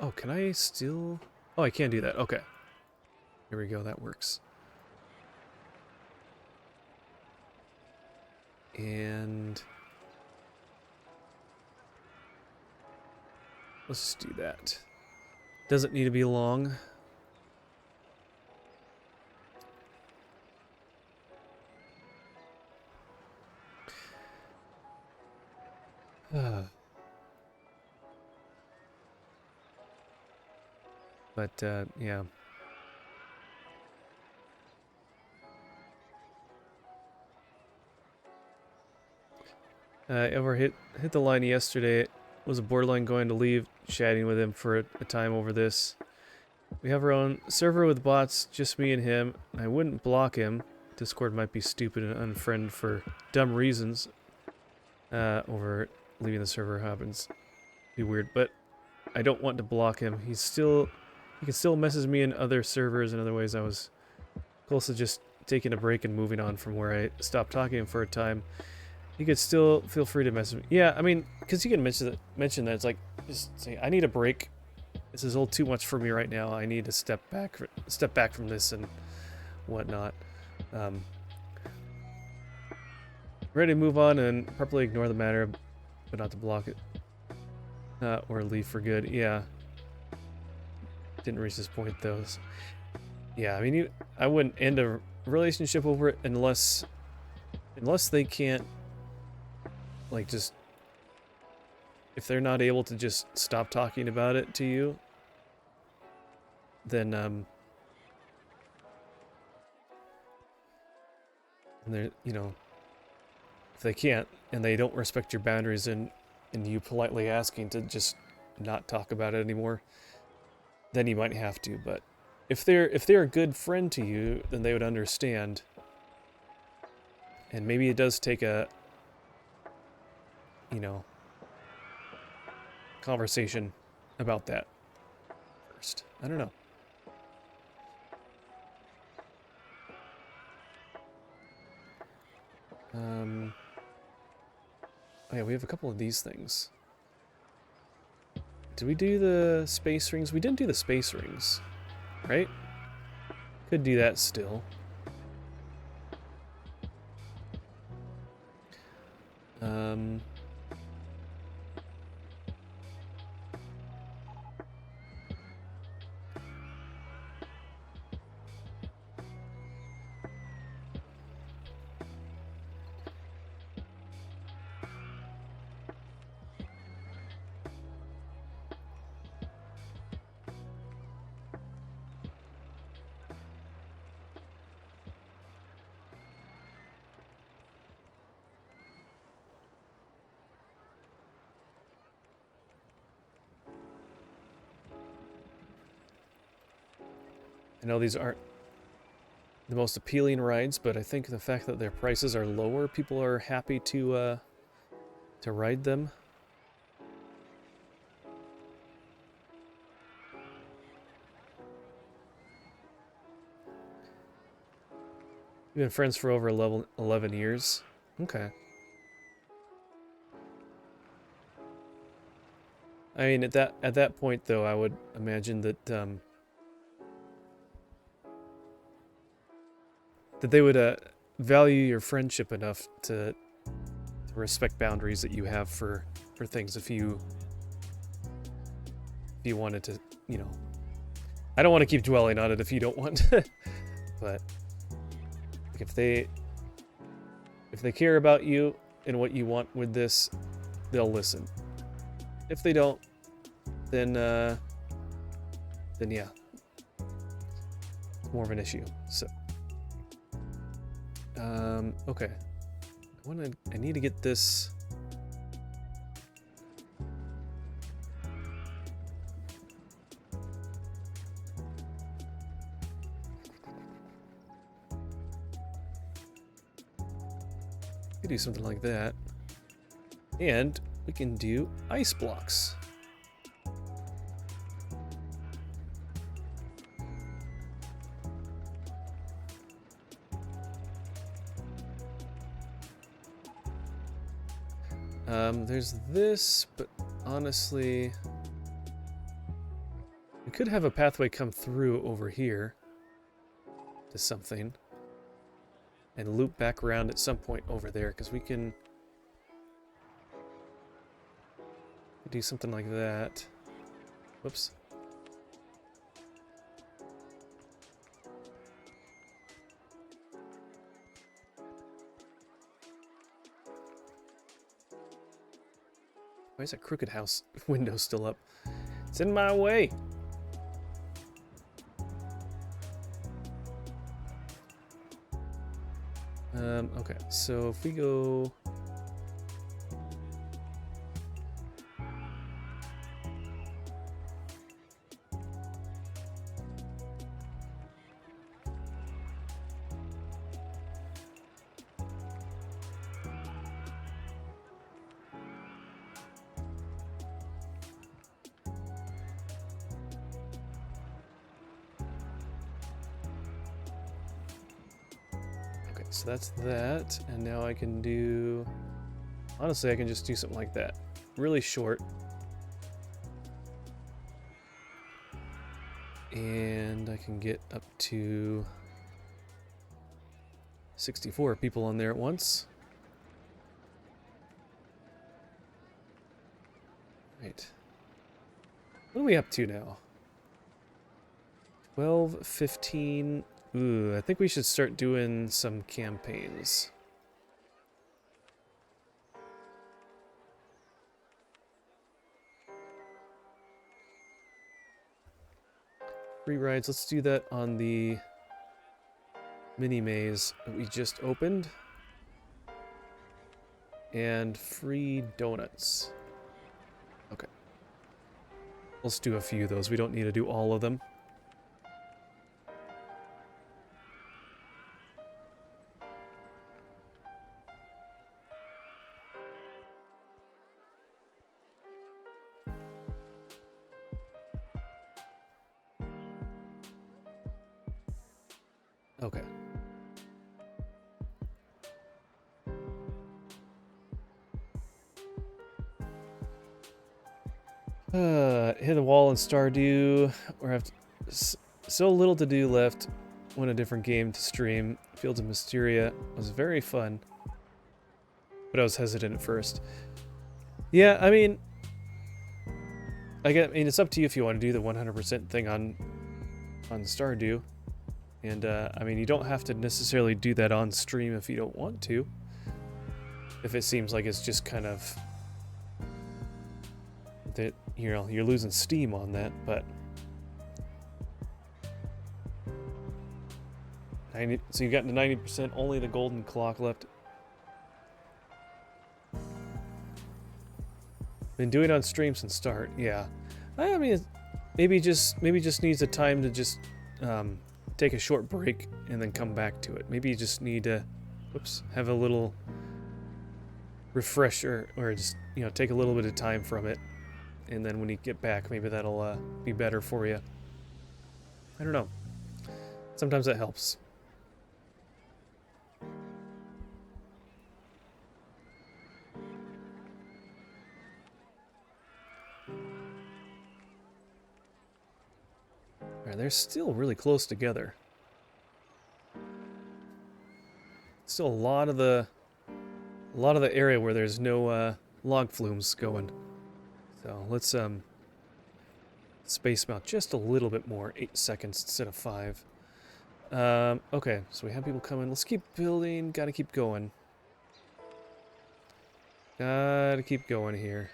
Oh, can I still... Oh, I can do that. Okay. Here we go. That works. And... let's do that. Doesn't need to be long. But, yeah. Ever hit the line yesterday. Was a borderline going to leave chatting with him for a time over this. We have our own server with bots, just me and him. I wouldn't block him. Discord might be stupid and unfriend for dumb reasons. Over leaving the server happens. Be weird, but I don't want to block him. He can still message me in other servers and other ways. I was close to just taking a break and moving on from where I stopped talking to him for a time. You could still feel free to message me. Yeah, I mean, because you can mention that it's like, just say, I need a break. This is a little too much for me right now. I need to step back from this and whatnot. Ready to move on and properly ignore the matter, but not to block it or leave for good. Yeah, didn't reach this point though. So, yeah, I mean, I wouldn't end a relationship over it unless they can't. Like, just if they're not able to just stop talking about it to you, then and they're, you know, if they can't and they don't respect your boundaries and you politely asking to just not talk about it anymore, then you might have to. But if they're a good friend to you, then they would understand. And maybe it does take a, you know, conversation about that first. I don't know. Oh yeah, we have a couple of these things. Did we do the space rings? We didn't do the space rings, right? Could do that still. I know these aren't the most appealing rides, but I think the fact that their prices are lower, people are happy to ride them. We've been friends for over 11 years. Okay. I mean, at that point, though, I would imagine that that they would value your friendship enough to respect boundaries that you have for things. If you wanted to, you know, I don't want to keep dwelling on it if you don't want to, but like if they care about you and what you want with this, they'll listen. If they don't, then yeah, it's more of an issue. So, okay, I need to get this. We do something like that, and we can do ice blocks. There's this, but honestly, we could have a pathway come through over here to something and loop back around at some point over there, because we can do something like that. Whoops. Why is that crooked house window still up? It's in my way. Okay, so if we go so that's that. And now I can do... Honestly, I can just do something like that. Really short. And I can get up to 64 people on there at once. Right. What are we up to now? 12, 15. Ooh, I think we should start doing some campaigns. Free rides, let's do that on the mini maze that we just opened. And free donuts. Okay. Let's do a few of those. We don't need to do all of them. Okay. Hit the wall in Stardew. We have so little to do left. Want a different game to stream. Fields of Mysteria was very fun, but I was hesitant at first. Yeah, I mean, I mean, it's up to you if you want to do the 100% thing on Stardew. And, I mean, you don't have to necessarily do that on stream if you don't want to. If it seems like it's just kind of... that, you know, you're losing steam on that, but... 90, so you got to 90%, only the golden clock left. Been doing it on stream since start, yeah. I mean, maybe just needs a time to just... take a short break and then come back to it. Maybe you just need to, whoops, have a little refresher, or just, you know, take a little bit of time from it, and then when you get back, maybe that'll be better for you. I don't know. Sometimes that helps. Alright, they're still really close together. Still a lot of the area where there's no log flumes going. So let's space them out just a little bit more, 8 seconds instead of 5. Okay, so we have people coming. Let's keep building. Gotta keep going. Gotta keep going here.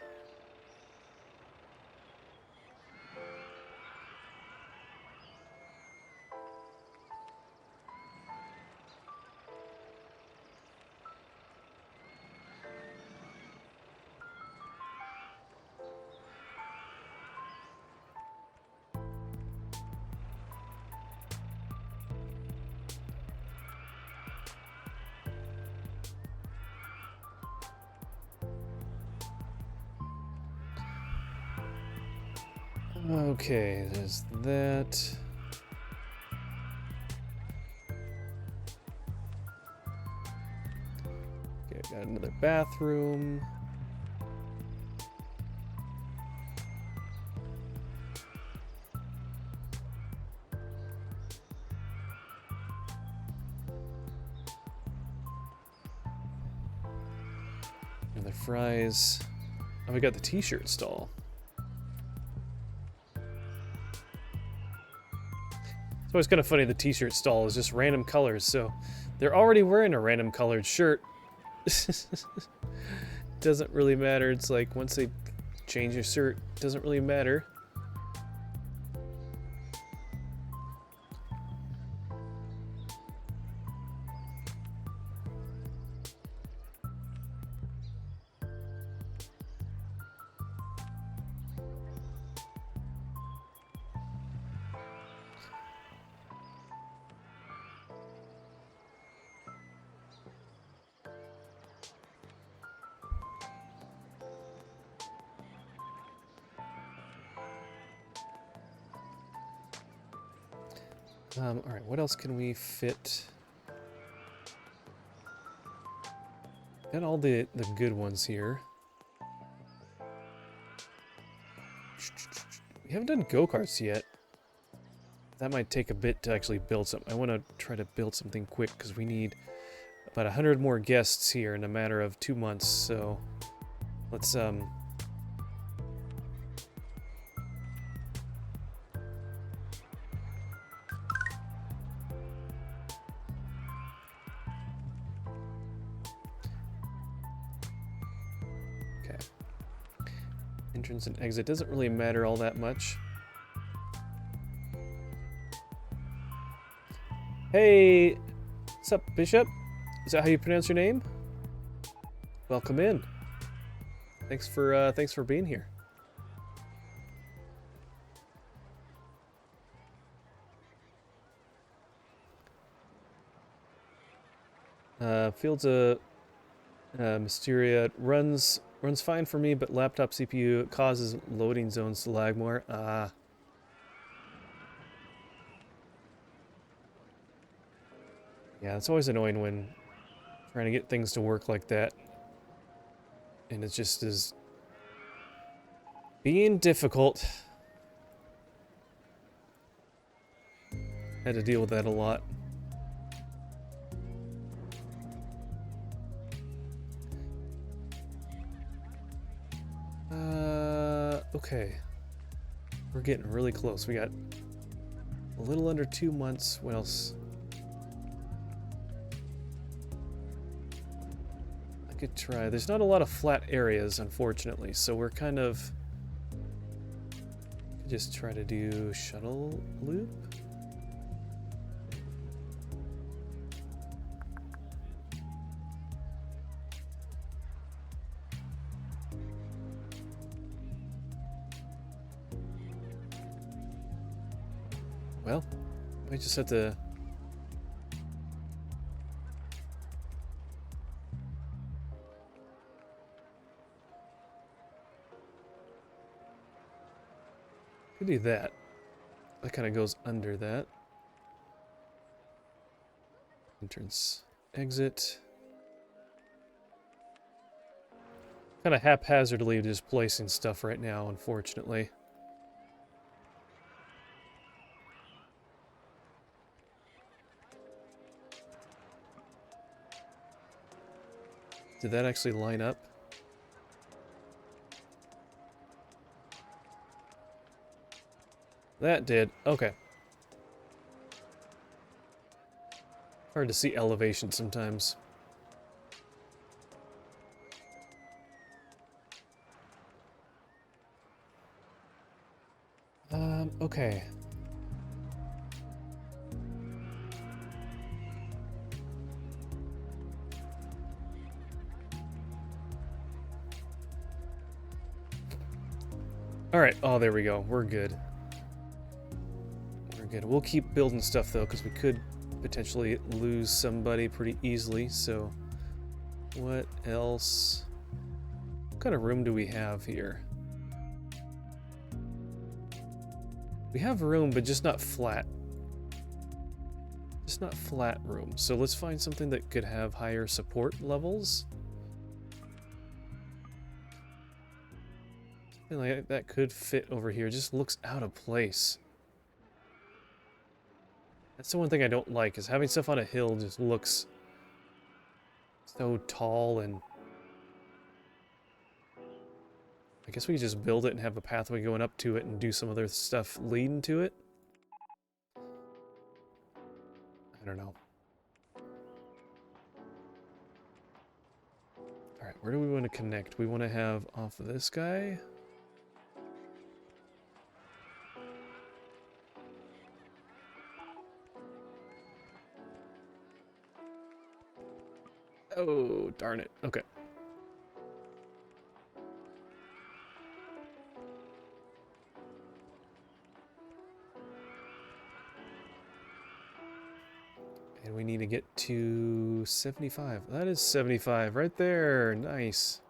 Okay, there's that. Okay, got another bathroom. Another fries. Oh, we got the t-shirt stall. It's always kind of funny, the t-shirt stall is just random colors, so they're already wearing a random colored shirt. Doesn't really matter. It's like once they change your shirt, doesn't really matter. Alright, what else can we fit? Got all the good ones here. We haven't done go-karts yet. That might take a bit to actually build something. I want to try to build something quick because we need about 100 more guests here in a matter of 2 months. So let's entrance and exit doesn't really matter all that much. Hey, what's up, Bishop? Is that how you pronounce your name? Welcome in. Thanks for being here. Fields of Mysteria runs fine for me, but laptop CPU causes loading zones to lag more. Yeah, it's always annoying when trying to get things to work like that. And it just is being difficult. Had to deal with that a lot. Okay. We're getting really close. We got a little under 2 months. What else? I could try. There's not a lot of flat areas, unfortunately, so we're kind of... just try to do shuttle loop. Well, I just have to... could do that. That kind of goes under that. Entrance, exit. Kind of haphazardly just placing stuff right now, unfortunately. Did that actually line up? That did. Okay. Hard to see elevation sometimes. Okay. Alright, oh, there we go. We're good. We're good. We'll keep building stuff, though, because we could potentially lose somebody pretty easily, so... what else? What kind of room do we have here? We have room, but just not flat. Just not flat room. So let's find something that could have higher support levels. Something like that could fit over here. It just looks out of place. That's the one thing I don't like, is having stuff on a hill just looks so tall, and I guess we could just build it and have a pathway going up to it and do some other stuff leading to it. I don't know. Alright, where do we want to connect? We want to have off of this guy. Oh, darn it. Okay. And we need to get to 75. That is 75 right there. Nice.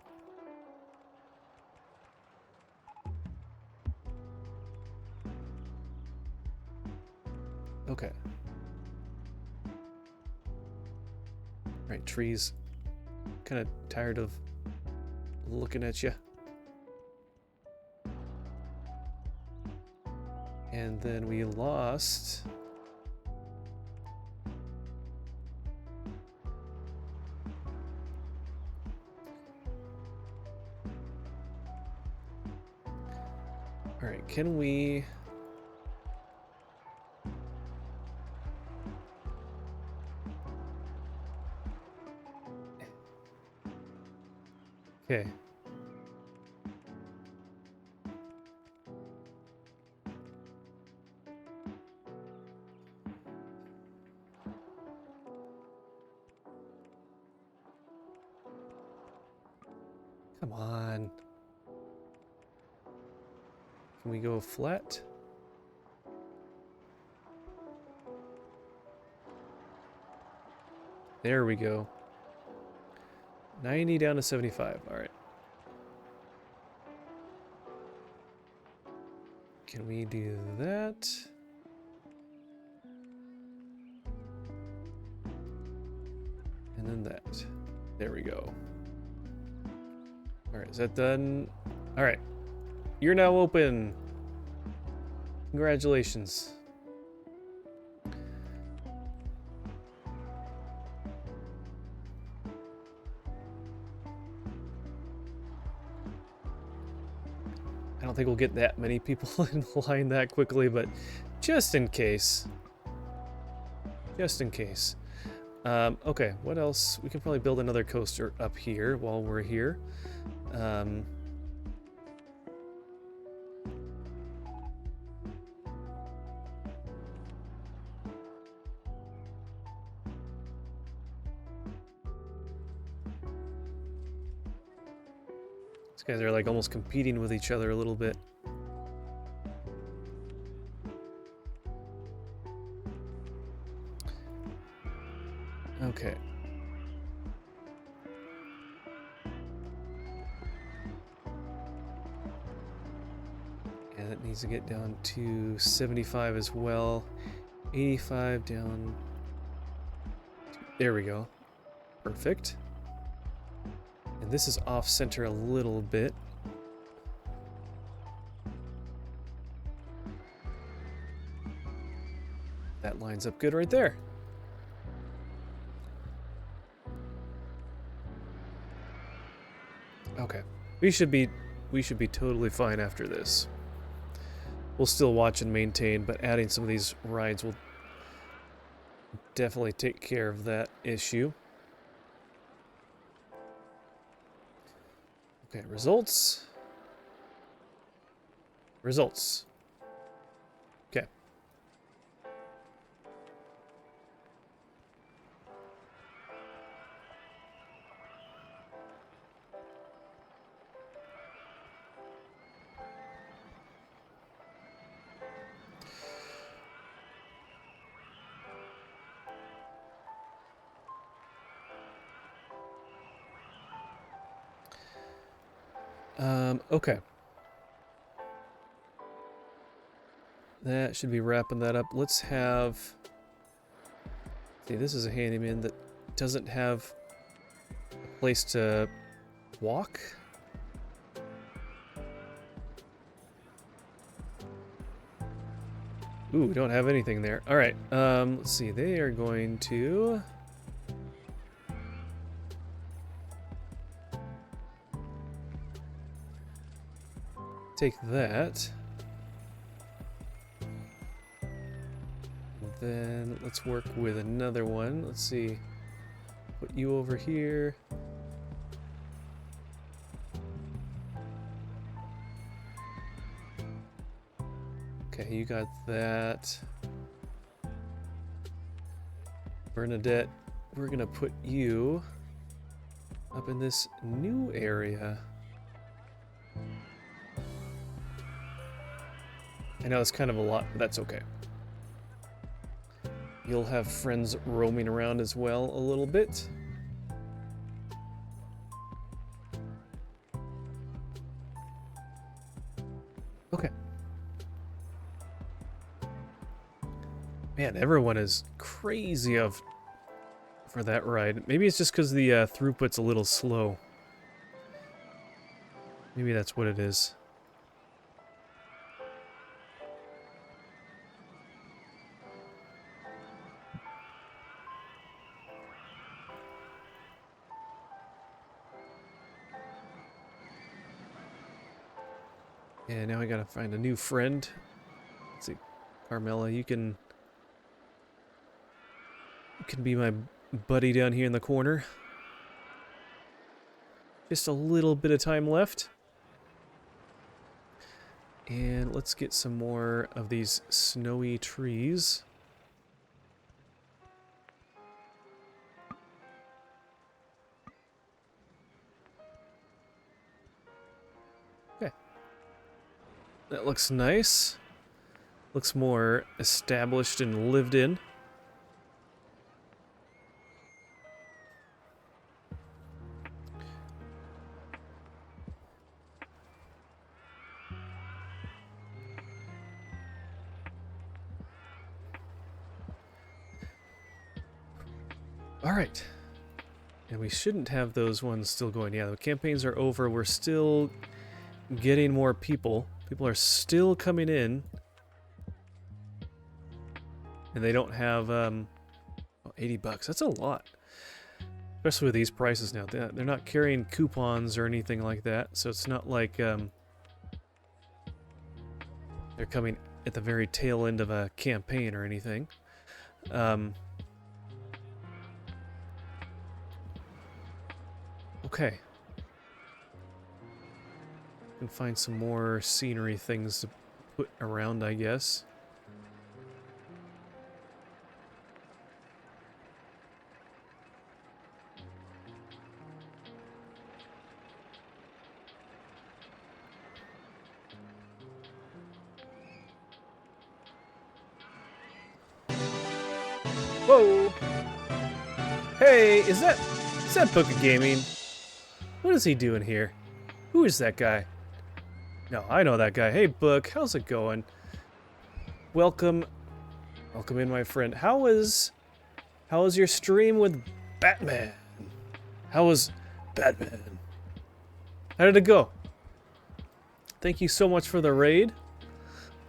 Okay. Right, trees kind of tired of looking at you. And then we lost. All right, can we... Okay. Come on. Can we go flat? There we go. 90 down to 75. All right. Can we do that? And then that. There we go. All right, is that done? All right. You're now open. Congratulations. I don't think we'll get that many people in line that quickly, but just in case. Just in case. Okay, what else? We can probably build another coaster up here while we're here. These guys are like almost competing with each other a little bit. Okay. Yeah, that needs to get down to 75 as well. 85 down. There we go. Perfect. And this is off center a little bit. That lines up good right there. Okay. We should be totally fine after this. We'll still watch and maintain, but adding some of these rides will definitely take care of that issue. Okay, results. Results. Okay. Okay. That should be wrapping that up. Let's have... See, this is a handyman that doesn't have a place to walk. Ooh, we don't have anything there. All right, let's see. They are going to... take that. And then let's work with another one. Let's see. Put you over here. Okay, you got that. Bernadette, we're gonna put you up in this new area. I know it's kind of a lot, but that's okay. You'll have friends roaming around as well a little bit. Okay. Man, everyone is crazy of for that ride. Maybe it's just because the throughput's a little slow. Maybe that's what it is. Yeah, now I gotta find a new friend. Let's see, Carmela, you can be my buddy down here in the corner. Just a little bit of time left. And let's get some more of these snowy trees. Okay. That looks nice. Looks more established and lived in. All right. And we shouldn't have those ones still going. Yeah, the campaigns are over. We're still getting more people. People are still coming in. And they don't have 80 bucks. That's a lot. Especially with these prices now. They're not carrying coupons or anything like that. So it's not like they're coming at the very tail end of a campaign or anything. Okay. Can find some more scenery things to put around, I guess. Whoa! Hey, is that Book of Gaming? What is he doing here? Who is that guy? No, I know that guy. Hey, Book, how's it going? Welcome in, my friend. How was your stream with Batman? How was Batman? How did it go? Thank you so much for the raid.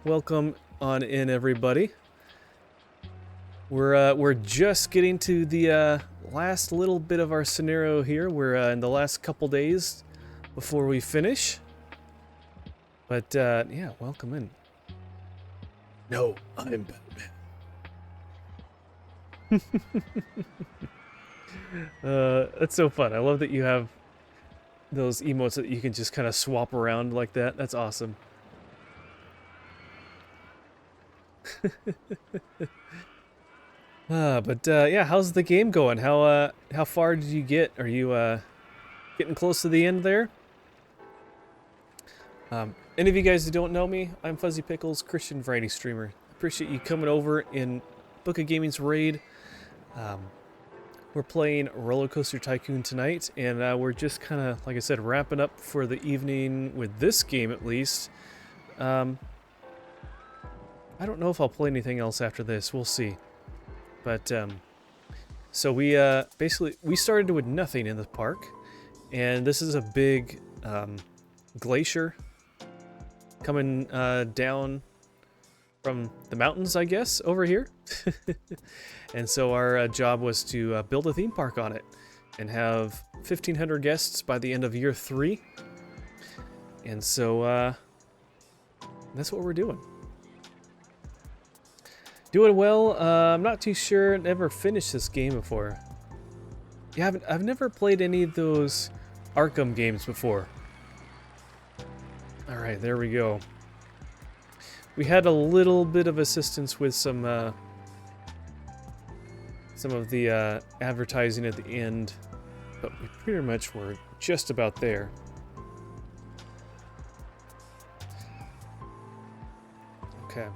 Welcome on in, everybody. We're just getting to the last little bit of our scenario here. We're in the last couple days before we finish. But yeah, welcome in. No, I'm Batman. That's so fun. I love that you have those emotes that you can just kind of swap around like that. That's awesome. But yeah, how's the game going? How far did you get? Are you getting close to the end there? Any of you guys who don't know me, I'm Fuzzy Pickles, Christian variety streamer. Appreciate you coming over in Book of Gaming's raid. We're playing Rollercoaster Tycoon tonight, and we're just kind of, like I said, wrapping up for the evening with this game at least. I don't know if I'll play anything else after this. We'll see. But so we basically we started with nothing in the park, and this is a big glacier coming down from the mountains, I guess, over here. And so our job was to build a theme park on it and have 1,500 guests by the end of year 3. And so that's what we're doing. Doing well. I'm not too sure. Never finished this game before. Yeah, I've never played any of those Arkham games before. All right, there we go. We had a little bit of assistance with some of the advertising at the end, but we pretty much were just about there. Okay.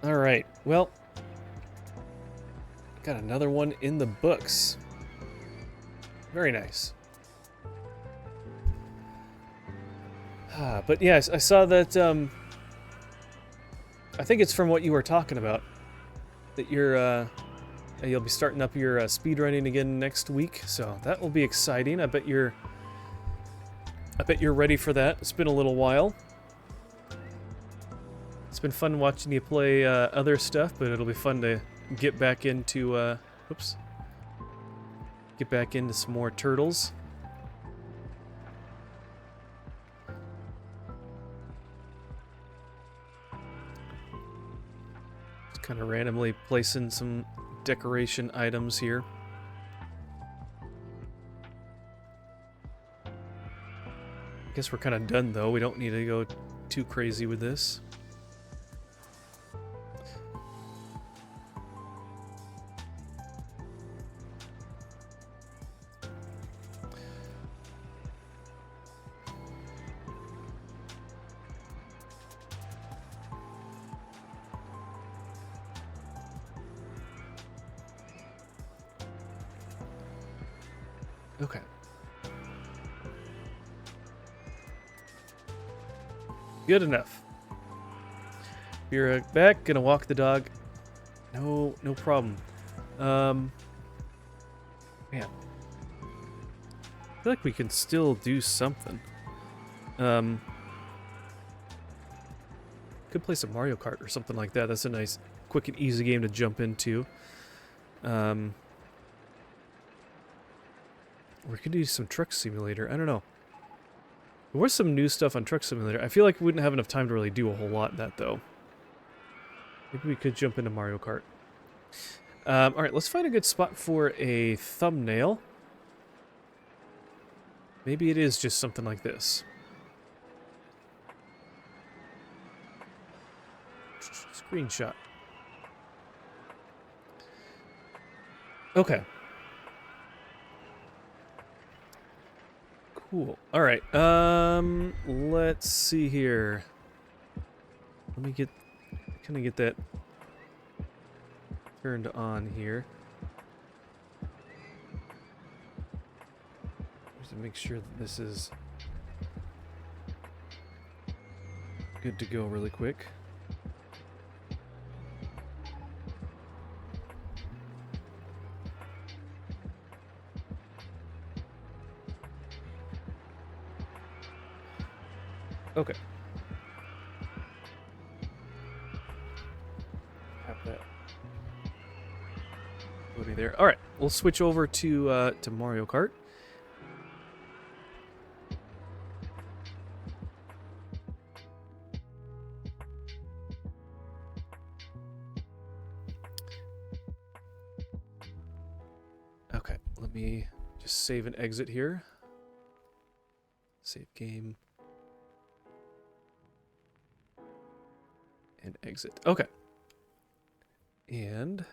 All right. Well, got another one in the books. Very nice. But yes, I saw that, I think it's from what you were talking about, that you're You'll be starting up your speedrunning again next week, so that will be exciting. I bet you're ready for that. It's been a little while. It's been fun watching you play other stuff, but it'll be fun to get back into get back into some more turtles. Just kind of randomly placing some decoration items here. I guess we're kind of done though. We don't need to go too crazy with this. Okay. Good enough. You're back, gonna walk the dog. No problem. Man. I feel like we can still do something. Could play some Mario Kart or something like that. That's a nice, quick and easy game to jump into. We could do some Truck Simulator. I don't know. There was some new stuff on Truck Simulator. I feel like we wouldn't have enough time to really do a whole lot of that, though. Maybe we could jump into Mario Kart. Alright, let's find a good spot for a thumbnail. Maybe it is just something like this. Screenshot. Okay. Cool. All right. Let's see here. Let me get that turned on here. Just to make sure that this is good to go really quick. Okay. Have that loading there. All right, we'll switch over to Mario Kart. Okay, let me just save and exit here. Save game. And exit. Okay. And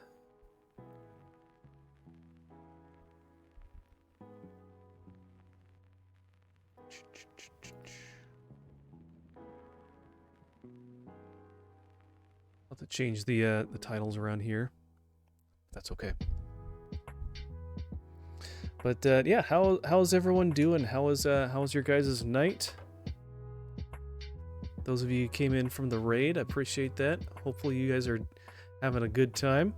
I'll have to change the titles around here. That's okay. But yeah, how's everyone doing? How was your guys' night? Those of you who came in from the raid, I appreciate that. Hopefully you guys are having a good time.